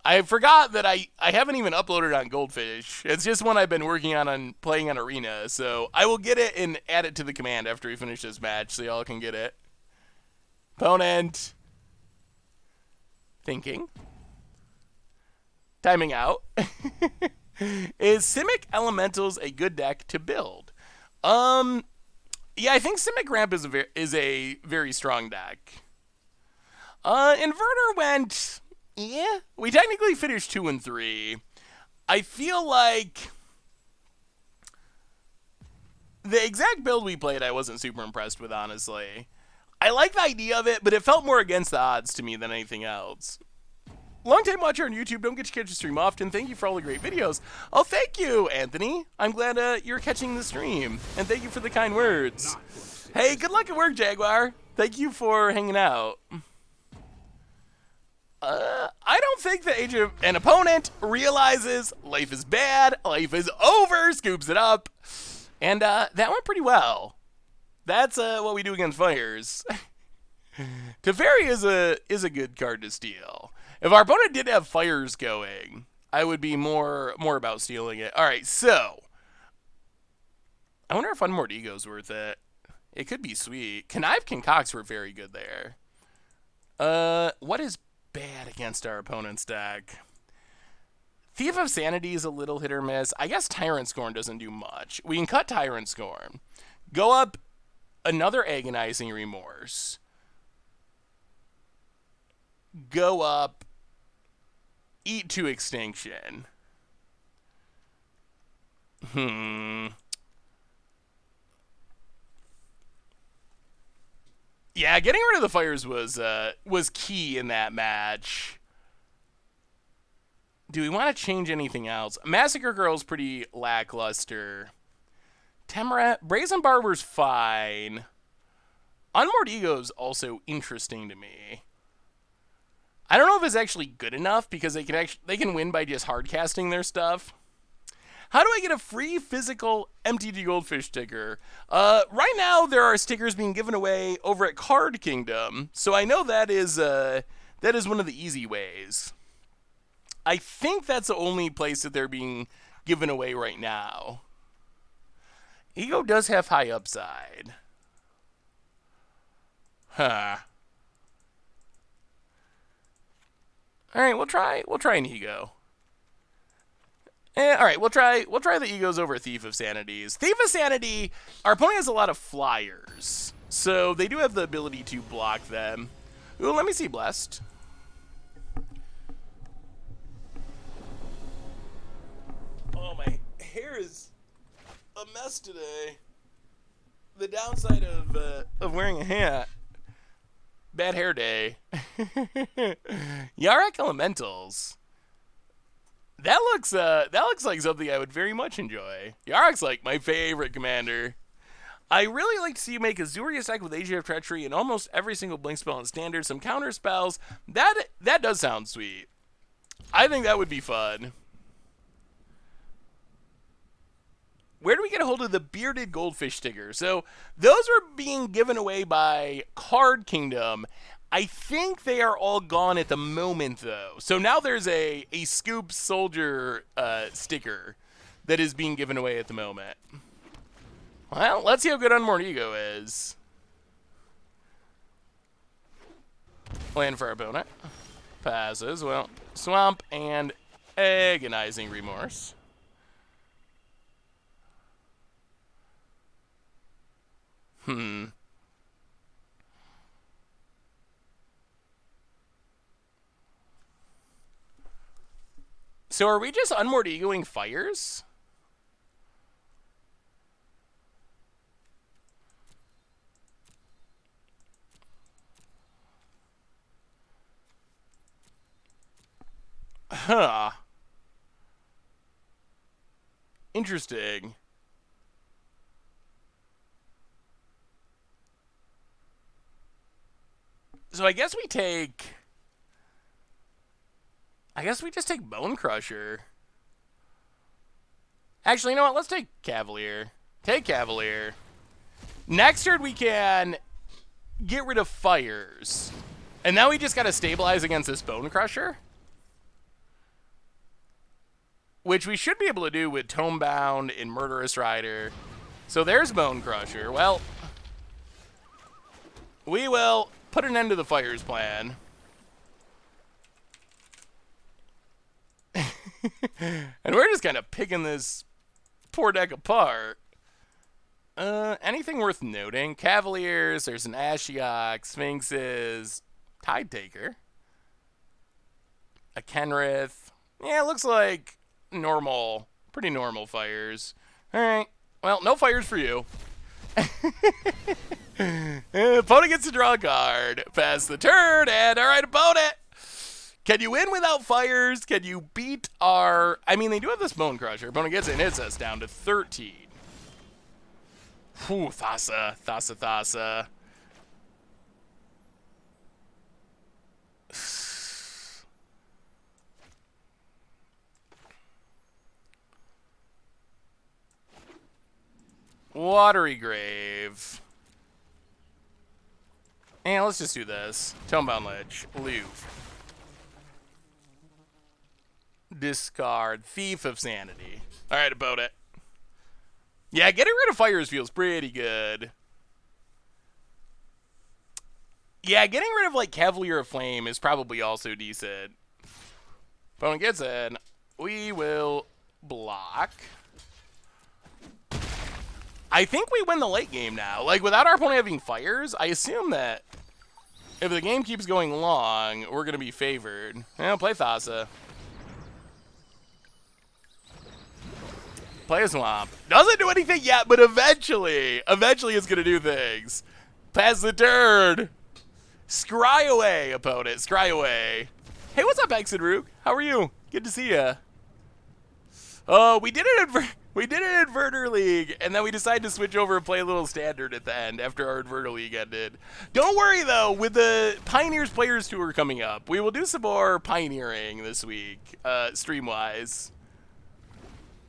I forgot that I haven't even uploaded on Goldfish. It's just one I've been working on playing on Arena. So I will get it and add it to the command after we finish this match so y'all can get it. Opponent. Thinking. Timing out. Is Simic Elementals a good deck to build? Yeah, I think Simic Ramp is a very strong deck. Inverter went, yeah. We technically finished 2 and 3. I feel like the exact build we played, I wasn't super impressed with, honestly. I like the idea of it, but it felt more against the odds to me than anything else. Long-time watcher on YouTube, don't get to catch the stream often. Thank you for all the great videos. Oh, thank you, Anthony. I'm glad you're catching the stream, and thank you for the kind words. Hey, good luck at work, Jaguar. Thank you for hanging out. I don't think the an opponent realizes life is bad, life is over, scoops it up, and that went pretty well. That's what we do against fires. Teferi is a good card to steal. If our opponent did have fires going, I would be more about stealing it. All right, so I wonder if Unmortigo's worth it. It could be sweet. Connive Concocts were very good there. What is bad against our opponent's deck? Thief of Sanity is a little hit or miss. I guess Tyrant Scorn doesn't do much. We can cut Tyrant Scorn. Go up another Agonizing Remorse. Go up, eat to extinction. Yeah, getting rid of the fires was key in that match. Do we want to change anything else? Massacre Girl's pretty lackluster. Temerat, Brazen Barber's fine. Unmortigo's also interesting to me. I don't know if it's actually good enough because they can win by just hard casting their stuff. How do I get a free physical MTGGoldfish sticker? Right now there are stickers being given away over at Card Kingdom, so I know that is one of the easy ways. I think that's the only place that they're being given away right now. Ego does have high upside. Huh. All right, we'll try an Ego. All right, we'll try the Egos over Thief of Sanities. Thief of Sanity, our opponent has a lot of flyers, so they do have the ability to block them. Ooh, let me see Blessed. Oh, my hair is a mess today. The downside of wearing a hat. Bad hair day. Yarok Elementals. That looks like something I would very much enjoy. Yarok's like my favorite commander. I really like to see you make a Zurius deck with Age of Treachery and almost every single blink spell in standard, some counter spells. That does sound sweet. I think that would be fun. Where do we get a hold of the bearded goldfish sticker? So those are being given away by Card Kingdom. I think they are all gone at the moment, though. So now there's a Scoop Soldier sticker that is being given away at the moment. Well, let's see how good Unmortigo is. Land for our opponent. Passes. Well, Swamp and Agonizing Remorse. So are we just Unmortigoing fires? Huh. Interesting. So I guess we just take Bone Crusher. Actually, you know what? Let's take Cavalier. Take Cavalier. Next turn we can get rid of fires. And now we just gotta stabilize against this Bone Crusher. which we should be able to do with Tomebound and Murderous Rider. So there's Bone Crusher. Well, we will put an end to the Fire's plan. And we're just kind of picking this poor deck apart. Anything worth noting? Cavaliers, there's an Ashiok, Sphinxes, Tide Taker, a Kenrith. Yeah, it looks like normal, pretty normal fires. Alright, well, no fires for you. Opponent gets to draw a card, pass the turn, and alright, opponent! Can you win without fires? Can you beat our... I mean, they do have this Bone Crusher. Opponent gets it and hits us down to 13. Whew, Thassa. Watery Grave. And let's just do this. Tomebound Ledge. Loop. Discard. Thief of Sanity. Alright, about it. Yeah, getting rid of fires feels pretty good. Yeah, getting rid of, like, Cavalier of Flame is probably also decent. Opponent gets in. We will block. I think we win the late game now. Like, without our opponent having fires, I assume that if the game keeps going long, we're going to be favored. Play Thassa. Play a Swamp. Doesn't do anything yet, but eventually it's going to do things. Pass the turn. Scry away, opponent. Scry away. Hey, what's up, Exit-Rook? How are you? Good to see ya. Oh, we did an Inverter League, and then we decided to switch over and play a little Standard at the end after our Inverter League ended. Don't worry, though. With the Pioneers Players Tour coming up, we will do some more pioneering this week, stream-wise.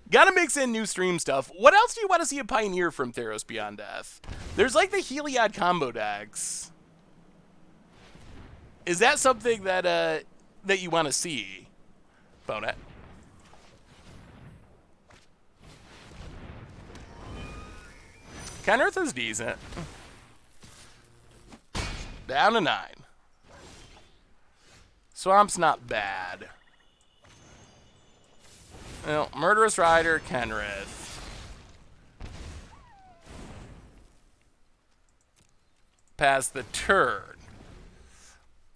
Gotta mix in new stream stuff. What else do you want to see a Pioneer from Theros Beyond Death? There's like the Heliod combo decks. Is that something that that you want to see, Bonet? Kenrith is decent. Down to 9. Swamp's not bad. Well, Murderous Rider, Kenrith. Pass the turn.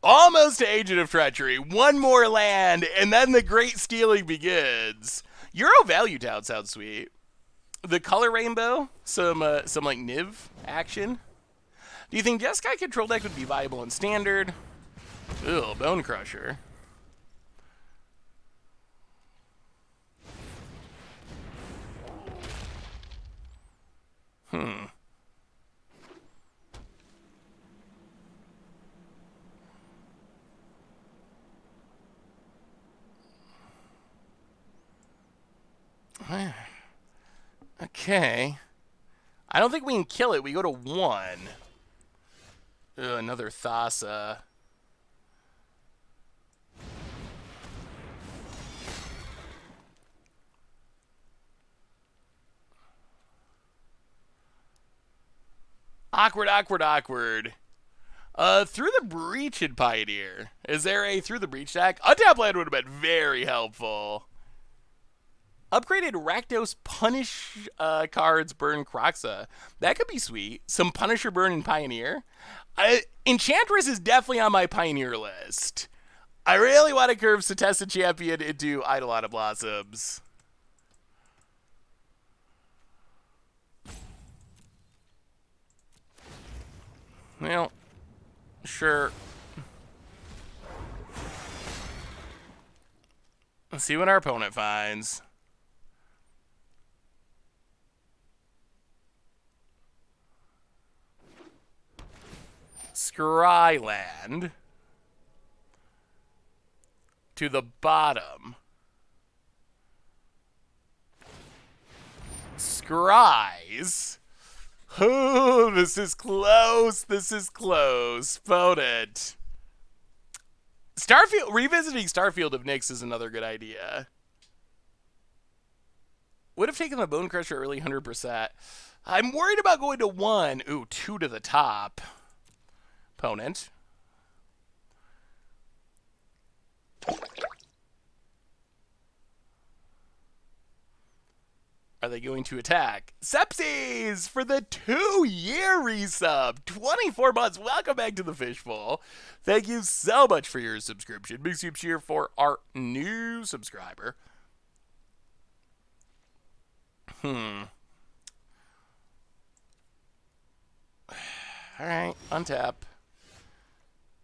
Almost to Agent of Treachery. One more land, and then the great stealing begins. Euro Value Tout sounds sweet. The color rainbow, some like Niv action. Do you think Jeskai control deck would be viable in Standard? Ugh, Bone Crusher. Okay. I don't think we can kill it. We go to 1. Ugh, another Thassa. Awkward. Through the Breach in Pioneer. Is there a Through the Breach deck? Untap land would have been very helpful. Upgraded Rakdos Punish cards burn Kroxa. That could be sweet. Some Punisher burn in Pioneer. Enchantress is definitely on my Pioneer list. I really want to curve Setesta Champion into Eidolon of Blossoms. Well, sure. Let's see what our opponent finds. Scryland to the bottom. Scries. Oh, this is close. Opponent. Starfield, revisiting Starfield of Nyx is another good idea. Would have taken the Bone Crusher early 100%. I'm worried about going to 1. Ooh, 2 to the top. Opponent. Are they going to attack? Sepsies for the 2-year resub. 24 months. Welcome back to the Fishbowl. Thank you so much for your subscription. Big super cheer for our new subscriber. All right, untap.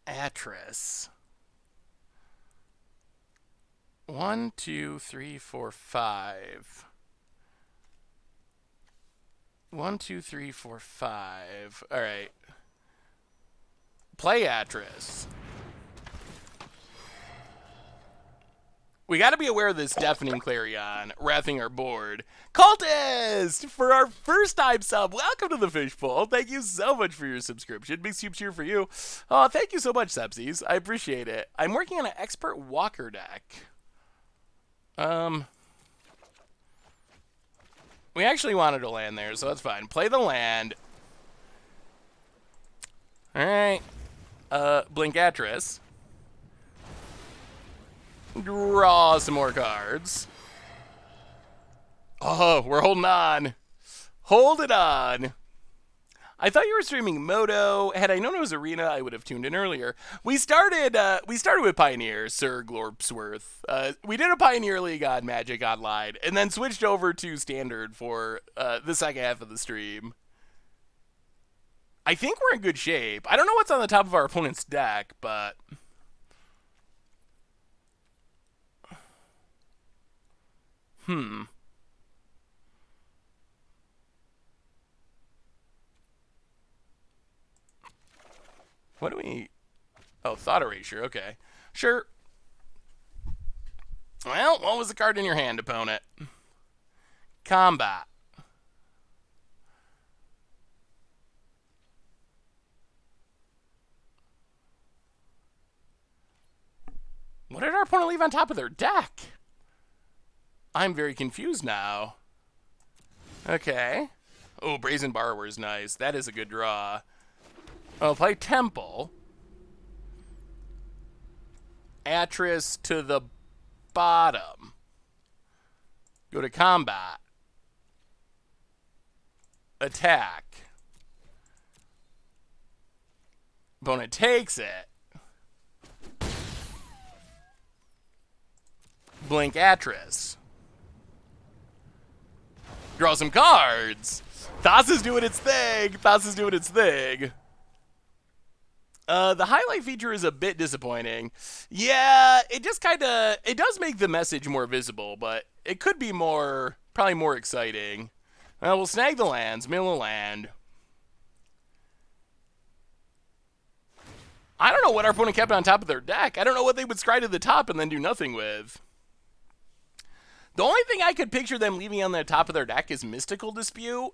Atris. 1, 2, 3, 4, 5. 1, 2, 3, 4, 5. All right. Play Atris. We got to be aware of this Deafening Clarion wrathing our board. Cultist! For our first time sub, welcome to the Fishbowl. Thank you so much for your subscription. Big super cheer for you. Oh, thank you so much, Sepsies. I appreciate it. I'm working on an Expert Walker deck. We actually wanted to land there, so that's fine. Play the land. All right. Blink Atris. Draw some more cards. Oh, we're holding on. Hold it on. I thought you were streaming Moto. Had I known it was Arena, I would have tuned in earlier. We started with Pioneer, Sir Glorpsworth. We did a Pioneer League on Magic Online, and then switched over to Standard for the second half of the stream. I think we're in good shape. I don't know what's on the top of our opponent's deck, but... What do we... Oh, Thought Erasure. Okay. Sure. Well, what was the card in your hand, opponent? Combat. What did our opponent leave on top of their deck? I'm very confused now. Okay. Oh, Brazen Borrower is nice. That is a good draw. I'll play Temple. Atris to the bottom. Go to combat. Attack. Opponent takes it. Blink Atris. Draw some cards. Thassa's doing its thing. Thassa's doing its thing. The highlight feature is a bit disappointing. Yeah, it just kind of... It does make the message more visible, but it could be more... Probably more exciting. We'll snag the lands, mill a land. I don't know what our opponent kept on top of their deck. I don't know what they would scry to the top and then do nothing with. The only thing I could picture them leaving on the top of their deck is Mystical Dispute.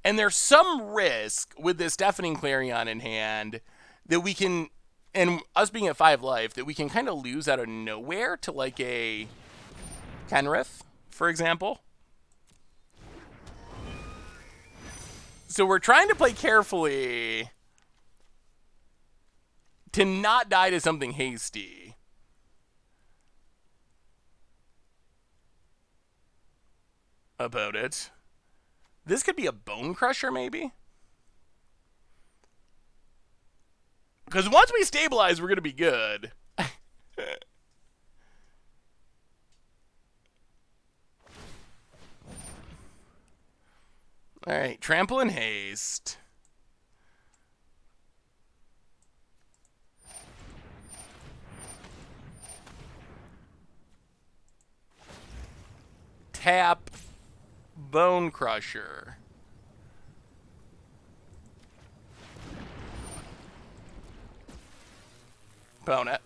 And there's some risk with this Deafening Clarion in hand that we can, and us being at 5 life, that we can kind of lose out of nowhere to like a Kenrith, for example. So we're trying to play carefully to not die to something hasty. About it. This could be a Bone Crusher, maybe? Because once we stabilize, we're going to be good. Alright, Trample and Haste. Tap Bone Crusher. Opponent.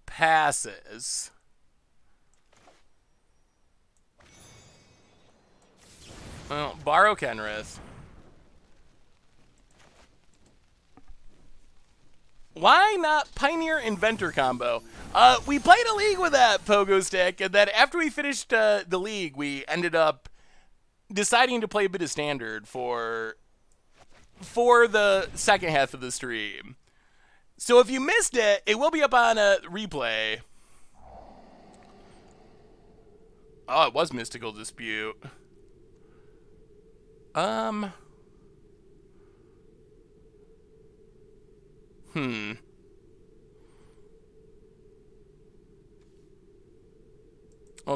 Passes. Well, borrow Kenrith. Why not Pioneer Inventor combo? We played a league with that Pogo Stick, and then after we finished the league, we ended up deciding to play a bit of Standard for the second half of the stream. So if you missed it, it will be up on a replay. Oh, it was Mystical Dispute. We'll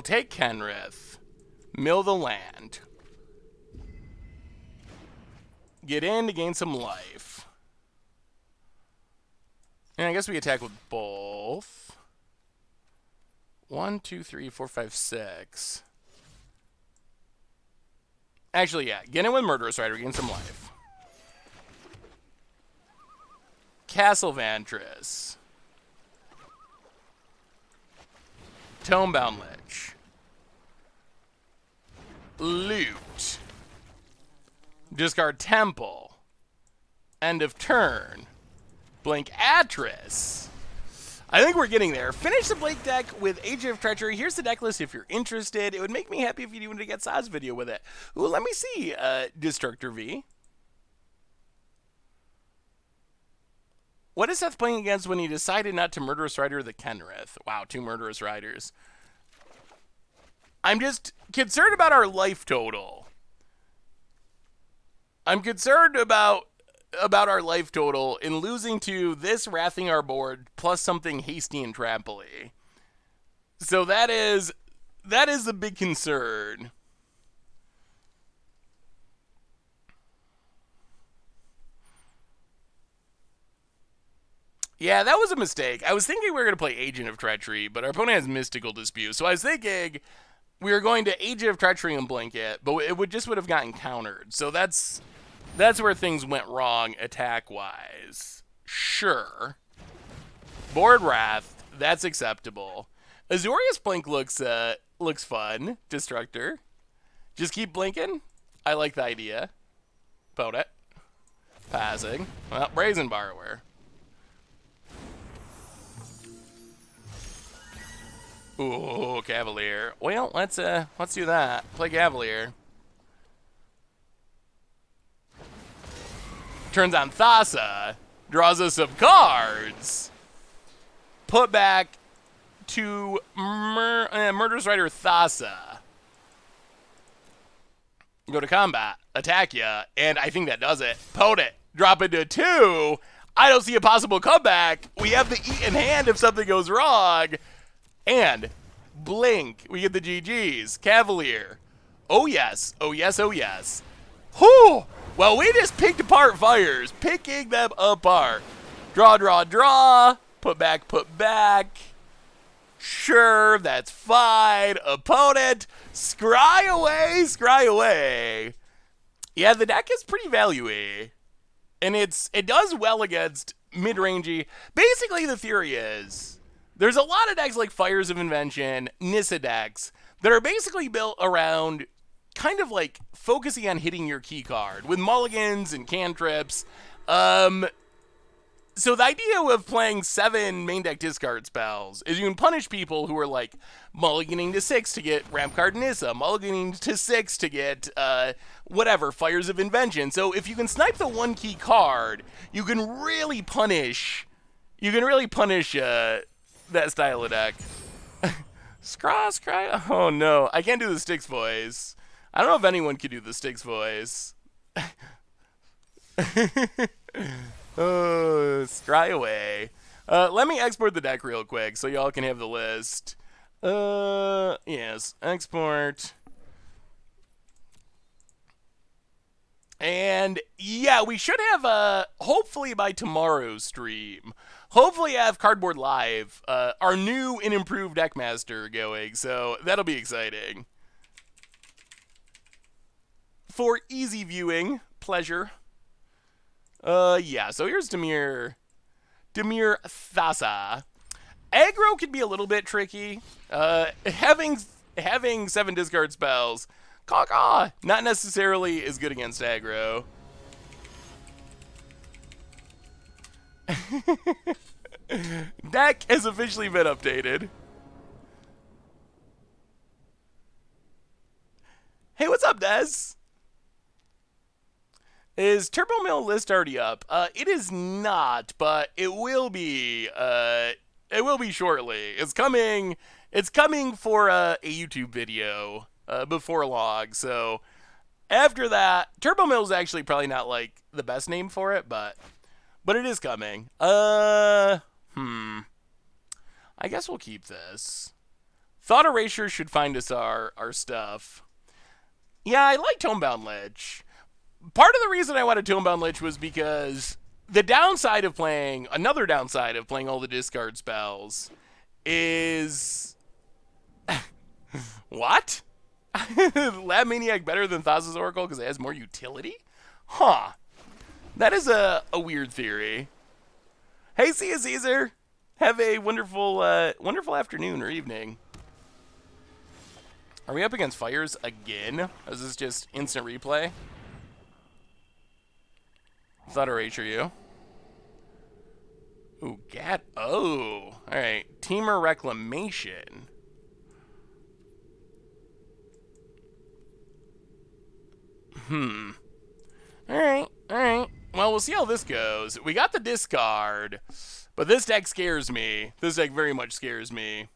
take Kenrith. Mill the land. Get in to gain some life. And I guess we attack with both. 1, 2, 3, 4, 5, 6. Actually, yeah. Get in with Murderous Rider. Gain some life. Castle Vantress. Tomebound Lich. Loot. Discard Temple. End of turn. Blink Atris. I think we're getting there. Finish the Blake deck with Age of Treachery. Here's the deck list if you're interested. It would make me happy if you wanted to get Sa's video with it. Ooh, let me see, Destructor V. What is Seth playing against when he decided not to Murderous Rider the Kenrith? Wow, 2 Murderous Riders. I'm just concerned about our life total. I'm concerned about our life total in losing to this wrathing our board plus something hasty and tramply. So that is the big concern. Yeah, that was a mistake. I was thinking we were going to play Agent of Treachery, but our opponent has Mystical Dispute. So I was thinking we were going to Agent of Treachery and blink it, but it would have gotten countered. So that's where things went wrong attack-wise. Sure. Board Wrath, that's acceptable. Azorius Blink looks fun. Destructor. Just keep blinking. I like the idea. Vote it. Passing. Well, Brazen Borrower. Ooh, Cavalier. Well, let's do that. Play Cavalier. Turns on Thassa. Draws us some cards. Put back to Murderous Rider Thassa. Go to combat. Attack ya. And I think that does it. Pote it. Drop it to 2. I don't see a possible comeback. We have the eat in hand if something goes wrong. And blink. We get the GGs. Cavalier. Oh yes. Oh yes. Oh yes. Whew. Well, we just picked apart fires. Picking them apart. Draw, draw, draw. Put back, put back. Sure, that's fine. Opponent. Scry away, scry away. Yeah, the deck is pretty value-y. And it does well against mid-rangey. Basically, the theory is there's a lot of decks like Fires of Invention, Nissa decks, that are basically built around kind of like focusing on hitting your key card with mulligans and cantrips. So the idea of playing 7 main deck discard spells is you can punish people who are like mulliganing to 6 to get Ramp Card Nissa, mulliganing to 6 to get whatever, Fires of Invention. So if you can snipe the 1 key card, you can really punish that style of deck. Scry. Oh no, I can't do the Styx voice. I don't know if anyone can do the Styx voice. Oh, scry away. Let me export the deck real quick so y'all can have the list. Yes, export. And yeah, we should have, hopefully by tomorrow's stream, hopefully have Cardboard Live, our new and improved Deckmaster going, so that'll be exciting. For easy viewing pleasure. Yeah, so here's Dimir Thassa. Aggro can be a little bit tricky. Having 7 discard spells, caw-caw, not necessarily is good against aggro. Deck has officially been updated. Hey, what's up, Des? Is Turbo Mill list already up? It is not, but it will be. It will be shortly. It's coming. It's coming for a YouTube video before long. So after that, Turbo Mill is actually probably not like the best name for it, but it is coming. I guess we'll keep this. Thought Erasure should find us our stuff. Yeah, I like Tomebound Lich. Part of the reason I wanted Tomebound Lich was because the downside of playing, another downside of playing all the discard spells is... What? Lab Maniac better than Thassa's Oracle because it has more utility? Huh. That is a weird theory. Hey, see you, Caesar. Have a wonderful, wonderful afternoon or evening. Are we up against fires again? Is this just instant replay? Thought Erasure you. Ooh, Gat. Oh. Alright. Teamer Reclamation. Alright. Alright. Well, we'll see how this goes. We got the discard, but this deck scares me. This deck very much scares me.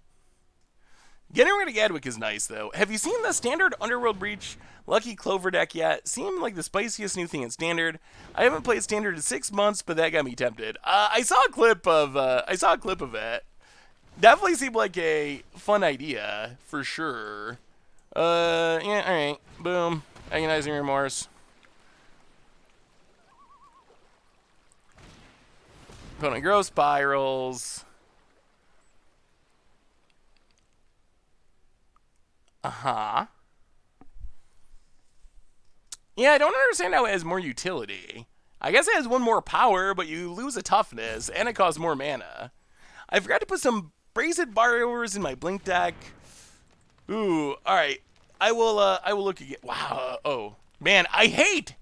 Getting rid of Gadwick is nice, though. Have you seen the standard Underworld Breach Lucky Clover deck yet? Seemed like the spiciest new thing in Standard. I haven't played Standard in 6 months, but that got me tempted. I saw a clip of it. Definitely seemed like a fun idea, for sure. Yeah, alright. Boom. Agonizing Remorse. Opponent Growth Spirals. Uh-huh. Yeah, I don't understand how it has more utility. I guess it has one more power, but you lose a toughness, and it costs more mana. I forgot to put some Brazen Borrowers in my Blink deck. Ooh, alright. I will look again. Wow, oh. Man, I hate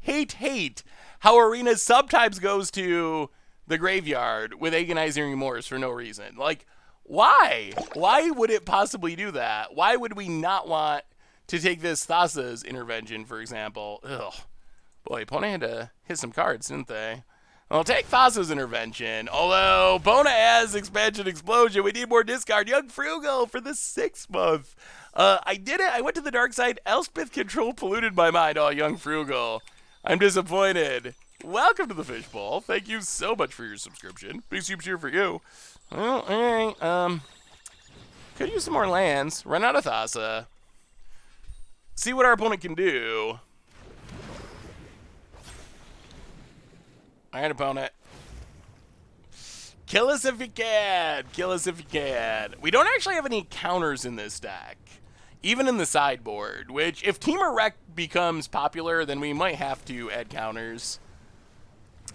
how Arena sometimes goes to the graveyard with Agonizing Remorse for no reason. Like, why? Why would it possibly do that? Why would we not want to take this Thassa's Intervention, for example? Ugh. Boy, opponent had to hit some cards, didn't they? Well, take Thassa's Intervention. Although, opponent has Expansion Explosion. We need more discard. Young Frugal for the 6th month. I did it. I went to the dark side. Elspeth Control polluted my mind. Oh, Young Frugal. I'm disappointed. Welcome to the Fishbowl. Thank you so much for your subscription. Big super cheer for you. Well, alright, could use some more lands. Run out of Thassa. See what our opponent can do. Alright, opponent. Kill us if you can. Kill us if you can. We don't actually have any counters in this deck. Even in the sideboard, which, if Teamer Rec becomes popular, then we might have to add counters.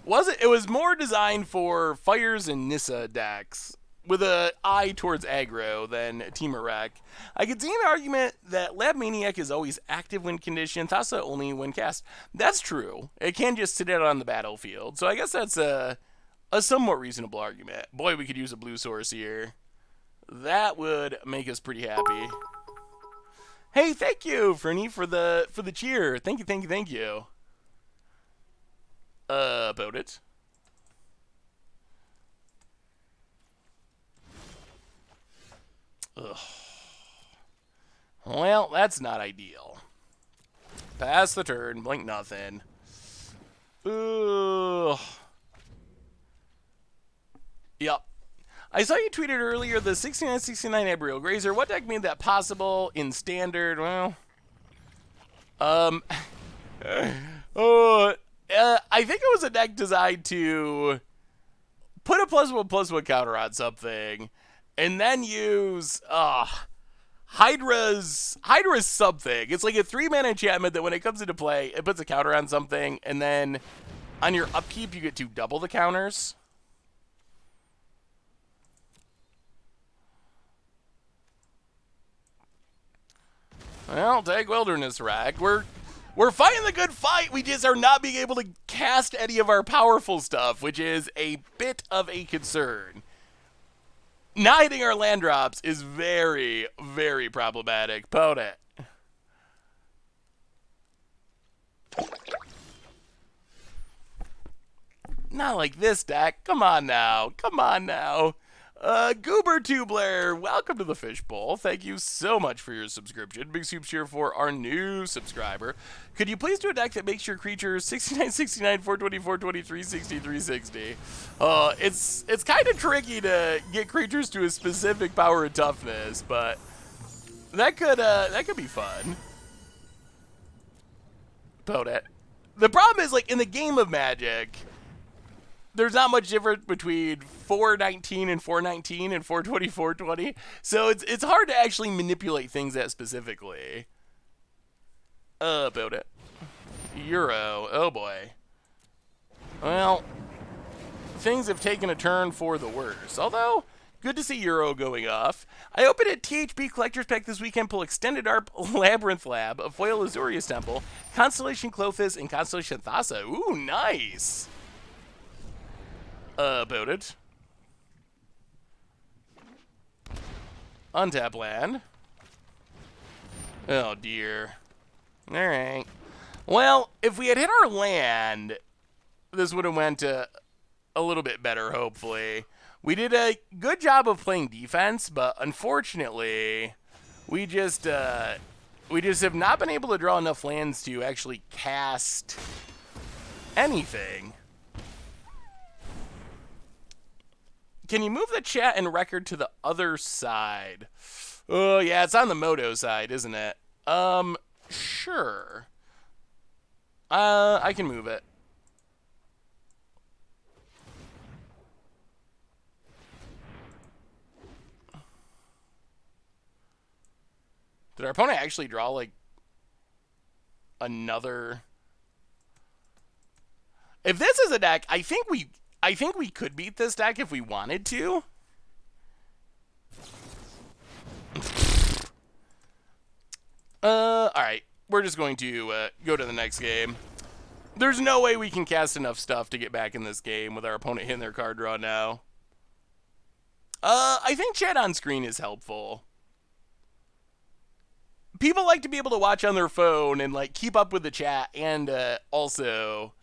It was more designed for Fires and Nissa decks, with an eye towards aggro than Teamer Rec. I could see an argument that Lab Maniac is always active when conditioned, Thassa only when cast. That's true. It can just sit out on the battlefield, so I guess that's a somewhat reasonable argument. Boy, we could use a blue source here. That would make us pretty happy. Hey, thank you, Fernie, for the cheer. Thank you. About it. Ugh. Well, that's not ideal. Pass the turn, blink nothing. Ugh. Yep. I saw you tweeted earlier the 6969 Embryo Grazer. What deck made that possible in Standard? Well, I think it was a deck designed to put a +1/+1 counter on something, and then use Hydra's something. It's like a 3-mana enchantment that when it comes into play, it puts a counter on something, and then on your upkeep you get to double the counters. Well, take Wilderness Rack. We're We're fighting the good fight. We just are not being able to cast any of our powerful stuff, which is a bit of a concern. Not hitting our land drops is very, very problematic. Pwn it. Not like this deck. Come on now. Come on now. Goober Tubler, welcome to the Fishbowl. Thank you so much for your subscription. Big soup cheer for our new subscriber. Could you please do a deck that makes your creatures 69, 69, 424, 23, 63, 60? It's kind of tricky to get creatures to a specific power and toughness, but that could be fun. Pwn it. The problem is, like, in the game of Magic, there's not much difference between 419 and 419 and 420, 420. So it's hard to actually manipulate things that specifically. About it. Euro. Oh boy. Well, things have taken a turn for the worse. Although, good to see Euro going off. I opened a THP Collector's Pack this weekend. Pull Extended ARP Labyrinth Lab, a Foil Azorius Temple, Constellation Clothis, and Constellation Thassa. Ooh, nice. About it. Untap land. Oh dear. Alright. Well, if we had hit our land, this would have went a little bit better, hopefully. We did a good job of playing defense, but unfortunately, we just have not been able to draw enough lands to actually cast anything. Can you move the chat and record to the other side? Oh, yeah, it's on the Moto side, isn't it? Sure. I can move it. Did our opponent actually draw, like, another? If this is a deck, I think we could beat this deck if we wanted to. Alright. We're just going to go to the next game. There's no way we can cast enough stuff to get back in this game with our opponent hitting their card draw now. I think chat on screen is helpful. People like to be able to watch on their phone and, like, keep up with the chat and also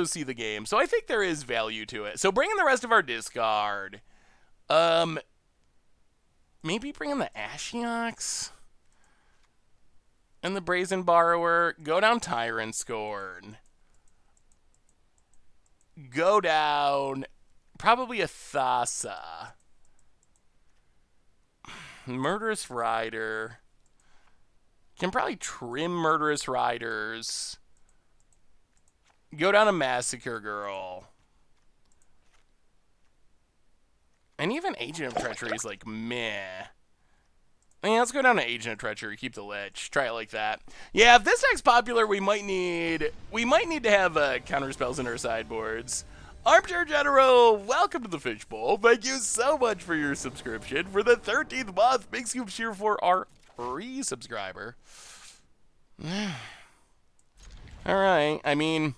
see the game. So I think there is value to it. So bring in the rest of our discard. Maybe bring in the Ashiok and the Brazen Borrower. Go down Tyrant Scorn. Go down probably a Thassa. Murderous Rider. Can probably trim Murderous Riders. Go down to Massacre Girl. And even Agent of Treachery is like meh. Yeah, let's go down to Agent of Treachery, keep the Lich. Try it like that. Yeah, if this deck's popular, we might need to have counter spells in our sideboards. Armchair General, welcome to the Fishbowl. Thank you so much for your subscription. For the 13th month, big scoop cheer for our re-subscriber. Alright, I mean,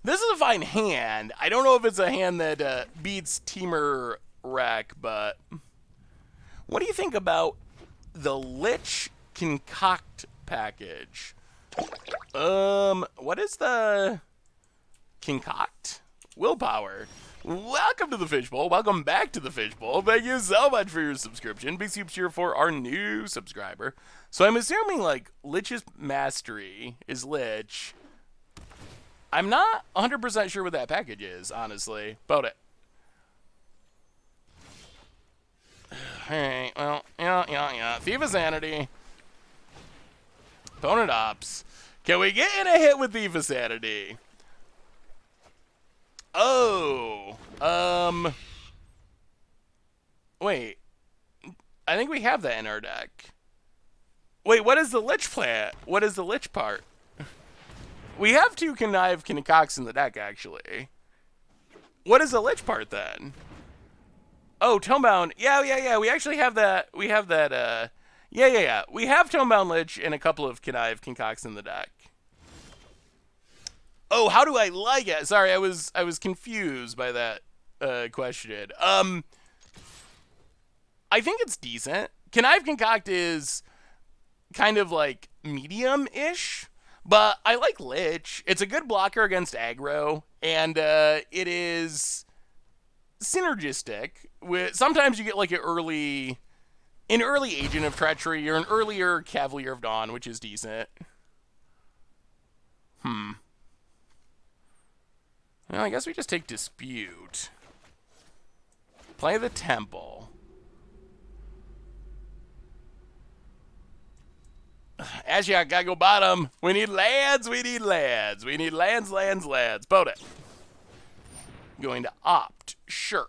this is a fine hand. I don't know if it's a hand that beats Teamer Wreck, but what do you think about the Lich Concoct package? What is the Concoct? Willpower. Welcome to the Fishbowl. Welcome back to the Fishbowl. Thank you so much for your subscription. Big soup cheer for our new subscriber. So I'm assuming, like, Lich's Mastery is Lich. I'm not 100% sure what that package is, honestly. About it. Alright, well, yeah. Thief of Sanity. Opponent Ops. Can we get in a hit with Thief of Sanity? Oh. Wait. I think we have that in our deck. Wait, what is the Lich plant? What is the Lich part? We have two Concocts in the deck, actually. What is the Lich part, then? Oh, Tomebound. Yeah. We actually have that. We have that, Yeah. We have Tonebound Lich and a couple of Connive Concocts in the deck. Oh, how do I like it? Sorry, I was confused by that question. I think it's decent. Connive Concoct is kind of like medium-ish, but I like Lich. It's a good blocker against aggro, and it is synergistic. Sometimes you get like an early Agent of Treachery or an earlier Cavalier of Dawn, which is decent. Well, I guess we just take Dispute. Play the Temple. Ashiok, gotta go bottom. We need lands. We need lands. Boat it. Going to Opt. Sure.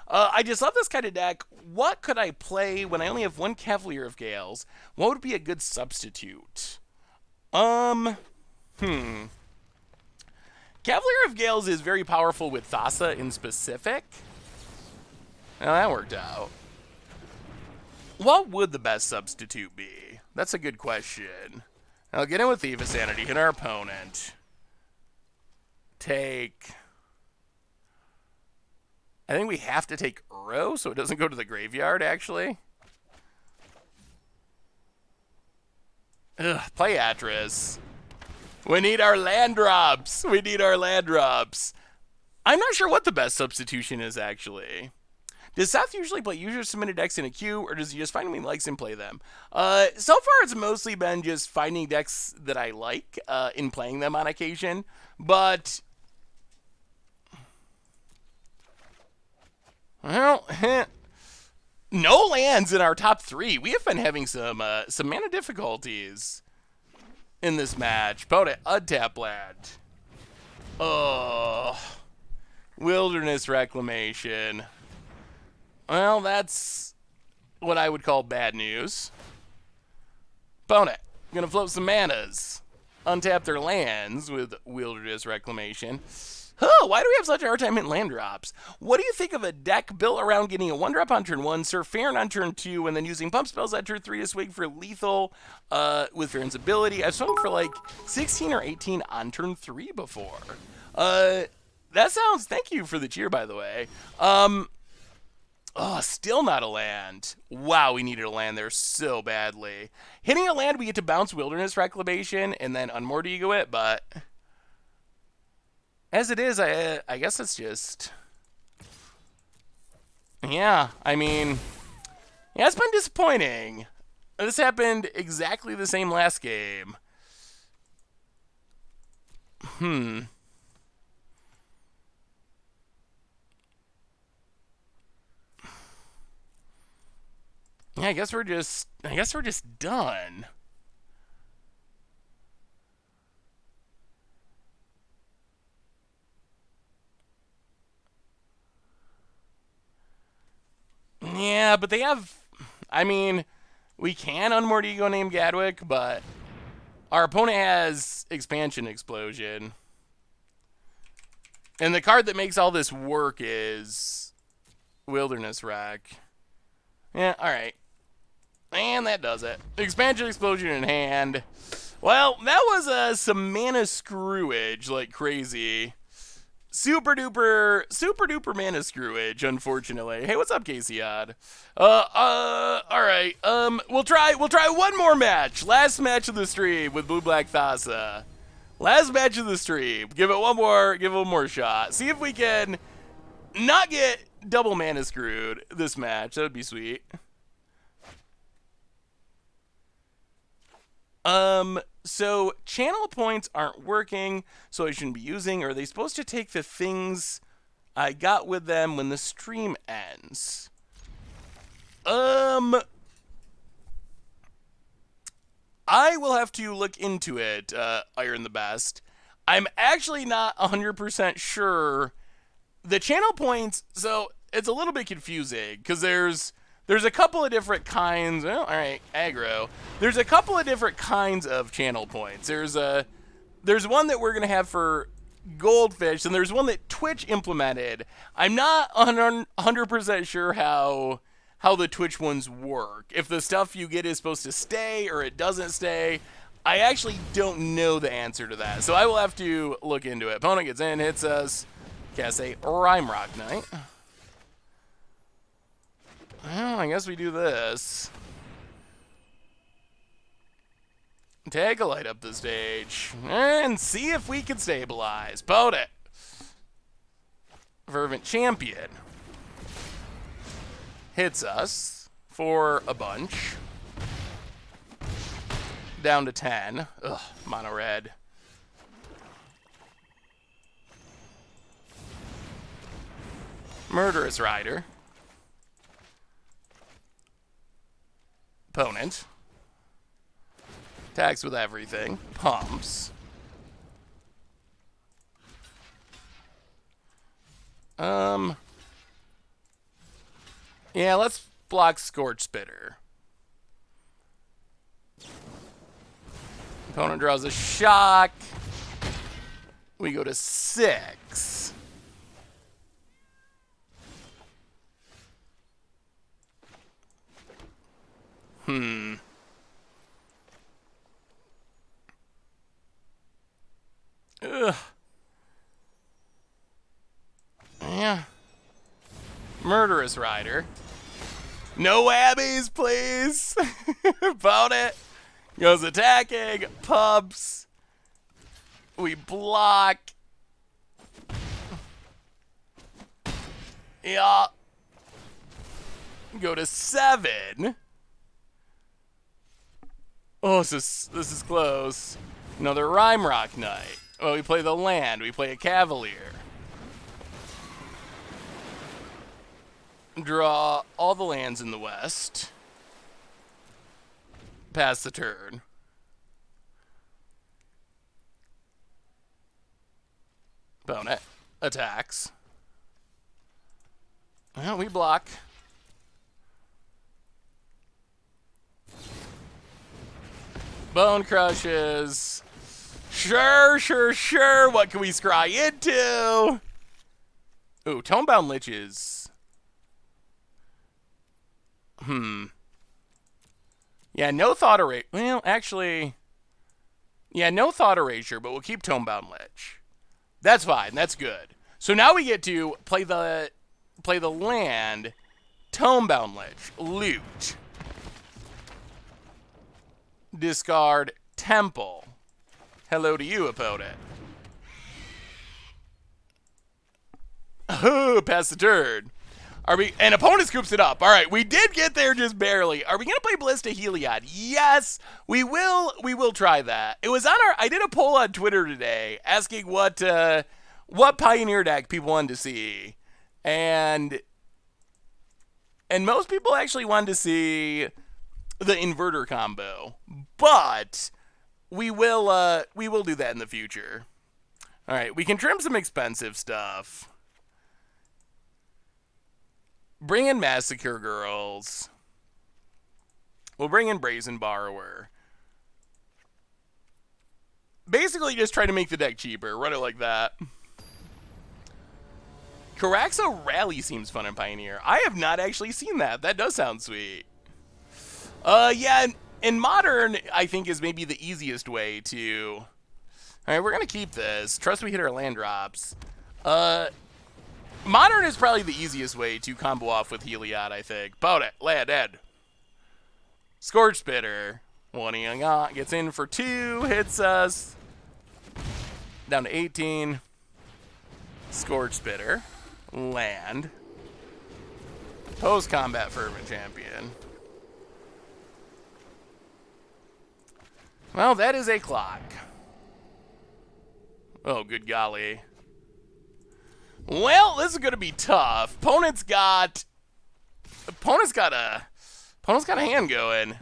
I just love this kind of deck. What could I play when I only have one Cavalier of Gales? What would be a good substitute? Cavalier of Gales is very powerful with Thassa in specific. Now that worked out. What would the best substitute be? That's a good question. I'll get in with Thief of Sanity, hit our opponent. Take... I think we have to take Uro so it doesn't go to the graveyard, actually. Ugh, play Atris. We need our land drops. I'm not sure what the best substitution is, actually. Does Seth usually play user-submitted decks in a queue, or does he just find me likes and play them? So far, it's mostly been just finding decks that I like and playing them on occasion. But, well, no lands in our top 3. We have been having some mana difficulties in this match. Boat it, untap land. Oh, Wilderness Reclamation. Well, that's what I would call bad news. Bone it. Gonna float some manas. Untap their lands with Wilderness Reclamation. Huh, why do we have such a hard time hitting land drops? What do you think of a deck built around getting a 1-drop on turn 1, Sir Farron on turn 2, and then using pump spells at turn 3 to swing for lethal with Farron's ability? I've swung for like 16 or 18 on turn 3 before. That sounds... Thank you for the cheer, by the way. Oh, still not a land. Wow, we needed a land there so badly. Hitting a land, we get to bounce Wilderness Reclamation and then Unmortigo it, but... As it is, I guess it's just... Yeah, I mean... Yeah, it's been disappointing. This happened exactly the same last game. Yeah, I guess we're just done. Yeah, but they have... I mean, we can Unmortigo name Gadwick, but our opponent has Expansion Explosion. And the card that makes all this work is Wilderness Rec. Yeah, alright. And that does it. Expansion Explosion in hand. Well, that was some mana screwage like crazy. Super duper mana screwage, unfortunately. Hey, what's up, Casey Odd? Alright. We'll try one more match. Last match of the stream with Blue Black Thassa. Last match of the stream. Give it one more shot. See if we can not get double mana screwed this match. That would be sweet. So channel points aren't working, so I shouldn't be using. Or are they supposed to take the things I got with them when the stream ends? I will have to look into it, Iron the Best. I'm actually not 100% sure. The channel points, so it's a little bit confusing, because there's a couple of different kinds. Oh, all right, aggro. There's a couple of different kinds of channel points. There's one that we're gonna have for Goldfish, and there's one that Twitch implemented. I'm not 100% sure how how the Twitch ones work. If the stuff you get is supposed to stay or it doesn't stay. I actually don't know the answer to that, so I will have to look into it. Opponent gets in, hits us, cast a Rime Rock Knight. Well, I guess we do this. Take a light up the stage, and see if we can stabilize. Opponent. Fervent Champion. Hits us for a bunch. Down to 10. Ugh, mono red. Murderous Rider. Opponent. Attacks with everything. Pumps. Yeah, let's block Scorch Spitter. Opponent draws a shock. We go to 6. Ugh. Yeah. Murderous Rider. No whammies, please. About it. Goes attacking. Pumps. We block. Yeah. Go to 7. Oh, this is close. Another Rime Rock Knight. Oh, we play the land. We play a Cavalier. Draw all the lands in the west. Pass the turn. Opponent attacks. Well, we block. Bone crushes. Sure. What can we scry into? Ooh, Tonebound Liches. Yeah, no Thought Erasure. Well, actually, yeah, no Thought Erasure, but we'll keep Tonebound Lich. That's fine. That's good. So now we get to play the land, Tonebound Lich, loot, discard Temple. Hello to you, opponent. Pass the turn. And opponent scoops it up. All right, we did get there just barely. Are we gonna play Ballista Heliod? Yes, we will. We will try that. It was on our. I did a poll on Twitter today asking what Pioneer deck people wanted to see, and most people actually wanted to see the Inverter combo. But we will do that in the future. All right, we can trim some expensive stuff. Bring in Massacre Girls. We'll bring in Brazen Borrower. Basically just try to make the deck cheaper. Run it like that. Caraxa Rally seems fun in Pioneer. I have not actually seen that. That does sound sweet. Yeah, in Modern, I think is maybe the easiest way to... Alright, we're going to keep this. Trust we hit our land drops. Modern is probably the easiest way to combo off with Heliod, I think. Bout it. Land dead. Scorch Spitter. Gets in for 2. Hits us. Down to 18. Scorch Spitter. Land. Post-combat Fervent Champion. Well, that is a clock. Oh, good golly. Well, this is going to be tough. Opponent's got a hand going.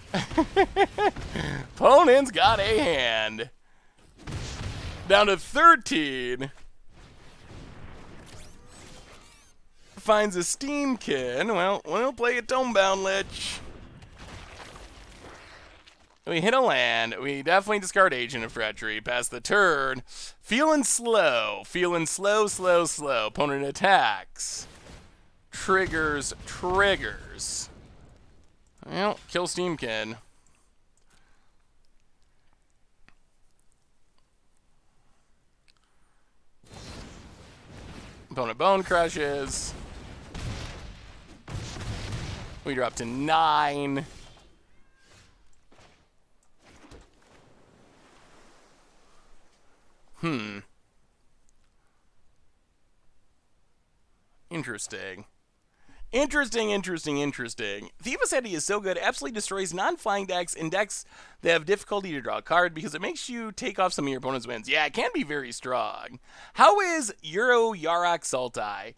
Opponent's got a hand. Down to 13. Finds a Steamkin. Well, we'll play a Tonebound Lich. We hit a land. We definitely discard Agent of Treachery. Pass the turn. Feeling slow. Slow. Opponent attacks. Triggers. Well, kill Steamkin. Opponent Bone Crushes. We drop to 9. Interesting. Interesting. Thiva City is so good, it absolutely destroys non-flying decks and decks that have difficulty to draw a card because it makes you take off some of your opponent's wins. Yeah, it can be very strong. How is Euro Yarok Sultai?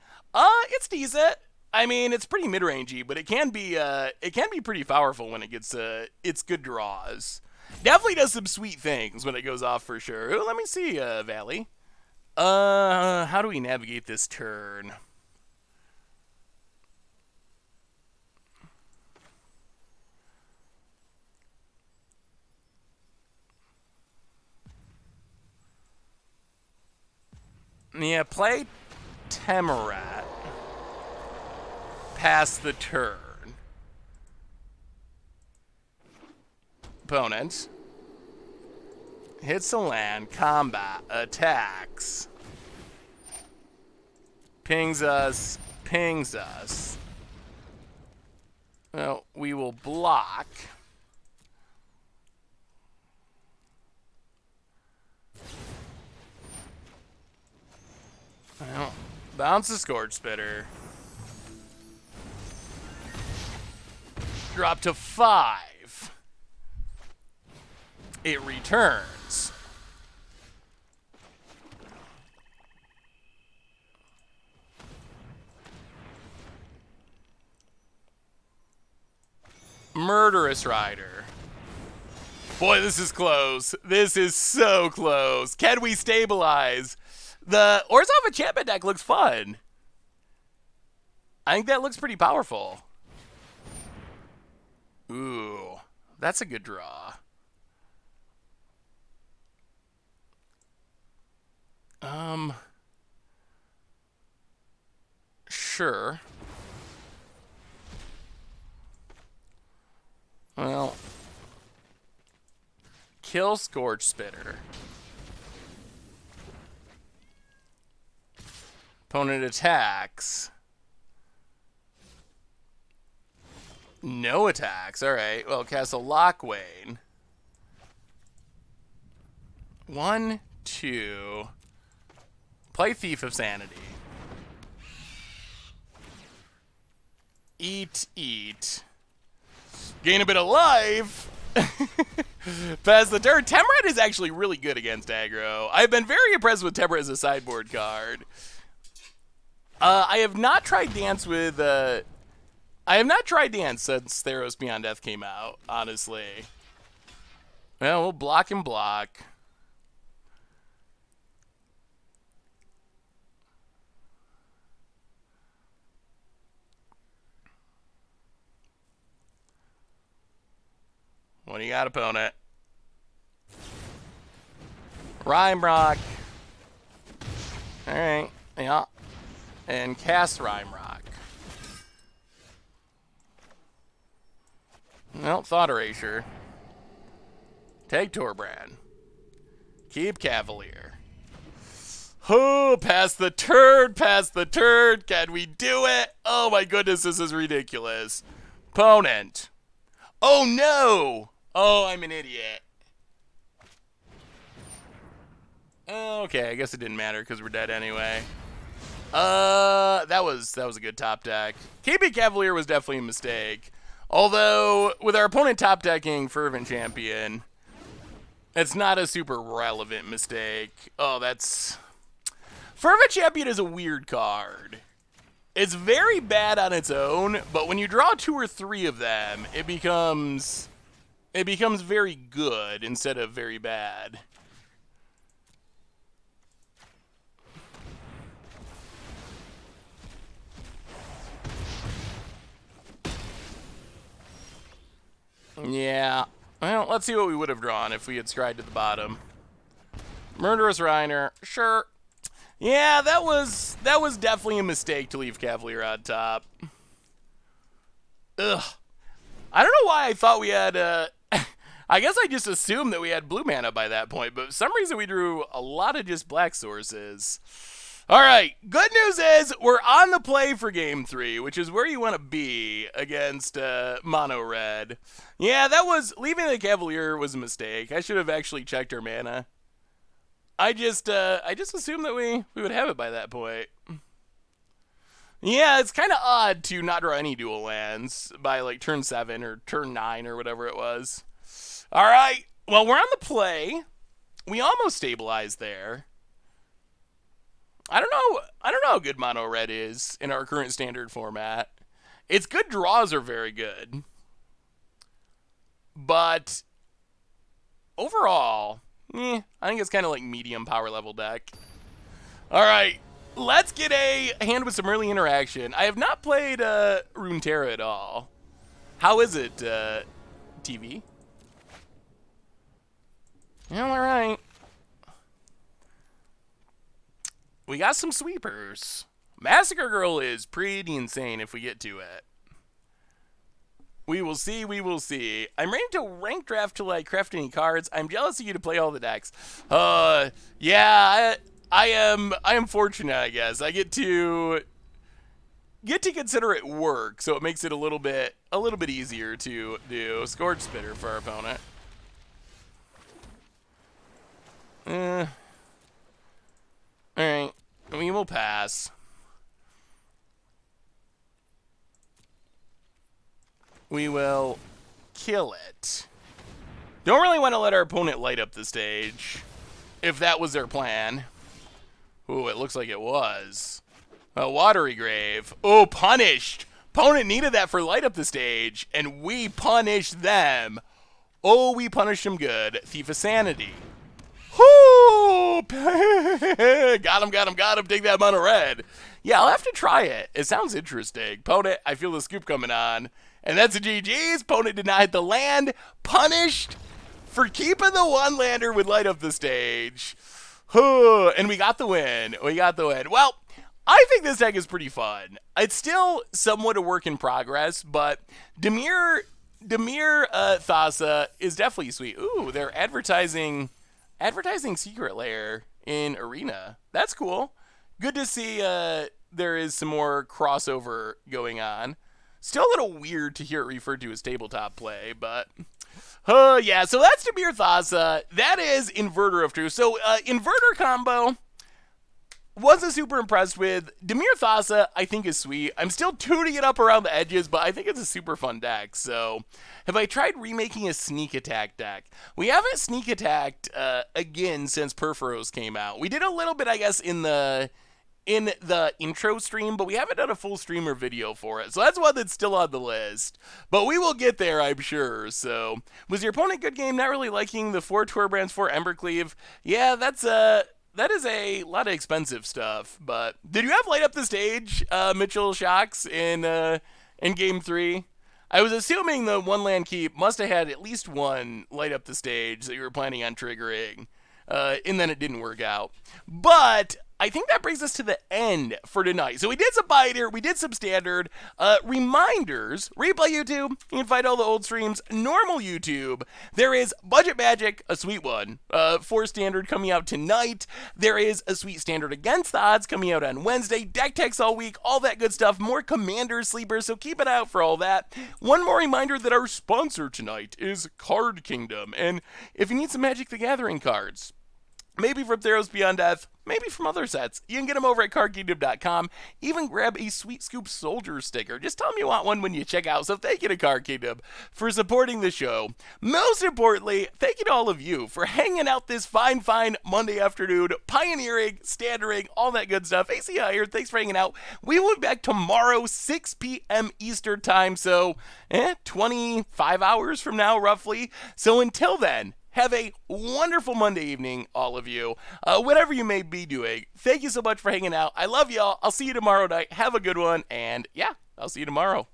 It's decent. I mean, it's pretty mid-rangey, but it can be pretty powerful when it gets its good draws. Definitely does some sweet things when it goes off for sure. Ooh, let me see, Valley. How do we navigate this turn? Yeah, play Temerat. Pass the turn. Opponent. Hits the land. Combat. Attacks. Pings us. Well, we will block. Well, bounce the Scorch Spitter. Drop to 5. It returns. Murderous Rider. Boy, this is close. This is so close. Can we stabilize? The Orzhov enchantment deck looks fun. I think that looks pretty powerful. Ooh, that's a good draw. Sure. Well, kill Scorch Spitter. Opponent attacks. No attacks. All right. Well, Castle Lockwane. 1, 2. Play Thief of Sanity. Eat. Gain a bit of life. Pass the turn. Temerat is actually really good against aggro. I've been very impressed with Temerat as a sideboard card. I have not tried Dance with... I have not tried Dance since Theros Beyond Death came out, honestly. Well, we'll block and block. What do you got, opponent? Rhymerock. Alright, yeah. And cast Rhymerock. Well, Thought Erasure. Take Torbrand. Keep Cavalier. Oh, pass the turn. Can we do it? Oh my goodness, this is ridiculous. Opponent. Oh no! Oh, I'm an idiot. Okay, I guess it didn't matter because we're dead anyway. That was a good top deck. Keeping Cavalier was definitely a mistake. Although, with our opponent top decking Fervent Champion, it's not a super relevant mistake. Oh, that's... Fervent Champion is a weird card. It's very bad on its own, but when you draw 2 or 3 of them, it becomes very good instead of very bad. Yeah. Well, let's see what we would have drawn if we had scryed to the bottom. Murderous Reiner, sure. Yeah, that was definitely a mistake to leave Cavalier on top. Ugh. I don't know why I thought we had, I guess I just assumed that we had blue mana by that point, but for some reason we drew a lot of just black sources. All right, good news is we're on the play for game 3, which is where you want to be against mono red. Yeah, that was, leaving the Cavalier was a mistake. I should have actually checked our mana. I just assumed that we would have it by that point. Yeah, it's kind of odd to not draw any dual lands by like turn 7 or turn 9 or whatever it was. All right, well, we're on the play. We almost stabilized there. I don't know how good mono red is in our current standard format. Its good draws are very good. But overall, I think it's kind of like medium power level deck. All right, let's get a hand with some early interaction. I have not played Runeterra at all. How is it, TV? Yeah, all right. We got some sweepers. Massacre Girl is pretty insane if we get to it. We will see, we will see. I'm ready to rank draft till I craft any cards. I'm jealous of you to play all the decks. Yeah, I am fortunate, I guess. I get to consider it work, so it makes it a little bit easier to do. Scourge Spitter for our opponent. Alright, we will pass. We will kill it. Don't really want to let our opponent light up the stage, if that was their plan. Ooh, it looks like it was. A Watery Grave. Oh, punished. Opponent needed that for light up the stage, and we punished them. Oh, we punished them good. Thief of Sanity. Whoo! Got him. Take that mono red. Yeah, I'll have to try it. It sounds interesting. Opponent, I feel the scoop coming on. And that's a GG's. Opponent did not hit the land. Punished for keeping the one lander with light up the stage. And we got the win. Well, I think this deck is pretty fun. It's still somewhat a work in progress, but Dimir Thassa is definitely sweet. Ooh, they're advertising Secret Lair in Arena. That's cool. Good to see there is some more crossover going on. Still a little weird to hear it referred to as tabletop play, but yeah, so that's Dimir Thassa. That is Inverter of Truth. So Inverter combo, wasn't super impressed with. Dimir Thassa, I think, is sweet. I'm still tuning it up around the edges, but I think it's a super fun deck. So have I tried remaking a sneak attack deck? We haven't sneak attacked again since Perforos came out. We did a little bit, I guess, in the intro stream, but we haven't done a full streamer video for it. So that's one that's still on the list. But we will get there, I'm sure. So, was your opponent good game? Not really liking the 4 Torbrands, 4 Embercleave. Yeah, that is a lot of expensive stuff. But did you have light up the stage, Mitchell Shocks, in game 3? I was assuming the one land keep must have had at least one light up the stage that you were planning on triggering. And then it didn't work out. But I think that brings us to the end for tonight. So we did some Pioneer, we did some Standard. Reminders, Replay YouTube, you can find all the old streams. Normal YouTube, there is Budget Magic, a sweet one, for Standard coming out tonight. There is a sweet Standard Against the Odds coming out on Wednesday. Deck techs all week, all that good stuff. More Commander Sleepers, so keep an eye out for all that. One more reminder that our sponsor tonight is Card Kingdom. And if you need some Magic the Gathering cards, maybe from Theros Beyond Death, maybe from other sets, you can get them over at cardkingdom.com. Even grab a Sweet Scoop Soldier sticker. Just tell them you want one when you check out. So thank you to Card Kingdom for supporting the show. Most importantly, thank you to all of you for hanging out this fine Monday afternoon, pioneering, standarding, all that good stuff. AC here, thanks for hanging out. We will be back tomorrow, 6 p.m. Eastern time, so 25 hours from now, roughly. So until then, have a wonderful Monday evening, all of you. Whatever you may be doing, thank you so much for hanging out. I love y'all. I'll see you tomorrow night. Have a good one. And yeah, I'll see you tomorrow.